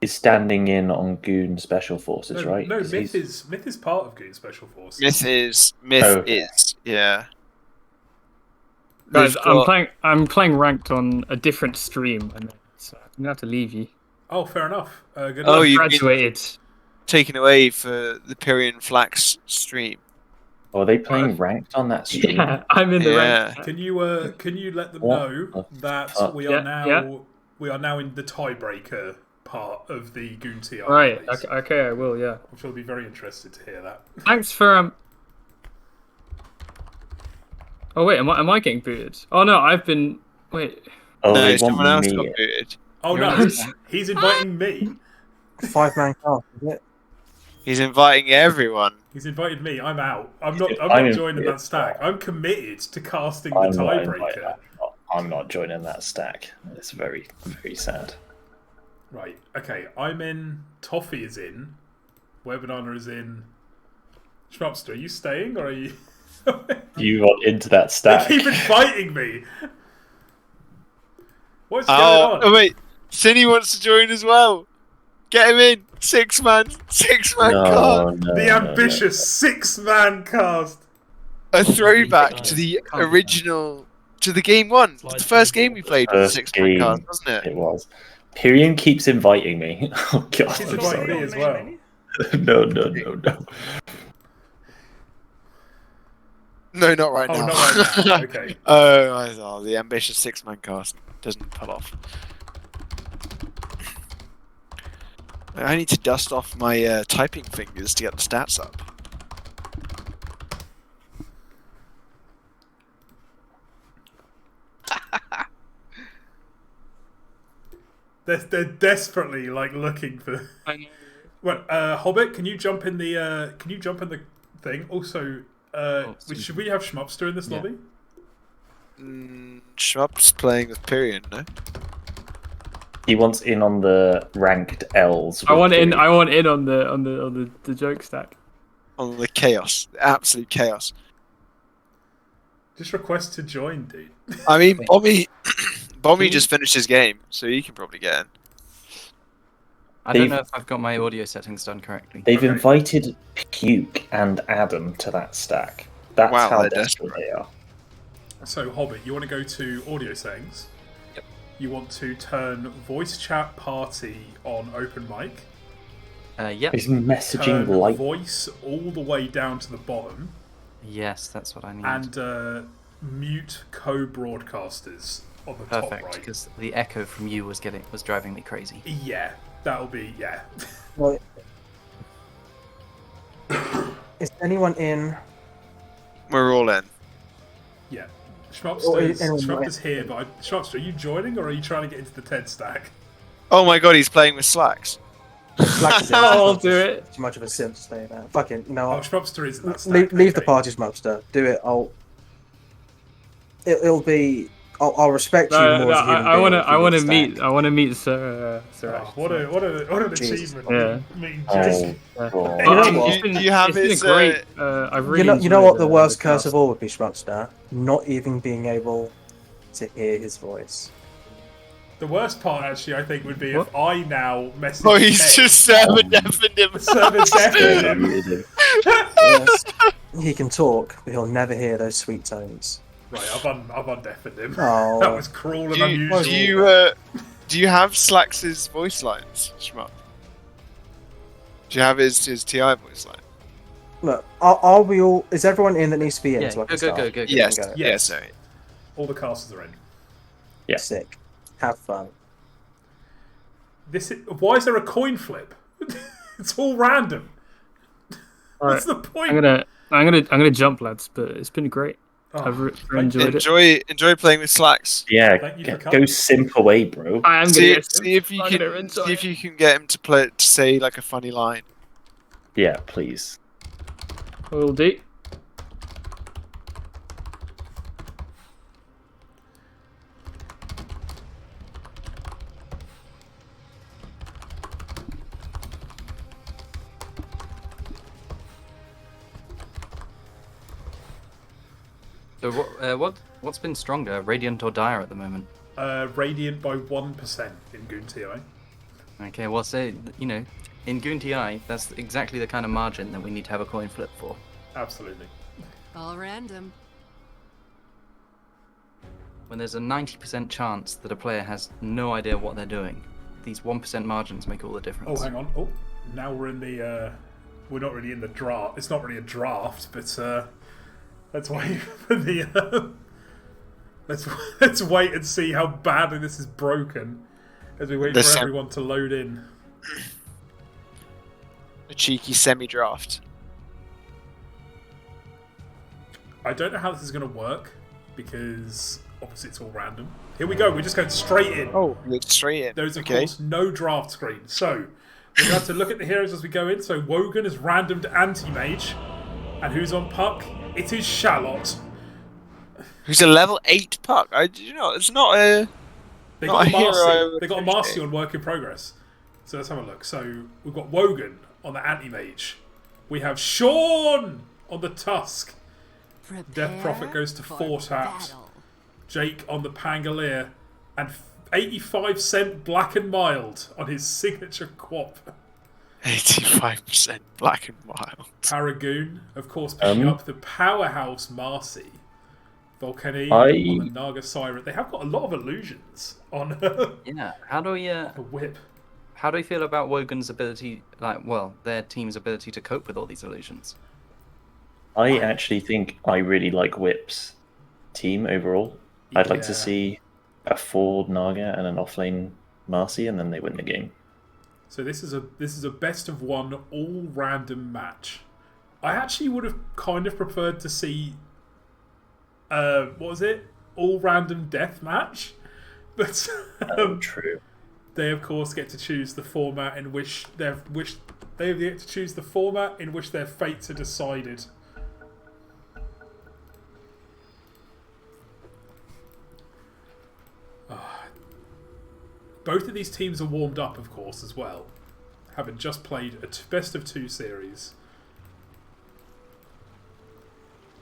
is standing in on Goon Special Forces, right? No, Myth is part of Goon Special Forces. Myth is, yeah. Guys, I'm playing ranked on a different stream, so I'm gonna have to leave you. Oh, fair enough. Good luck. You graduated. Taken away for the Pyrian Flax stream. Oh, are they playing ranked on that stream? Yeah, I'm in the ranked. Can you let them know that we are now we are now in the tiebreaker part of the GOONTI. Right. Okay. I will. Yeah. I'm sure they'll be very interested to hear that. Thanks for Oh wait, am I getting booted? Oh no, I've been. Wait. Oh, No, they someone want else me. got booted. Oh no, he's inviting me. 5-man cast, is it? He's inviting everyone. He's invited me. I'm out. I'm not joining that stack. I'm committed to casting the tiebreaker. I'm not joining that stack. It's very, very sad. Right. Okay. I'm in. Tofeh is in. Webanana is in. Schmupster, are you staying or are you? You want into that stack? They keep inviting me. What's going on? Oh wait, Cinny wants to join as well. Get him in. 6-man cast. No, The ambitious 6-man cast. A throwback to the original, to the game one. The first game we played was 6-man cast, wasn't it? It was. Pyrian keeps inviting me. Oh god, He's I'm inviting sorry. me as well. No. No, not right now. Not right now. Okay. Oh, the ambitious 6-man cast doesn't pull off. I need to dust off my typing fingers to get the stats up. They're desperately looking for. I know. Well, hoBBit, can you jump in the thing? Also, should we have Schmupster in this lobby? Schmup's playing with Pyrian, no? He wants in on the ranked L's. I want in on the joke stack. On the chaos, the absolute chaos. Just request to join, dude. I mean, Bommy just finished his game, so he can probably get in. I don't know if I've got my audio settings done correctly. They've invited Puke and Adam to that stack. That's how desperate they are. So, hoBBit, you want to go to audio settings. Yep. You want to turn voice chat party on open mic. Yep. He's messaging turn light. voice all the way down to the bottom. Yes, that's what I need. And mute co-broadcasters on the top right. Perfect, because the echo from you was driving me crazy. Yeah, that'll be Well, is anyone in? We're all in. Yeah. Schmupster's here, but Schmupster, are you joining or are you trying to get into the TED stack? Oh my god, he's playing with Slacks. I'll do it. Too much of a simp to stay there. Fucking no. Oh, Schmupster is in that stack. Leave the party, Schmupster. Do it. It'll be. I'll respect you more. I want to meet Sir. What an achievement! Yeah. Do you have his? Great. I've really. You know what the worst curse of all would be, Schmupster? Not even being able to hear his voice. The worst part, actually, I think, would be if I now message. Oh, he's just server deafened him. Yes. He can talk, but he'll never hear those sweet tones. Right, I've undeafened him. Oh. That was cruel and unusual. Do you have Slacks' voice lines, Shmup? Do you have his TI voice line? Look, are we all? Is everyone in that needs to be in? Yeah, so I can go. start? Yes, Go. yes, sorry. All the casters are in. Yeah. Sick. Have fun. Why is there a coin flip? It's all random. What's the point? I'm gonna jump, lads. But it's been great. I've enjoyed it. Enjoy playing with Slacks. Yeah, go simp away, bro. I am see if you can get him to say like a funny line. Yeah, please. Will do. So what's been stronger, Radiant or Dire at the moment? Radiant by 1% in GOONTI. Okay, well, so in GOONTI, that's exactly the kind of margin that we need to have a coin flip for. Absolutely. All random. When there's a 90% chance that a player has no idea what they're doing, these 1% margins make all the difference. Oh, hang on. Oh, now we're in the. We're not really in the draft. It's not really a draft, but let's wait for the. Let's wait and see how badly this is broken. As we wait for everyone to load in. A cheeky semi-draft. I don't know how this is going to work because obviously it's all random. Here we go. We're just going straight in. Oh, straight in. There's of course no draft screen. So we're going to look at the heroes as we go in. So Wogan is randomed anti-mage, and who's on puck? It is Shallot. Who's a level 8 puck? It's not a. They got a Marcy. They got a Marcy on work in progress. So let's have a look. So we've got Wogan on the anti-mage. We have Sean on the Tusk. Death Prophet goes to 4 tapped. Jake on the Pangolier. And 85% Black and Mild on his signature quap. 85% Black and Mild. Paragon, of course, picking up the powerhouse Marcy. Volcani on the Naga Siren. They have got a lot of illusions on her. Yeah, how do we the whip? How do you feel about Wogan's ability, their team's ability to cope with all these illusions? I actually think I really like Whip's team overall. I'd like to see a forward Naga and an offlane Marcy, and then they win the game. So this is a best of one all random match. I actually would have kind of preferred to see what was it? All random death match. But true. They of course get to choose the format in which their fates are decided. Both of these teams are warmed up, of course, as well, having just played a best of 2 series.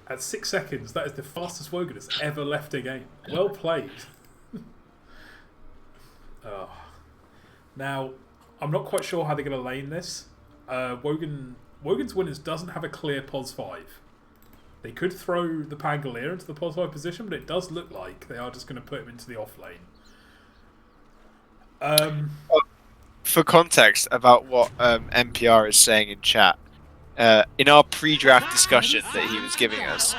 At 6 seconds, that is the fastest Wogan has ever left a game. Well played. Now, I'm not quite sure how they're going to lane this. Wogan's winners doesn't have a clear pos 5. They could throw the Pangolier into the pos 5 position, but it does look like they are just going to put him into the off lane. For context about what NPR is saying in chat, in our pre-draft discussion that he was giving us,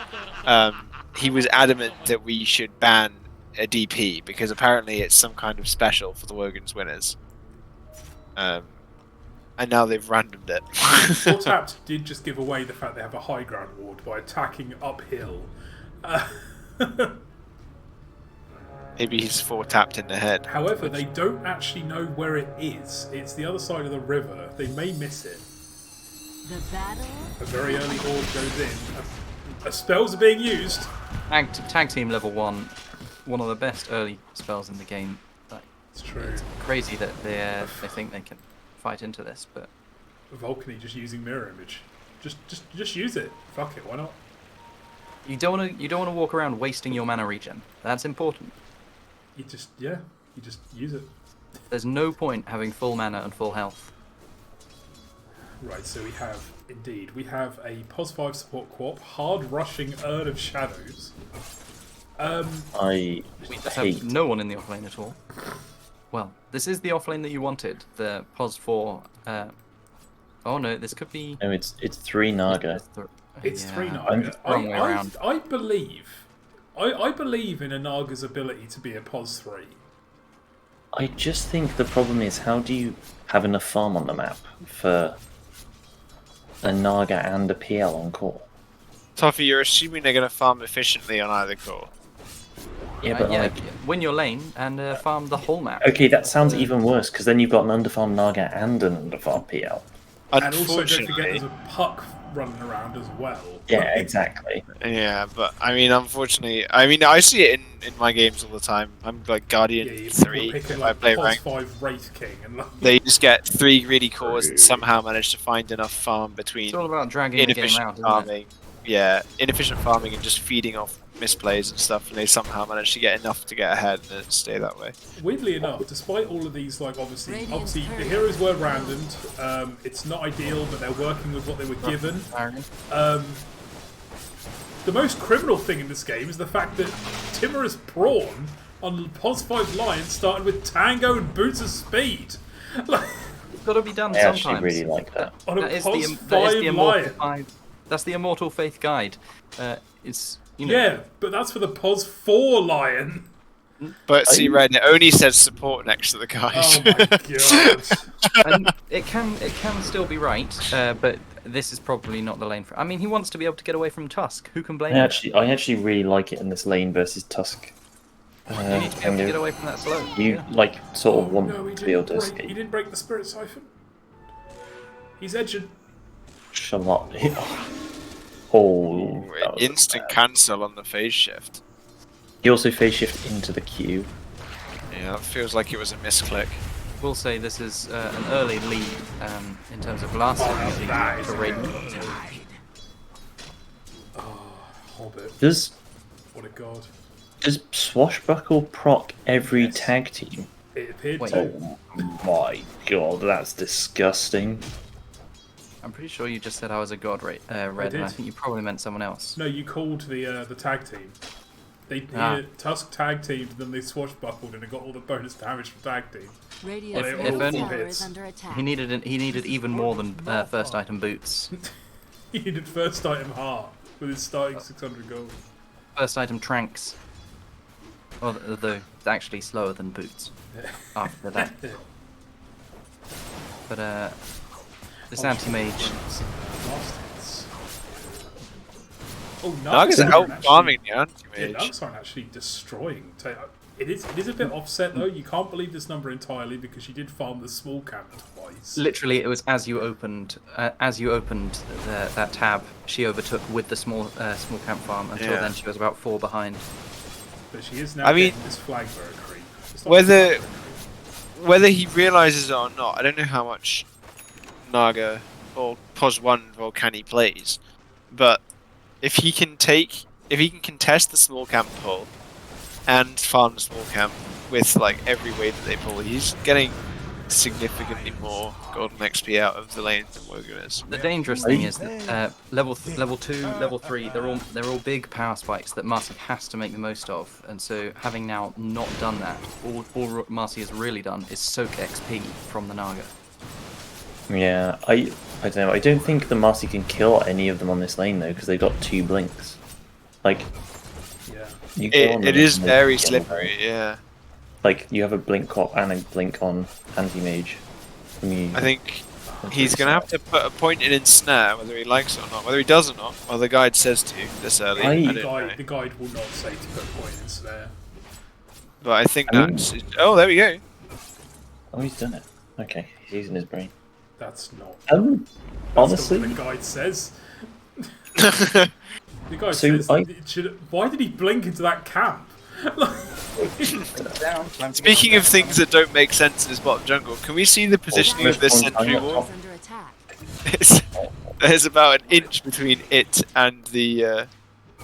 he was adamant that we should ban a DP because apparently it's some kind of special for the Wogan's winners. And now they've randomed it. Fortapt did just give away the fact they have a high ground ward by attacking uphill. Maybe he's 4-tapped in the head. However, they don't actually know where it is. It's the other side of the river. They may miss it. The battle. A very early orb goes in. Spells are being used. Tag team level 1, one of the best early spells in the game. It's true. It's crazy that they think they can fight into this, but Volcani just using mirror image. Just use it. Fuck it. Why not? You don't want to walk around wasting your mana regen. That's important. You just use it. There's no point having full mana and full health. Right, so we have a pos 5 support quap, hard rushing Urn of Shadows. I have no one in the offlane at all. Well, this is the offlane that you wanted. The pos 4. Oh no, this could be. No, it's 3 Naga. It's 3 Naga. I believe in a Naga's ability to be a pos 3. I just think the problem is, how do you have enough farm on the map for a Naga and a PL on core? Tofeh, you're assuming they're going to farm efficiently on either core. Yeah, but win your lane and farm the whole map. Okay, that sounds even worse, because then you've got an underfarmed Naga and an underfarmed PL. And also don't forget there's a puck running around as well. Yeah, exactly. Yeah, but I mean, unfortunately, I see it in my games all the time. I'm like Guardian 3 if I play rank. 5 Wraith King and they just get 3 greedy cores and somehow manage to find enough farm between. It's all about dragging the game out, farming. Yeah, inefficient farming and just feeding off misplays and stuff, and they somehow manage to get enough to get ahead and then stay that way. Weirdly enough, despite all of these, like obviously the heroes were randomed. It's not ideal, but they're working with what they were given. The most criminal thing in this game is the fact that Timorous Prawn on pos 5 Lion started with Tango and Boots of Speed. It's got to be done I sometimes. actually really like that. On a That is pos the 5 Immortal Lion. 5. That's the Immortal Faith Guide. It's Yeah, but that's for the pos 4 Lion. But see, Red, it only says support next to the guys. Oh my god. And it can still be right, but this is probably not the lane for. I mean, he wants to be able to get away from Tusk. Who can blame him? I actually really like it in this lane versus Tusk. You need to be able to get away from that slow. You sort of want to be able to escape. He didn't break the Spirit Siphon. He's edging. Shallot. Oh, Instant cancel on the phase shift. He also phase shift into the queue. Yeah, that feels like it was a misclick. We'll say this is an early lead in terms of last season for Raiden. Oh, hoBBit. Does What a god. Does Swashbuckle proc every tag team? It appeared Wait. to. Oh my god, that's disgusting. I'm pretty sure you just said I was a god, Red, and I think you probably meant someone else. No, you called the tag team. Tusk tag teamed, then they swashbuckled, and it got all the bonus damage from tag team. If only he needed even more than first item boots. He needed first item heart with his starting 600 gold. First item tranks. Although it's actually slower than boots after that. But this anti-mage. Oh, Naga's out farming the anti-mage. Yeah, Nugs aren't actually destroying. It is a bit offset though. You can't believe this number entirely because she did farm the small camp twice. Literally, it was as you opened that tab, she overtook with the small camp farm. Until then, she was about 4 behind. But she is now getting this flag bearer creep. Whether he realizes it or not, I don't know how much Naga or Pos 1 Volcani plays, but if he can contest the small camp pull and farm the small camp with every way that they pull, he's getting significantly more golden XP out of the lanes than Wogan is. The dangerous thing is that level 2, level 3, they're all big power spikes that Marcy has to make the most of, and so having now not done that, all Marcy has really done is soak XP from the Naga. Yeah, I don't know. I don't think the Marcy can kill any of them on this lane though, because they've got 2 blinks. It is very slippery. Yeah. You have a blink cop and a blink on anti-mage. I think he's going to have to put a point in snare, whether he likes it or not. Whether he does or not, well, the guide says to this early. The guide will not say to put a point in snare. But I think that's... Oh, there we go. Oh, he's done it. Okay, he's using his brain. That's not... honestly... That's not what the guide says. The guide says... Why did he blink into that camp? Speaking of things that don't make sense in this bottom jungle, can we see the positioning of this sentry wall? There's about an inch between it and the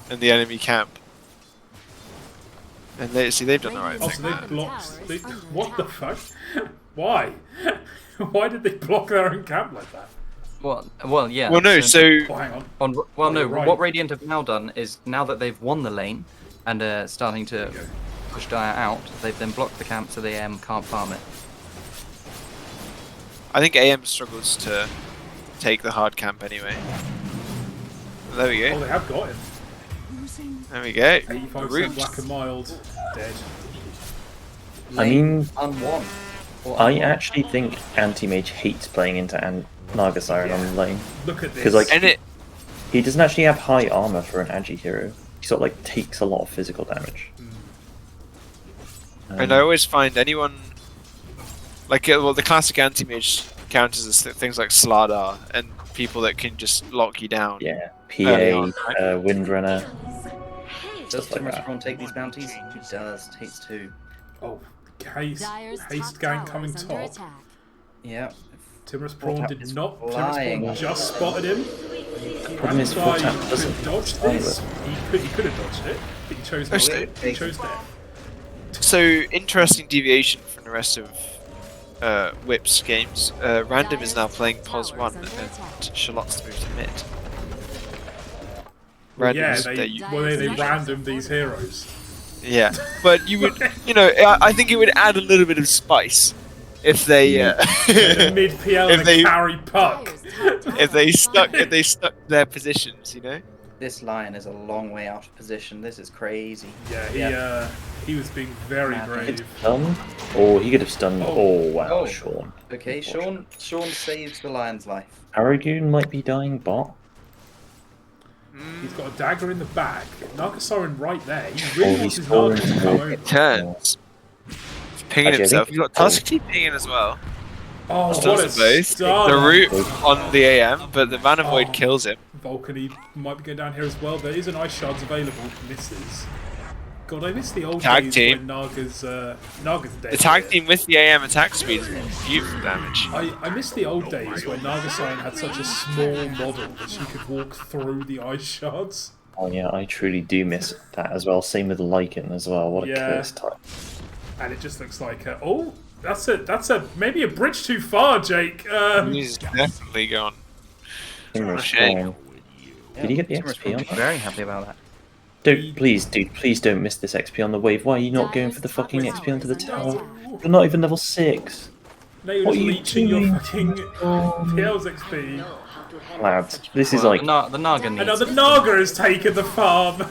enemy camp. And they've done the right thing. So they blocked... what the fuck? Why? Why did they block their own camp like that? Well, yeah. Well, no, so... hang on. What Radiant have now done is, now that they've won the lane, and are starting to push Dire out, they've then blocked the camp so the AM can't farm it. I think AM struggles to take the hard camp anyway. There we go. Oh, they have got him. There we go. 85% black and mild, dead. I mean, unwon. I actually think anti-mage hates playing into Naga Siren on the lane. Look at this. Because he doesn't actually have high armor for an agi hero. He sort of takes a lot of physical damage. And I always find anyone the classic anti-mage counters as things like Slardar and people that can just lock you down. Yeah, PA, Windrunner. Does Timorous Prawn take these bounties? He does. Takes 2. Oh, haste gang coming top. Yeah. Timorous Prawn did not. Timorous Prawn just spotted him. Problem is, full tap doesn't dodge this. He could have dodged it, but he chose not to. He chose death. So, interesting deviation from the rest of Whip's games. Random is now playing Pos 1 and Shallot's moved to mid. They random these heroes. Yeah, but you would, I think it would add a little bit of spice if they mid PL and carry puck. if they stuck their positions, This lion is a long way out of position. This is crazy. Yeah, he was being very brave. Stunned, or he could have stunned. Oh wow, Sean. Okay, Sean saves the lion's life. Paragon might be dying bot. He's got a dagger in the back. Nagasaurus right there. He really wants his falling Naga to come over. It turns. He's pinging himself. You've got Tusky pinging as well. Oh, Stuns what a both. stun! The root on the AM, but the Mana Void kills him. Volcani might be going down here as well. There is an Ice Shards available. Misses. God, I miss the old Tag days team. when Naga's dead. The tag team with the AM attack speed is beautiful damage. I miss the old days when Nagasaurus had such a small model that she could walk through the Ice Shards. Oh yeah, I truly do miss that as well. Same with Lycan as well. What a cursed type. And it just looks like that's maybe a bridge too far, Jake. He's definitely gone. Timorous. Shame. Did you get the XP on that? Very happy about that. Please don't miss this XP on the wave. Why are you not going for the fucking XP onto the tower? You're not even level 6. Now you're just leeching your fucking PL's XP. Lads, this is like... The Naga needs Another Naga has taken the farm!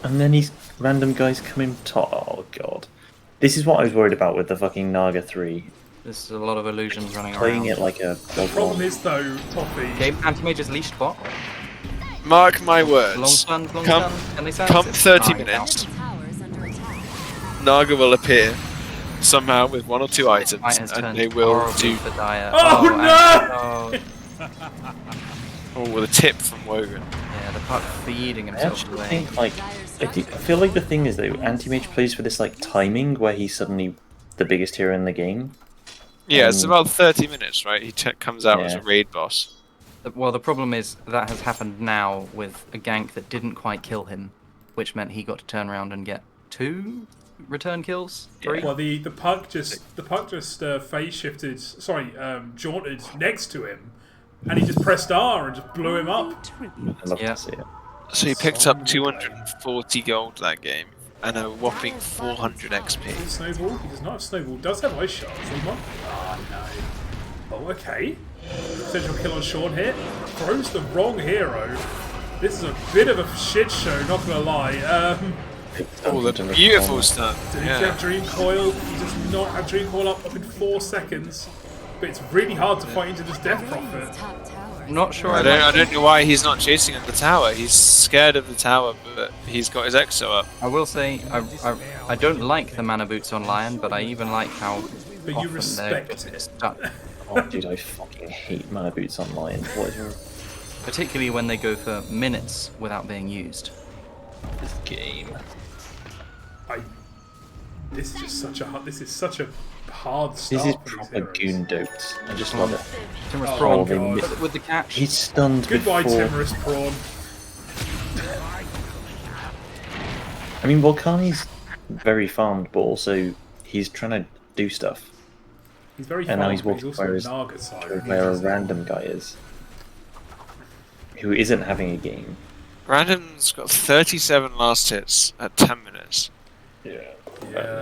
And then these random guys come in top. Oh god. This is what I was worried about with the fucking Naga 3. There's a lot of illusions running Playing around. it like a... The problem is though, Tofeh... Game Anti-Mage is leashed bot. Mark my words. Long stun, long come stun. Can they sound come it? 30 Ah, minutes. Naga will appear somehow with 1 or 2 items, and they will do. Oh, no! Oh, with a tip from Wogan. Yeah, the puck feeding I himself actually away. think, like... I feel like the thing is though, Anti-Mage plays for this like timing where he's suddenly the biggest hero in the game. Yeah, it's about 30 minutes, right? He comes out as a raid boss. Well, the problem is that has happened now with a gank that didn't quite kill him, which meant he got to turn around and get 2 return kills. 3. Well, the puck just phase shifted. Sorry, jaunted next to him, and he just pressed R and just blew him up. I love to see it. So he picked up 240 gold that game and a whopping 400 XP. Snowball? He does not have Snowball. Does have Ice Shards. Oh no. Oh, okay. Potential kill on Sean here. Throws the wrong hero. This is a bit of a shit show, not gonna lie. Oh, the beautiful stun. Did he have Dream Coil? He does not have Dream Coil up in 4 seconds. But it's really hard to fight into this Death Prophet. I'm not sure. I don't know why he's not chasing at the tower. He's scared of the tower, but he's got his Exo up. I will say, I don't like the mana boots on Lion, but I even like how But you respect it. Stuck. Oh dude, I fucking hate mana boots online. What is your... Particularly when they go for minutes without being used. This game. This is just such a hard start. This is for these proper heroes. goon dotes. I just love it. Timorous Oh, Prawn God. with the catch. He's stunned Goodbye, before. Timorous Prawn. I mean, Volcani's very farmed, but also he's trying to do stuff. He's very and now farmed, he's but walking also where, a Naga side. where a random guy is. Who isn't having a game. Random's got 37 last hits at 10 minutes. Yeah.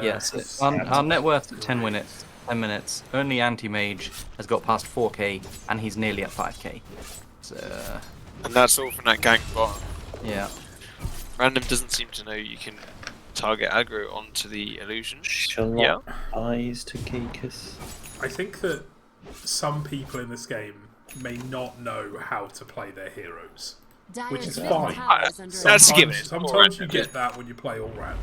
Yes, our net worth at 10 minutes. 10 minutes. Only Anti-Mage has got past 4k, and he's nearly at 5k. So, And that's all from that gank bot. yeah. Random doesn't seem to know you can target aggro onto the illusion. Shallot eyes to Gakeus. I think that some people in this game may not know how to play their heroes, which is fine. That's given. Sometimes you get that when you play all random.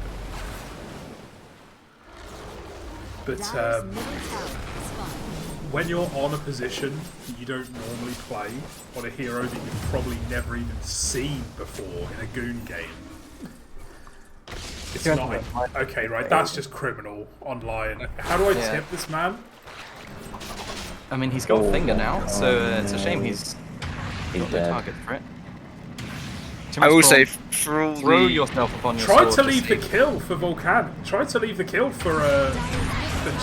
But when you're on a position that you don't normally play, on a hero that you've probably never even seen before in a Goon game, it's not... Okay, right, that's just criminal on Lion. How do I tip this man? I mean, he's got a finger now, so it's a shame he's got no target for it. I will say, throw yourself upon your Tried sword to leave the kill for Volcani. Tried to leave the kill for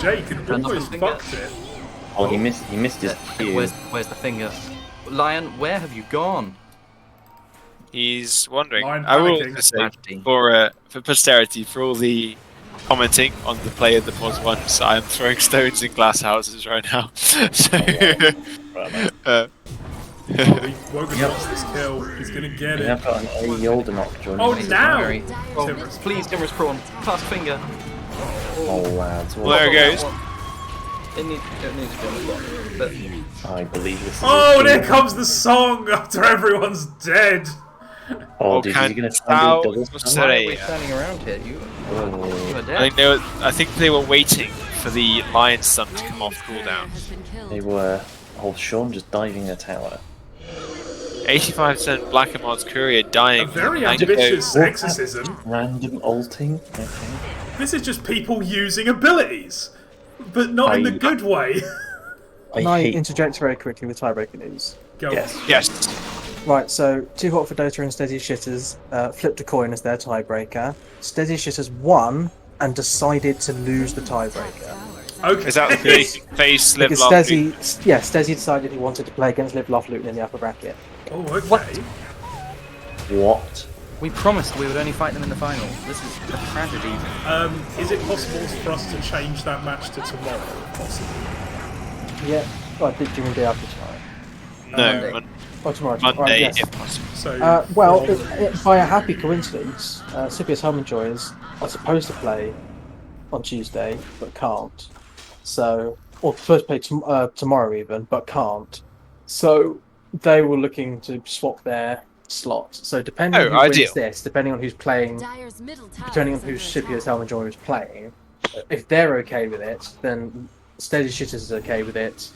Jake and almost fucked it. Oh, he missed his cue. Where's the finger? Lion, where have you gone? He's wandering. Lion I will panicking. say, for posterity, for all the commenting on the player that was once, I am throwing stones in glass houses right now. So, Wogan wants this kill. He's gonna get We it. have got an A older knock joining. Oh, us. now! Oh, Timorous. please, Timorous Prawn. Fast finger. Oh, lads. Well, there it goes. It needs to be on the block, but I believe this is Oh, a there team. comes the song after everyone's dead. Oh, dude, is he going to try and do a double why stun? are we standing around here? You Oh. are dead. I think they were waiting for the Lion Sun to come off cooldown. They were. Oh, Sean just diving a tower. 85% Black and Mods Courier dying. A very from ambitious Gakeus. exorcism. Random ulting? Okay. This is just people using abilities, but not in the good way. Can I interject very quickly with tiebreaker news? Go. Yes. Right, so Too Hot for Dota and Steady Shitters flipped a coin as their tiebreaker. Steady Shitters won and decided to lose the tiebreaker. Okay. Is that the face Live Because Laugh Stezzy decided he wanted to play against Live Laugh Luton in the upper bracket. Oh, okay. What? We promised we would only fight them in the final. This is a tragedy. Is it possible for us to change that match to tomorrow, if possible? Yeah, well, I think during the day after tomorrow. No, Oh, tomorrow. Monday, Right, yes. if possible. So, Well, by a happy coincidence, Scipius Helmenjoys are supposed to play on Tuesday, but can't. So, or supposed to play tomorrow even, but can't. So, they were looking to swap their slot. So, depending on who wins this, depending on who's playing, depending on who Scipius Helmenjoy is playing, if they're okay with it, then Steady Shitters is okay with it.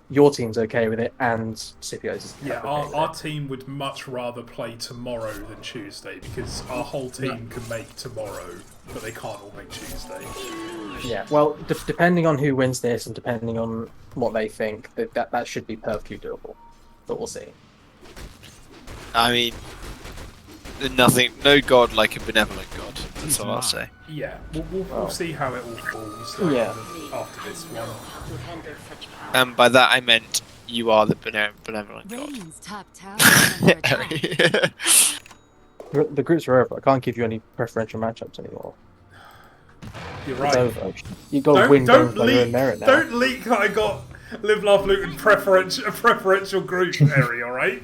Your team's okay with it, and Scipio's is yeah, okay with our team would much rather play tomorrow than Tuesday because our whole team can make tomorrow, but they can't all make Tuesday. it. Yeah, well, depending on who wins this and depending on what they think, that should be perfectly doable. But we'll see. I mean, no god like a benevolent god. That's all I'll say. Yeah, we'll see how it all falls after this one. And by that I meant you are the benevolent god. The groups are over. I can't give you any preferential matchups anymore. You're It's right. over. You've got to win games by your own merit now. Don't leak that I got Live Laugh Luton preferential group area, alright?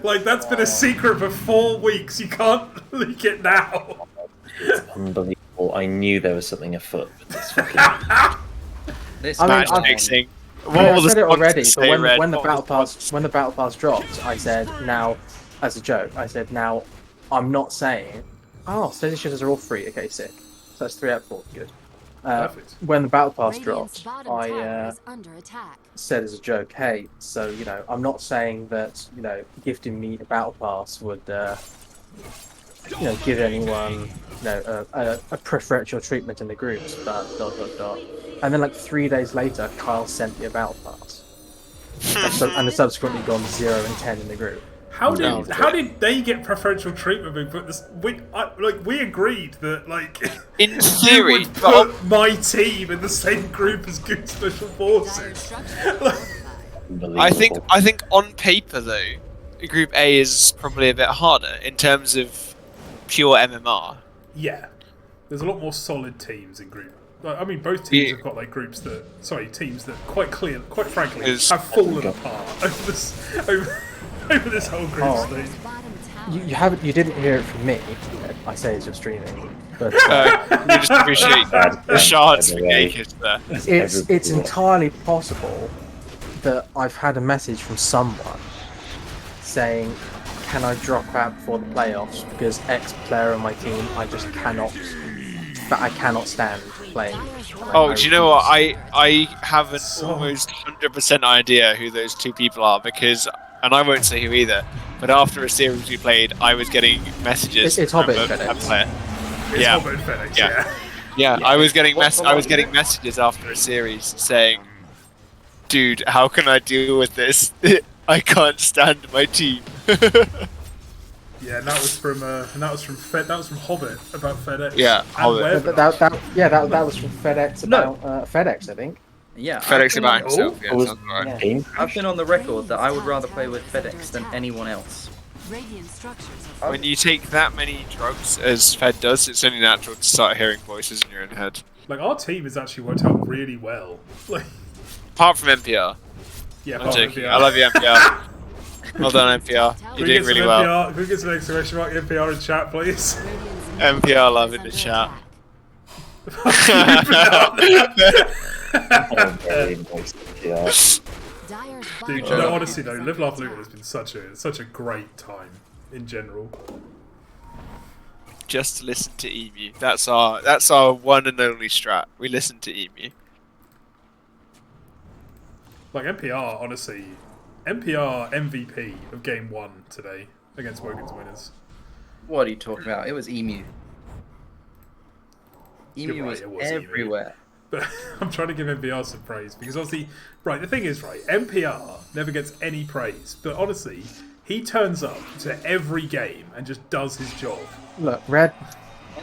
Like, that's been a secret for 4 weeks. You can't leak it now. It's unbelievable. I knew there was something afoot with this fucking... This match fixing. I said it already, but when the battle pass dropped, I said now I'm not saying Steady Shitters are all free. Okay, sick. So that's 3 out of 4. Good. Perfect. When the battle pass dropped, I said as a joke, hey, so I'm not saying that gifting me a battle pass would give anyone a preferential treatment in the groups, but ... And then, like 3 days later, Kyle sent me a battle pass, and it's subsequently gone 0 and 10 in the group. How did they get preferential treatment? But we agreed that in theory, you would put my team in the same group as Good Special Forces. I think on paper though, Group A is probably a bit harder in terms of pure MMR. Yeah, there's a lot more solid teams in Group. I mean, both teams have got teams that quite frankly have fallen apart over this whole group stage. You didn't hear it from me. I say as you're streaming, but we just appreciate the shards for Gakeus there. It's entirely possible that I've had a message from someone saying, "Can I drop out before the playoffs because X player on my team I just cannot stand playing." Oh, do you know what? I have an almost 100% idea who those two people are because, and I won't say who either, but after a series we played, I was getting messages. It's from hoBBit a FedEx. player. It's hoBBit FedEx. Yeah. I was getting messages after a series saying, "Dude, how can I deal with this? I can't stand my team." Yeah, that was from hoBBit about FedEx. Yeah, hoBBit. That was from FedEx about FedEx, I think. Yeah, FedEx about himself. Yeah, sounds right. Yeah. I've been on the record that I would rather play with FedEx than anyone else. When you take that many drugs as Fed does, it's only natural to start hearing voices in your own head. Our team has actually worked out really well. Apart from NPR. Yeah, I'm joking. I love you, NPR. Well done, NPR. You're doing really well. Who gets an exclamation mark NPR in chat, please? NPR love in the chat. Dude, no, honestly though, Live Laugh Luton has been such a great time in general. Just to listen to Emu. That's our one and only strat. We listen to Emu. Like NPR, honestly, NPR MVP of game 1 today against Wogan's winners. What are you talking about? It was Emu. Emu was everywhere. But I'm trying to give NPR some praise because obviously, right, the thing is, right, NPR never gets any praise, but honestly, he turns up to every game and just does his job. Look, Red,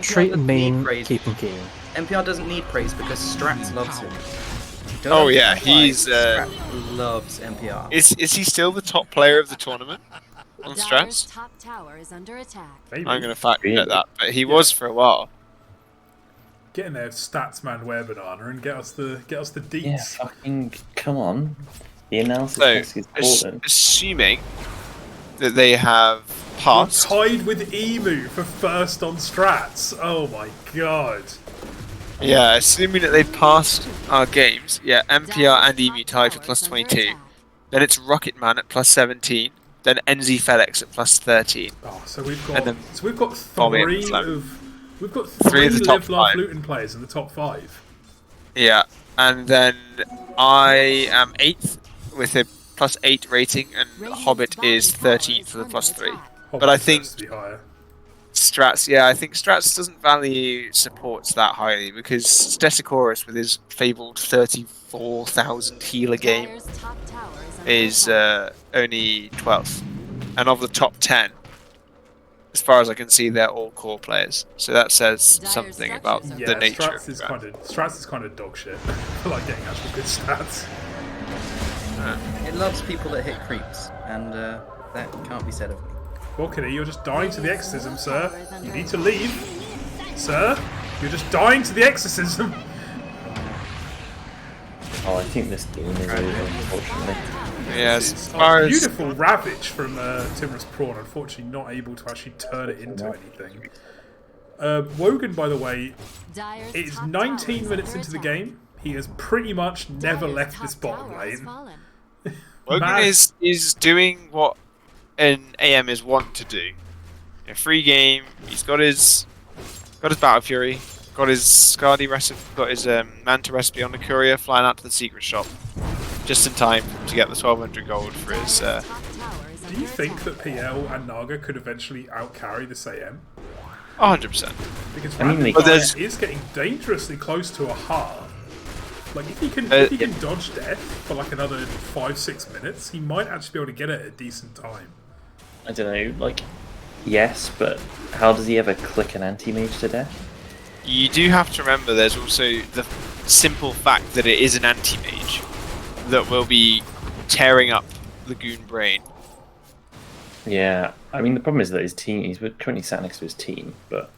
treat him mean, keep him keen. NPR doesn't need praise because Strats loves him. Oh yeah, he's loves NPR. Is he still the top player of the tournament on Strats? Top tower is under attack. I'm gonna fact check that, but he was for a while. Get in there, Statsman webinar, and get us the deets. Yeah, fucking come on. The analysis is important. Assuming that they have passed. We're tied with Emu for first on Strats. Oh my god. Yeah, assuming that they've passed our games. Yeah, NPR and Emu tied for +22. Then it's Rocketman at +17. Then NZfedX at +13. Oh, so we've got three three of the top Live Laugh 5 Luton players in the top 5. Yeah, and then I am 8th with a +8 rating, and hoBBit is 13th with a +3. But I think Strats, I think Strats doesn't value supports that highly because Statsman with his fabled 34,000 healer game is only 12th, and of the top 10. As far as I can see, they're all core players, so that says something about the nature. Strats is kind of dog shit. I like getting actual good stats. It loves people that hit creeps, and that can't be said of me. Volcani, you're just dying to the exorcism, sir. You need to leave, sir. You're just dying to the exorcism. Oh, I think this game is over, unfortunately. Yes. Beautiful Ravage from Timorous Prawn, unfortunately not able to actually turn it into anything. Wogan, by the way, it is 19 minutes into the game. He has pretty much never left this bottom lane. Wogan is doing what an AM is wont to do. In a free game, he's got his Battle Fury, got his Scardy recipe, got his Manta recipe on the courier, flying out to the secret shop, just in time to get the 1200 gold for his. Do you think that PL and Naga could eventually outcarry this AM? 100%. Because Random is getting dangerously close to a heart. Like if he can dodge death for like another 5-6 minutes, he might actually be able to get it at a decent time. I don't know, like, yes, but how does he ever click an anti-mage to death? You do have to remember there's also the simple fact that it is an anti-mage that will be tearing up the goon brain. Yeah, I mean the problem is that his team, he's currently sat next to his team, but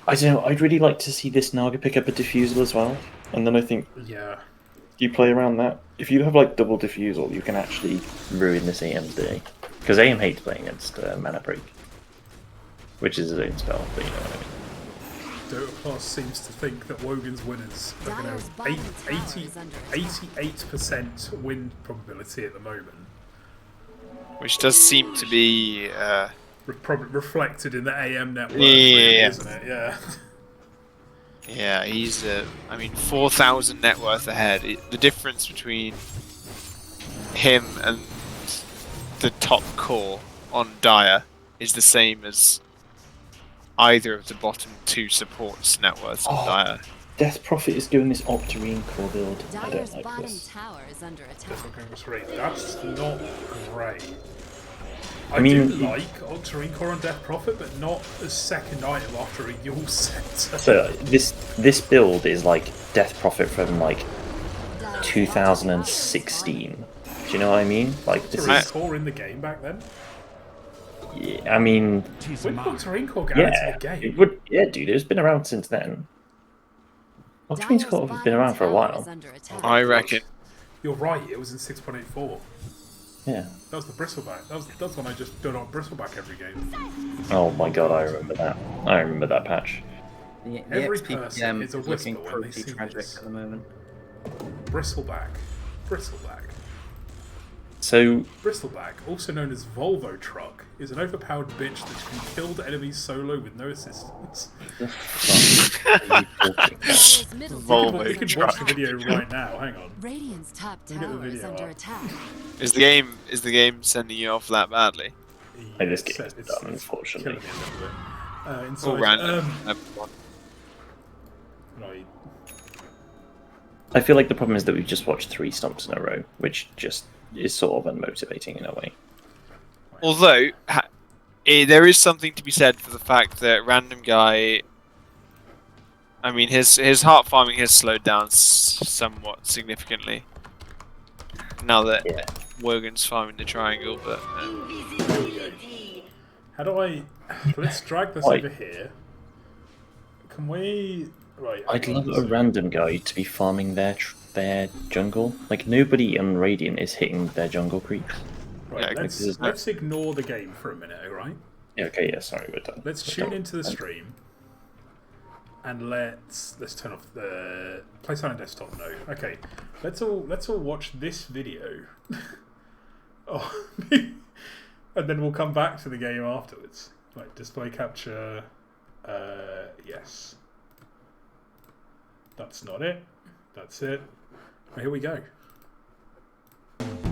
I don't know, I'd really like to see this Naga pick up a diffusal as well, and then I think you play around that. If you have like double diffusal, you can actually ruin this AM's day. Because AM hates playing against Mana Break, which is his own spell, but you know what I mean. Dota Plus seems to think that Wogan's winners are going to have 88% win probability at the moment. Which does seem to be reflected in the AM network, isn't it? Yeah. Yeah, he's 4,000 net worth ahead. The difference between him and the top core on Dire is the same as either of the bottom 2 supports net worths on Dire. Death Prophet is doing this Octarine core build. I don't like this. That's not great. I do like Octarine Core on Death Prophet, but not as second item after a Yule center. So this build is like Death Prophet from like 2016. Do you know what I mean? Like this is Core in the game back then. Yeah, I mean, when Octarine Core got into the game, it would. Yeah, dude, it's been around since then. Octarine's Core has been around for a while. I reckon. You're right. It was in 6.84. Yeah. That was the bristleback. That's when I just do not bristleback every game. Oh my god, I remember that. I remember that patch. The Every XP person is a looking whisper when they pretty see tragic this. at the moment. Bristleback. Bristleback. So Bristleback, also known as Volvo Truck, is an overpowered bitch that can kill the enemies solo with no assistance. Volvo You can watch the video right now. Hang on. Radiant's top Look at the tower is video under up. attack. Is the game sending you off that badly? Hey, this game It's- is it's done, unfortunately. killing me a little bit. All Inside, random. right. I feel like the problem is that we've just watched 3 stomps in a row, which just is sort of unmotivating in a way. Although, there is something to be said for the fact that Random Guy... I mean, his heart farming has slowed down somewhat significantly. Now that Wogan's farming the triangle, but... How do I... Let's drag this over here. Can we... Right. I'd love a random guy to be farming their jungle. Like, nobody on Radiant is hitting their jungle creeps. Right, let's ignore the game for a minute, alright? Yeah, okay, yeah, sorry, we're done. Let's tune into the stream. And let's turn off the... Play silent desktop, no. Okay, let's all watch this video. Oh, and then we'll come back to the game afterwards. Right, display capture... yes. That's not it. That's it. Right, here we go.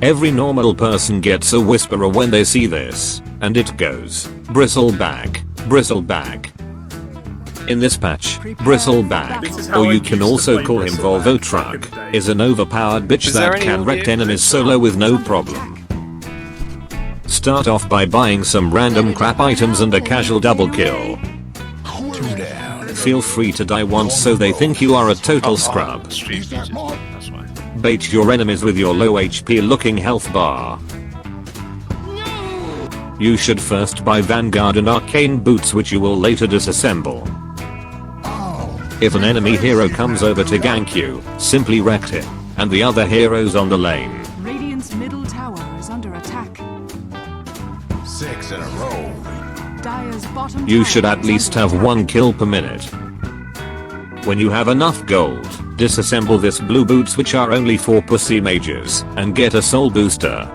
Every normal person gets a whisperer when they see this, and it goes, Bristleback, Bristleback. In this patch, Bristleback, or you can also call him Volvo Truck, is an overpowered bitch that can wreck enemies solo with no problem. Start off by buying some random crap items and a casual double kill. Feel free to die once so they think you are a total scrub. Bait your enemies with your low HP looking health bar. You should first buy Vanguard and Arcane Boots, which you will later disassemble. If an enemy hero comes over to gank you, simply wreck him, and the other heroes on the lane. Radiant's middle tower is under attack. 6 in a row. Dire's bottom You tower should at is least under have 1 kill per minute. When you have enough gold, disassemble this blue boots, which are only for pussy mages, and get a soul booster.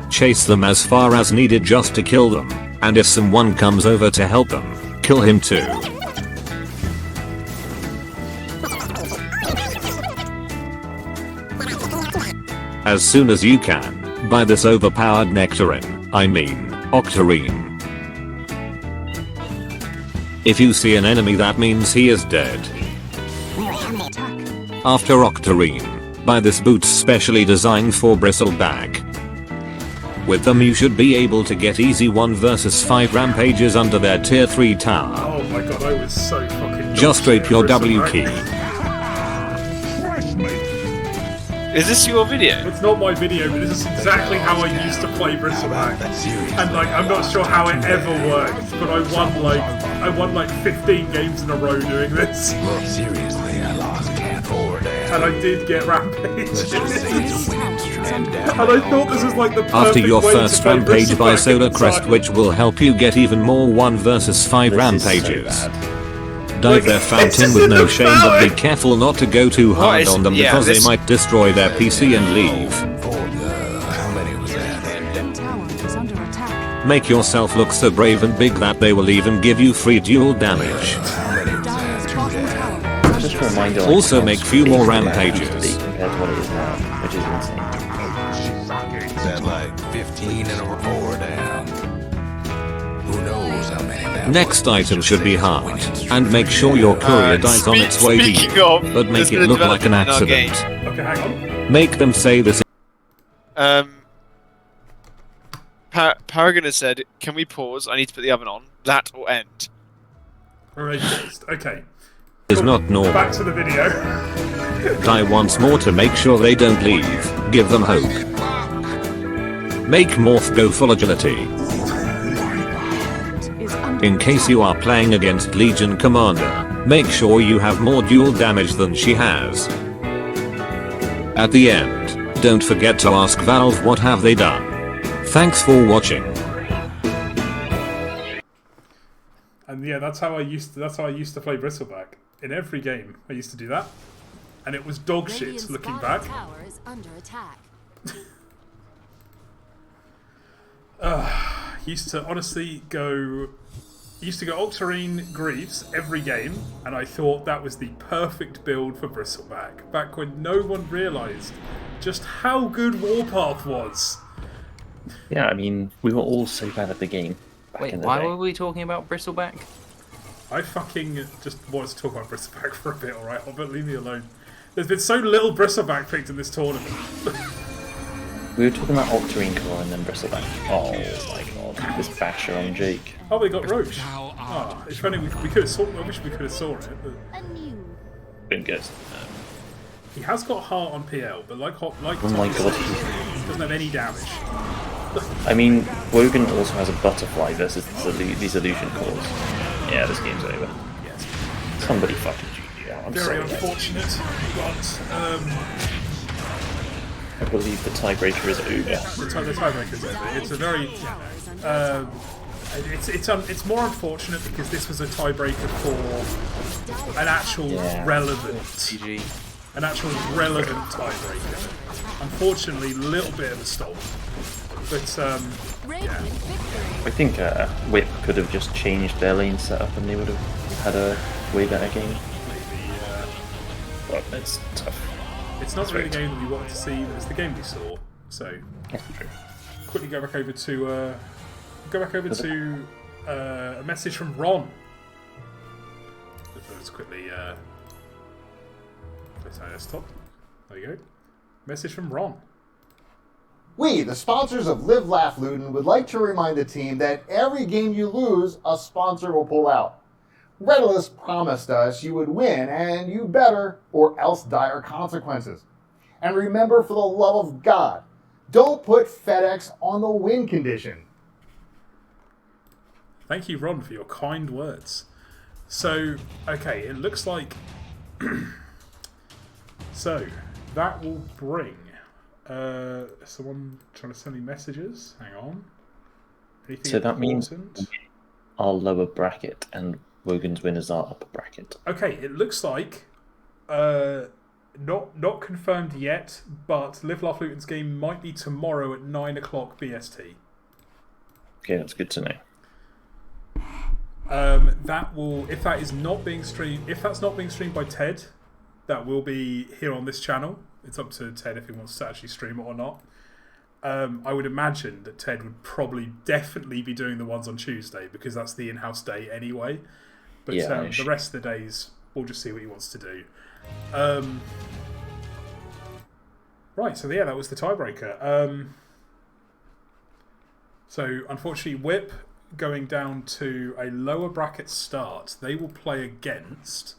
Chase them as far as needed just to kill them, and if someone comes over to help them, kill him too. As soon as you can, buy this overpowered nectarine, octarine. If you see an enemy, that means he is dead. After octarine, buy this boots specially designed for Bristleback. With them you should be able to get easy 1 versus 5 rampages under their tier 3 tower. Oh my god, I was so fucking... Just rape your W key. Is this your video? It's not my video, but this is exactly how I used to play Bristleback. And like, I'm not sure how it ever worked, but I won like 15 games in a row doing this. Look, seriously, I lost 10 forward there. And I did get rampages. And I thought this was like the perfect After your way to first play rampage, buy Bristleback Solar at the Crest, time. which will help you get even more 1 versus 5 rampages. Dive their fountain with no shame, but be careful not to go too hard on them because they might destroy their PC and leave. Make yourself look so brave and big that they will even give you free dual damage. Just a reminder, Also make few more rampages. compared to what it is now, which is insane. Is that like 15 in a row down? Who knows how many that Next item should be hard, and make sure your courier dies on its way to you, but make it look like an accident. Okay, hang on. Make them say this. Paragon has said, "Can we pause? I need to put the oven on. That or end." Alright, okay. Is not normal. Back to the video. Die once more to make sure they don't leave. Give them hope. Make Morph go full agility. In case you are playing against Legion Commander, make sure you have more dual damage than she has. At the end, Don't forget to ask Valve what have they done. Thanks for watching. And yeah, that's how I used to play Bristleback. In every game, I used to do that. And it was dog shit looking back. Tower is under attack. Used to honestly go Octarine Greaves every game, and I thought that was the perfect build for Bristleback. Back when no one realised just how good Warpath was. Yeah, I mean, we were all so bad at the game. Wait, why were we talking about Bristleback? I fucking just wanted to talk about Bristleback for a bit, alright? But leave me alone. There's been so little Bristleback picked in this tournament. We were talking about Octarine Core and then Bristleback. Oh my god, this basher on Jake. Oh, they got Roche. Oh, if only we could have saw. I wish we could have saw it. But... Been good. He has got heart on PL, but like oh my god, he doesn't have any damage. I mean, Wogan also has a butterfly versus these illusion cores. Yeah, this game's over. Yes. Somebody fucking GG out. I'm Very sorry, unfortunate, but I believe the tiebreaker is over. The tiebreaker is over. It's a very it's more unfortunate because this was a tiebreaker for an actual relevant tiebreaker. Unfortunately, a little bit of a stall. But yeah. I think Whip could have just changed their lane setup and they would have had a way better game. Maybe, but it's tough. It's not really the game that we wanted to see, but it's the game we saw. So, that's true. Quickly go back over to a message from Ron. Let's quickly place our desktop. There you go. Message from Ron. We, the sponsors of Live Laugh Luton, would like to remind the team that every game you lose, a sponsor will pull out. Redalus promised us you would win, and you better, or else dire consequences. And remember, for the love of God, don't put FedEx on the win condition. Thank you, Ron, for your kind words. So, okay, it looks like... so, that will bring... someone trying to send me messages? Hang on. Anything so that important? Means our lower bracket and Wogan's winners are upper bracket. Okay, it looks like not confirmed yet, but Live Laugh Luton's game might be tomorrow at 9 o'clock BST. Okay, that's good to know. That will, if that's not being streamed by Ted, that will be here on this channel. It's up to Ted if he wants to actually stream it or not. I would imagine that Ted would probably definitely be doing the ones on Tuesday because that's the in-house day anyway. But yeah, the rest of the days, we'll just see what he wants to do. Right, so yeah, that was the tiebreaker. So unfortunately, Whip going down to a lower bracket start. They will play against,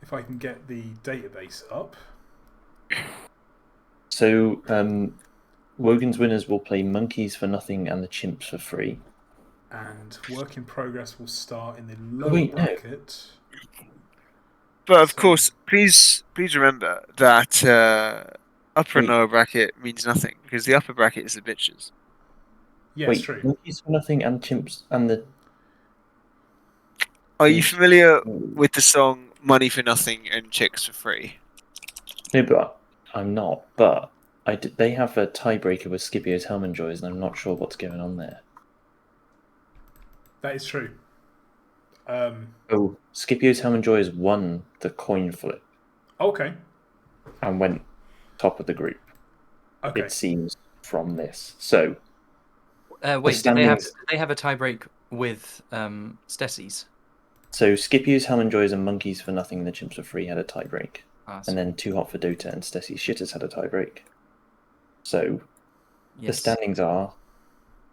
if I can get the database up. So, Wogan's winners will play Monkeys for nothing and the Chimps for free. And Work in Progress will start in the lower bracket. But of course, please remember that upper and lower bracket means nothing because the upper bracket is the bitches. Yeah, it's true. Monkeys for nothing and Chimps and the... Are you familiar with the song Money for Nothing and Chicks for Free? No, but I'm not. But they have a tiebreaker with Scipio's Helm and Joys, and I'm not sure what's going on there. That is true. Oh, Scipio's Helm and Joys won the coin flip. Okay. And went top of the group. Okay. It seems from this. So. Wait, do they have a tiebreak with Stessy's? So Scipio's Helm and Joys and Monkeys for Nothing and the Chimps for Free had a tiebreak. Awesome. And then Too Hot for Dota and Stessy's Shitters had a tiebreak. So the standings are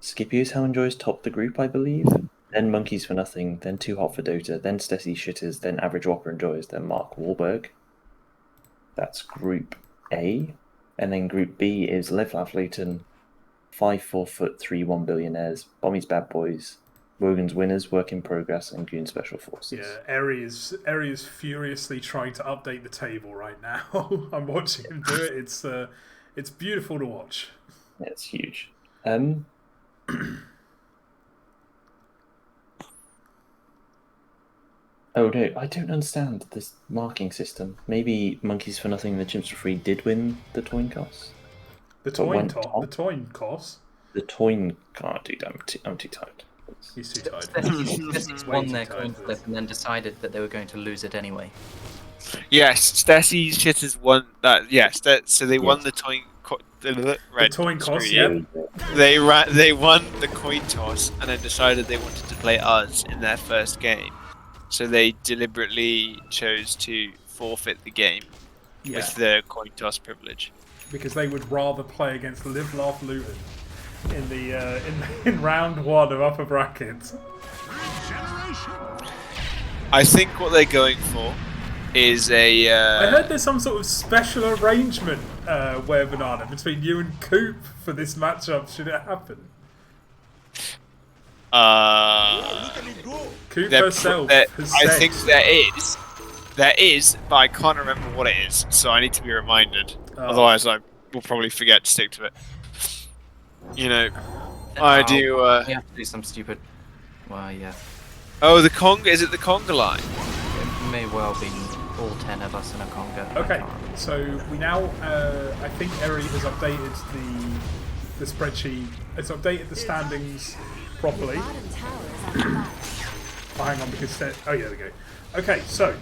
Scipio's Helm and Joys top the group, I believe. Then Monkeys for Nothing, then Too Hot for Dota, then Stessy's Shitters, then Average Whopper and Joys, then Mark Wahlberg. That's Group A. And then Group B is Live Laugh Luton, 5 4 foot 3 1 billionaires, Bommy's Bad Boys, Wogan's Winners, Work in Progress, and Goon Special Forces. Yeah, Eri is furiously trying to update the table right now. I'm watching him do it. It's beautiful to watch. Yeah, it's huge. Oh no, I don't understand this marking system. Maybe Monkeys for Nothing and the Chimps for Free did win the Toyn Toss. The Toyn Toss? The Toyn Toss? The Toyn can't do that. I'm too tired. He's too tired. Stessy's won their coin flip and then decided that they were going to lose it anyway. Yes, Stacy's shitters won that. Yes, so they won the Toyn. The Toyn Toss, yeah. They won the coin toss and then decided they wanted to play us in their first game. So they deliberately chose to forfeit the game with the coin toss privilege. Because they would rather play against Live Laugh Luton in the in round 1 of upper brackets. I think what they're going for is a. I heard there's some sort of special arrangement, Banana, between you and Coop for this matchup. Should it happen? Coop herself has said. I think there is, but I can't remember what it is. So I need to be reminded. Otherwise, I will probably forget to stick to it. You know, I do. You have to do some stupid. Well, yeah. Oh, the conga. Is it the conga line? It may well be all 10 of us in a conga. Okay, so we now. I think Eri has updated the spreadsheet. It's updated the standings properly. Oh, hang on, because oh yeah, there we go. Okay, so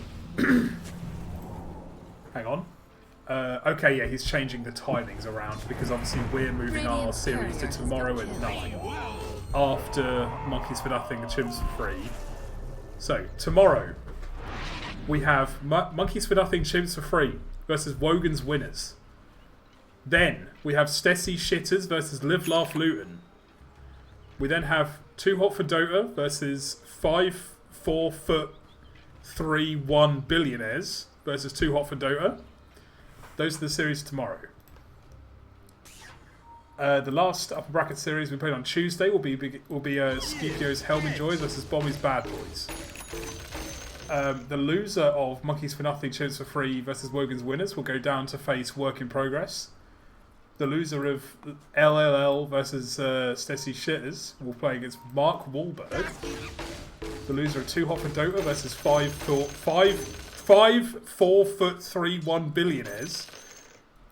hang on. Okay, yeah, he's changing the timings around because obviously we're moving our series to tomorrow at 9 after Monkeys for Nothing and Chimps for Free. So tomorrow we have Monkeys for Nothing, Chimps for Free versus Wogan's winners. Then we have Stessy Shitters versus Live Laugh Luton. We then have Too Hot for Dota versus 4'3" billionaires versus Too Hot for Dota. Those are the series tomorrow. The last upper bracket series we played on Tuesday will be Scipio's Helm Joys versus Bommy's Bad Boys. The loser of Monkeys for Nothing, Chimps for Free versus Wogan's winners will go down to face Work in Progress. The loser of LLL versus Stessy Shitters will play against Mark Wahlberg. The loser of Too Hot for Dota versus 4'3" billionaires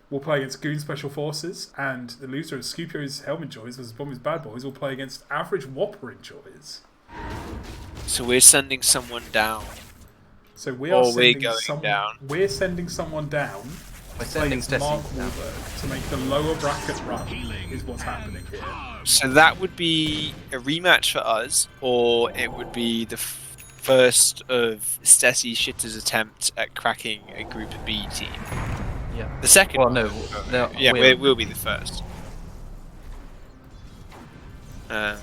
will play against Goon Special Forces, and the loser of Scipio's Helm Joys versus Bommy's Bad Boys will play against Average Whopper Enjoys. So we're sending someone down. So we are sending down. We're sending someone down. We're sending Mark Wahlberg to make the lower bracket run. Is what's happening here. So that would be a rematch for us, or it would be the first of Stessy Shitter's attempt at cracking a Group B team. Yeah. The second. Well, no. Yeah, it will be the first. Yeah.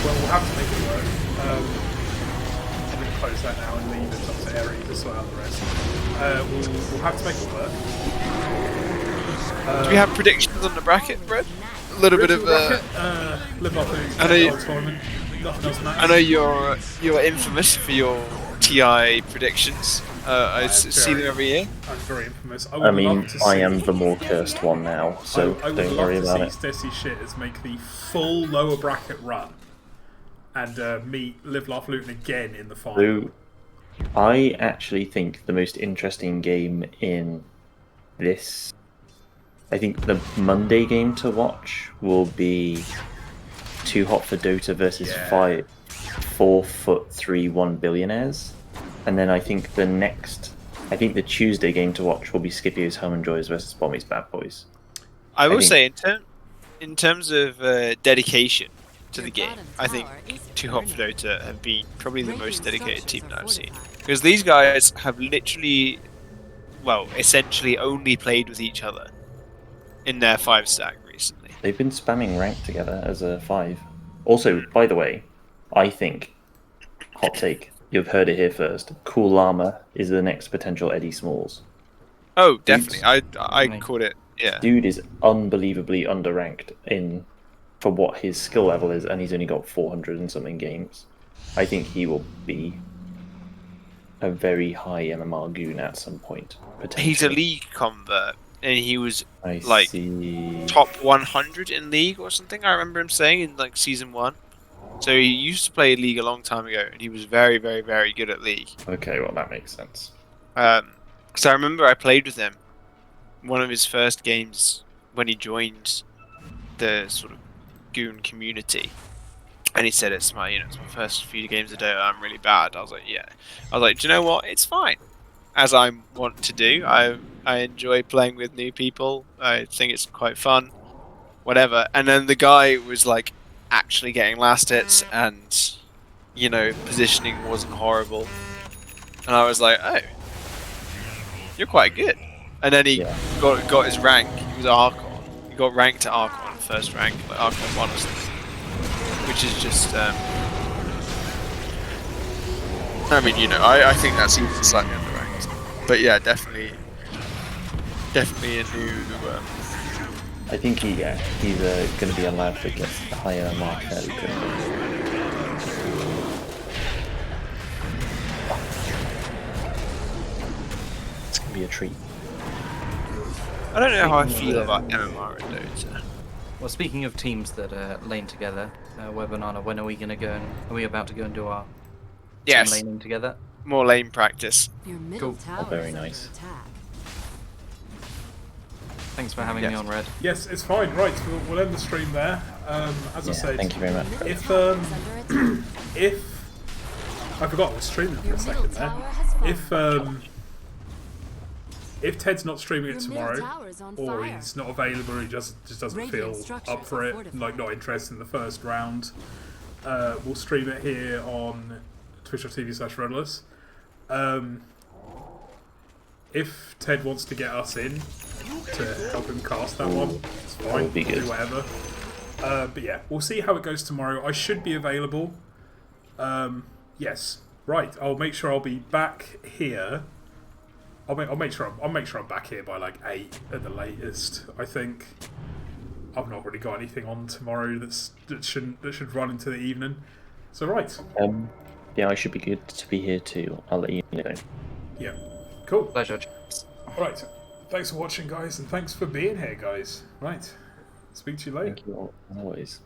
Well, we'll have to make it work. I'm going to close that now and leave it up to Eri to sort out the rest. We'll have to make it work. Do we have predictions on the bracket, Brett? A little bit of Live Up tournament. Nothing else matters. I know you're infamous for your TI predictions. I see them every year. I'm very infamous. I am the more cursed one now, so don't worry about it. I would love to see Stessy Shitters make the full lower bracket run and meet Live Laugh Luton again in the final. So, I actually think the most interesting game in this, I think the Monday game to watch will be Too Hot for Dota versus 4'3" billionaires. And then I think the Tuesday game to watch will be Scipio's Home and Joys versus Bommy's Bad Boys. I will say, in terms of dedication to the game, I think Too Hot for Dota have been probably the most dedicated team that I've seen. Because these guys have literally, essentially only played with each other in their 5-stack recently. They've been spamming rank together as a 5. Also, by the way, I think, hot take, you've heard it here first, Cool Llama is the next potential Eddie Smalls. Oh, definitely. I caught it, yeah. Dude is unbelievably underranked for what his skill level is, and he's only got 400 and something games. I think he will be a very high MMR goon at some point. He's a league convert, and he was I like see. top 100 in league or something. I remember him saying in like season 1. So he used to play league a long time ago, and he was very, very, very good at league. Okay, well that makes sense. Because I remember I played with him one of his first games when he joined the sort of goon community, and he said it's my first few games of Dota. I'm really bad. I was like, yeah. I was like, do you know what? It's fine. As I want to do, I enjoy playing with new people. I think it's quite fun. Whatever. And then the guy was like actually getting last hits, and positioning wasn't horrible. And I was like, oh, you're quite good. And then he got his rank. He was Archon. He got ranked to Archon, first rank, like Archon 1 or something. Which is just, I mean, I think that's even slightly underranked. But yeah, definitely a new. I think he's going to be allowed to get the higher mark fairly quickly. It's going to be a treat. I don't know how I feel about MMR in Dota. Well, speaking of teams that lane together, Webanana, when are we going to go? Are we about to go and do our team laning together? More lane practice. Your middle tower very is under nice. attack. Thanks for having me on, Red. Yes, it's fine. Right, we'll end the stream there. As I said, thank you very much. If I forgot I was streaming for a second there. If Ted's not streaming it tomorrow, or he's not available, he just doesn't feel up for it, like not interested in the first round, we'll stream it here on twitch.tv/Redalus. If Ted wants to get us in to help him cast that one, it's fine, we'll do whatever. But yeah, we'll see how it goes tomorrow. I should be available. Yes, right. I'll make sure I'll be back here. I'll make sure I'm back here by like 8 at the latest. I think I've not really got anything on tomorrow that should run into the evening. So right. Yeah, I should be good to be here too. I'll let you know. Yeah. Cool. Pleasure. Right. Thanks for watching, guys, and thanks for being here, guys. Right. Speak to you later. Thank you all, always.